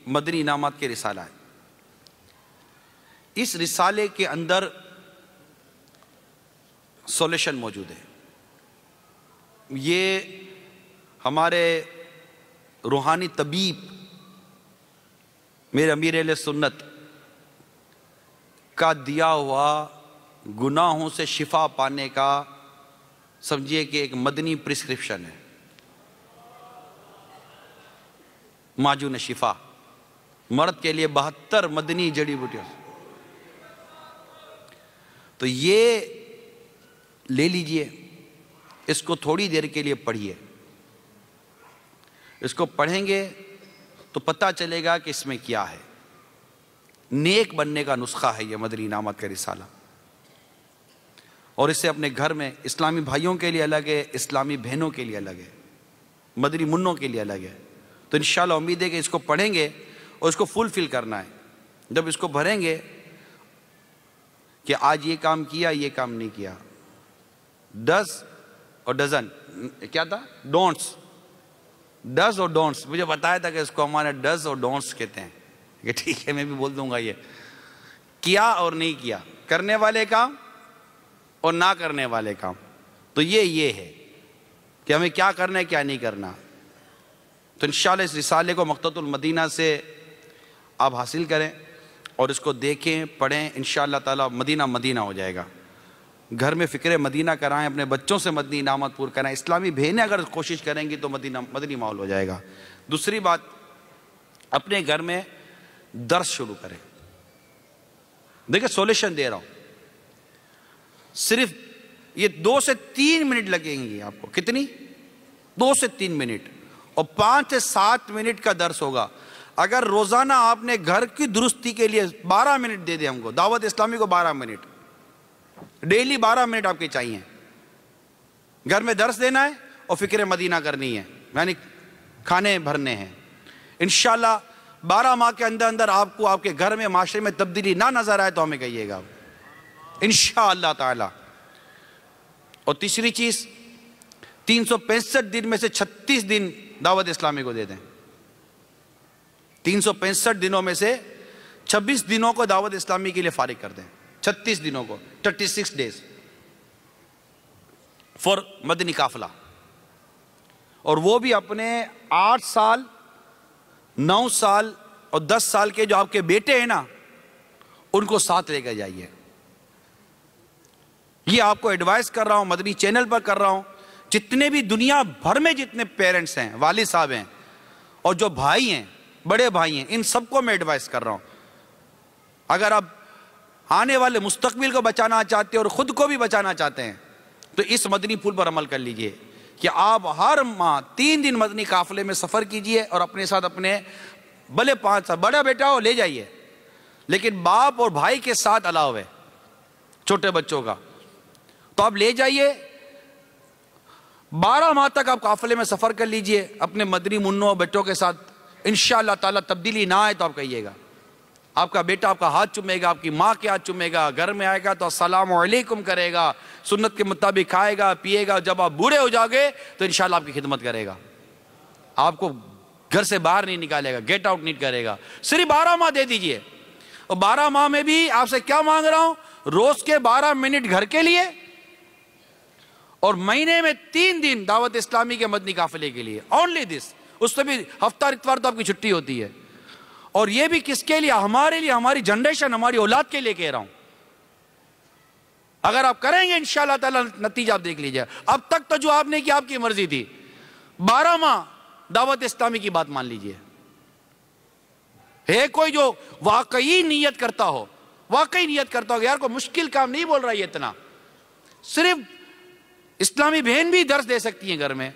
Speaker 3: مدنی انعامات کے رسالہ ہے. اس رسالے کے اندر سولوشن موجود ہے. یہ ہمارے روحانی طبیب میرے امیر اہل سنت کا دیا ہوا گناہوں سے شفا پانے کا سمجھیے کہ ایک مدنی پرسکرپشن ہے. معجون شفا، مرد کے لیے 72 مدنی جڑی بوٹیاں. تو یہ لے لیجئے، اس کو تھوڑی دیر کے لیے پڑھیے. اس کو پڑھیں گے تو پتہ چلے گا کہ اس میں کیا ہے. نیک بننے کا نسخہ ہے یہ مدنی انعامات کا رسالہ. اور اس سے اپنے گھر میں اسلامی بھائیوں کے لیے الگ ہے، اسلامی بہنوں کے لیے الگ ہے، مدنی منوں کے لیے الگ ہے. تو انشاءاللہ امید ہے کہ اس کو پڑھیں گے اور اس کو فل کرنا ہے. جب اس کو بھریں گے کہ آج یہ کام کیا، یہ کام نہیں کیا، 10 اور ڈزن، کیا تھا؟ ڈونٹس، 10 اور ڈونٹس. مجھے بتایا تھا کہ اس کو ہمارے 10 اور ڈونٹس کہتے ہیں. کہ ٹھیک ہے میں بھی بول دوں گا، یہ کیا اور نہیں کیا، کرنے والے کام اور نہ کرنے والے کام. تو یہ ہے کہ ہمیں کیا کرنا ہے، کیا نہیں کرنا. تو انشاءاللہ اس رسالے کو مقطعۃ المدینہ سے آپ حاصل کریں اور اس کو دیکھیں، پڑھیں، انشاءاللہ تعالی مدینہ مدینہ ہو جائے گا۔ گھر میں فکر مدینہ کرائیں، اپنے بچوں سے مدنی انعامات پور کرائیں، اسلامی بہنیں اگر کوشش کریں گی تو مدنی ماحول ہو جائے گا۔ دوسری بات، اپنے گھر میں درس شروع کریں۔ دیکھیں سولوشن دے رہا ہوں، صرف یہ 2 سے 3 منٹ لگیں گی آپ کو۔ کتنی؟ 2 سے 3 منٹ، اور 5 سے 7 منٹ کا درس ہوگا۔ اگر روزانہ آپ نے گھر کی درستی کے لیے 12 منٹ دے دیں ہم کو، دعوت اسلامی کو 12 منٹ، ڈیلی 12 منٹ آپ کے چاہیے۔ گھر میں درس دینا ہے اور فکر مدینہ کرنی ہے، یعنی کھانے بھرنے ہیں۔ انشاءاللہ 12 ماہ کے اندر اندر آپ کو آپ کے گھر میں معاشرے میں تبدیلی نہ نظر آئے تو ہمیں کہیے گا انشاءاللہ تعالی۔ اور تیسری چیز، 365 دن میں سے 36 دن دعوت اسلامی کو دے دیں۔ 365 دنوں میں سے 26 دنوں کو دعوت اسلامی کے لیے فارغ کر دیں، 36 دنوں کو، 36 days فور مدنی قافلہ۔ اور وہ بھی اپنے 8 سال 9 سال اور 10 سال کے جو آپ کے بیٹے ہیں نا، ان کو ساتھ لے کر جائیے۔ یہ آپ کو ایڈوائز کر رہا ہوں، مدنی چینل پر کر رہا ہوں۔ جتنے بھی دنیا بھر میں جتنے پیرنٹس ہیں، والد صاحب ہیں، اور جو بھائی ہیں، بڑے بھائی ہیں، ان سب کو میں ایڈوائز کر رہا ہوں، اگر آپ آنے والے مستقبل کو بچانا چاہتے ہیں اور خود کو بھی بچانا چاہتے ہیں تو اس مدنی پھول پر عمل کر لیجئے کہ آپ ہر ماہ 3 دن مدنی قافلے میں سفر کیجئے، اور اپنے ساتھ اپنے بھلے 5 سال بڑا بیٹا ہو لے جائیے، لیکن باپ اور بھائی کے ساتھ الاؤ ہے چھوٹے بچوں کا، تو آپ لے جائیے۔ 12 ماہ تک آپ قافلے میں سفر کر لیجئے اپنے مدنی منوں اور بچوں کے ساتھ۔ انشاءاللہ تعالی تبدیلی نہ آئے تو آپ کہیے گا، آپ کا بیٹا آپ کا ہاتھ چومے گا، آپ کی ماں کے ہاتھ چومے گا، گھر میں آئے گا تو السلام علیکم کرے گا، سنت کے مطابق کھائے گا پیے گا، جب آپ بوڑھے ہو جاؤ گے تو انشاءاللہ آپ کی خدمت کرے گا، آپ کو گھر سے باہر نہیں نکالے گا، گیٹ آؤٹ نہیں کرے گا۔ صرف 12 ماہ دے دیجئے، اور 12 ماہ میں بھی آپ سے کیا مانگ رہا ہوں؟ روز کے 12 منٹ گھر کے لیے، اور مہینے میں 3 دن دعوت اسلامی کے مدنی قافلے کے لیے، اونلی دس۔ اس سے بھی ہفتہ اتوار تو آپ کی چھٹی ہوتی ہے، اور یہ بھی کس کے لیے؟ ہمارے لیے، ہماری جنریشن، ہماری اولاد کے لیے کہہ رہا ہوں۔ اگر آپ کریں گے انشاءاللہ تعالی نتیجہ آپ دیکھ لیجئے۔ اب تک تو جو آپ نے کیا آپ کی مرضی تھی، 12 ماہ دعوت اسلامی کی بات مان لیجئے۔ ہے کوئی جو واقعی نیت کرتا ہو، یار کوئی مشکل کام نہیں بول رہا ہے اتنا، صرف اسلامی بہن بھی درس دے سکتی ہیں گھر میں،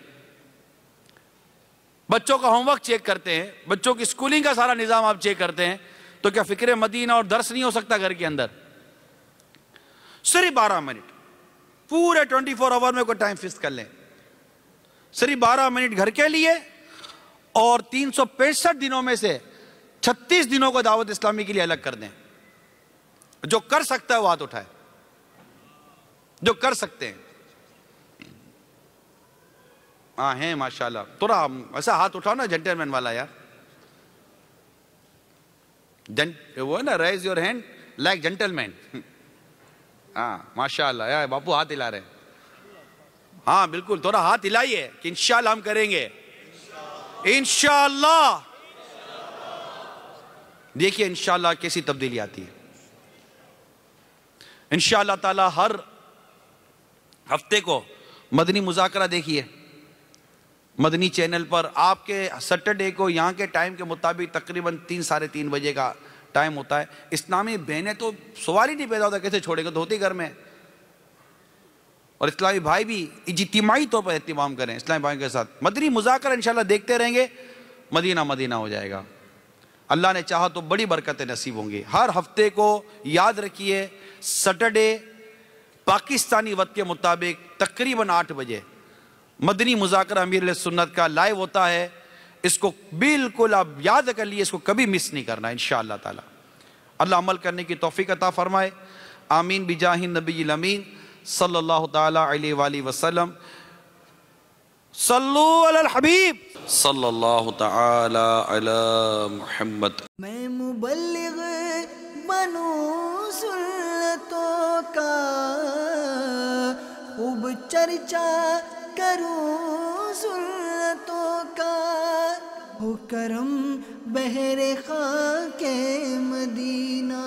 Speaker 3: بچوں کا ہوم ورک چیک کرتے ہیں، بچوں کی سکولنگ کا سارا نظام آپ چیک کرتے ہیں، تو کیا فکر مدینہ اور درس نہیں ہو سکتا گھر کے اندر؟ صرف 12 منٹ، پورے 24 آور میں کوئی ٹائم فکس کر لیں، صرف 12 منٹ گھر کے لیے، اور 365 دنوں میں سے 36 دنوں کو دعوت اسلامی کے لیے الگ کر دیں۔ جو کر سکتا ہے وہ ہاتھ اٹھائے، جو کر سکتے ہیں۔ ہاں ہیں ماشاءاللہ، تھوڑا ایسا ہاتھ اٹھاؤ نا جنٹل مین والا یار، وہ ہے نا raise your hand like gentleman. ہاں ماشاءاللہ یار، باپو ہاتھ ہلا رہے ہیں۔ ہاں بالکل، تھوڑا ہاتھ ہلائیے کہ انشاءاللہ ہم کریں گے، انشاءاللہ۔ دیکھیے انشاءاللہ کیسی تبدیلی آتی ہے۔ انشاءاللہ تعالی ہر ہفتے کو مدنی مذاکرہ دیکھیے مدنی چینل پر، آپ کے سیٹرڈے کو یہاں کے ٹائم کے مطابق تقریباً 3 ساڑھے 3 بجے کا ٹائم ہوتا ہے۔ اسلامی بہنیں تو سوال ہی نہیں پیدا ہوتا کیسے چھوڑیں گے، تو ہوتی گھر میں، اور اسلامی بھائی بھی اجتماعی طور پر اہتمام کریں اسلامی بھائیوں کے ساتھ۔ مدنی مذاکرہ انشاءاللہ دیکھتے رہیں گے، مدینہ مدینہ ہو جائے گا۔ اللہ نے چاہا تو بڑی برکتیں نصیب ہوں گی۔ ہر ہفتے کو یاد رکھیے سیٹرڈے پاکستانی وقت کے مطابق تقریباً 8 بجے مدنی مذاکرہ امیر علیہ سنت کا لائیو ہوتا ہے۔ اس کو بالکل آپ یاد کر لیے، اس کو کبھی مس نہیں کرنا انشاءاللہ تعالی۔ اللہ عمل کرنے کی توفیق عطا فرمائے، آمین بجاہ النبی الامین صلی اللہ تعالی علیہ وآلہ وسلم۔ صلو علی الحبیب صلی اللہ تعالی علی محمد۔
Speaker 1: میں مبلغ بنوں سنتوں کا، خوب چرچا کروں سنتوں کا، ہو کرم بہر خاک مدینہ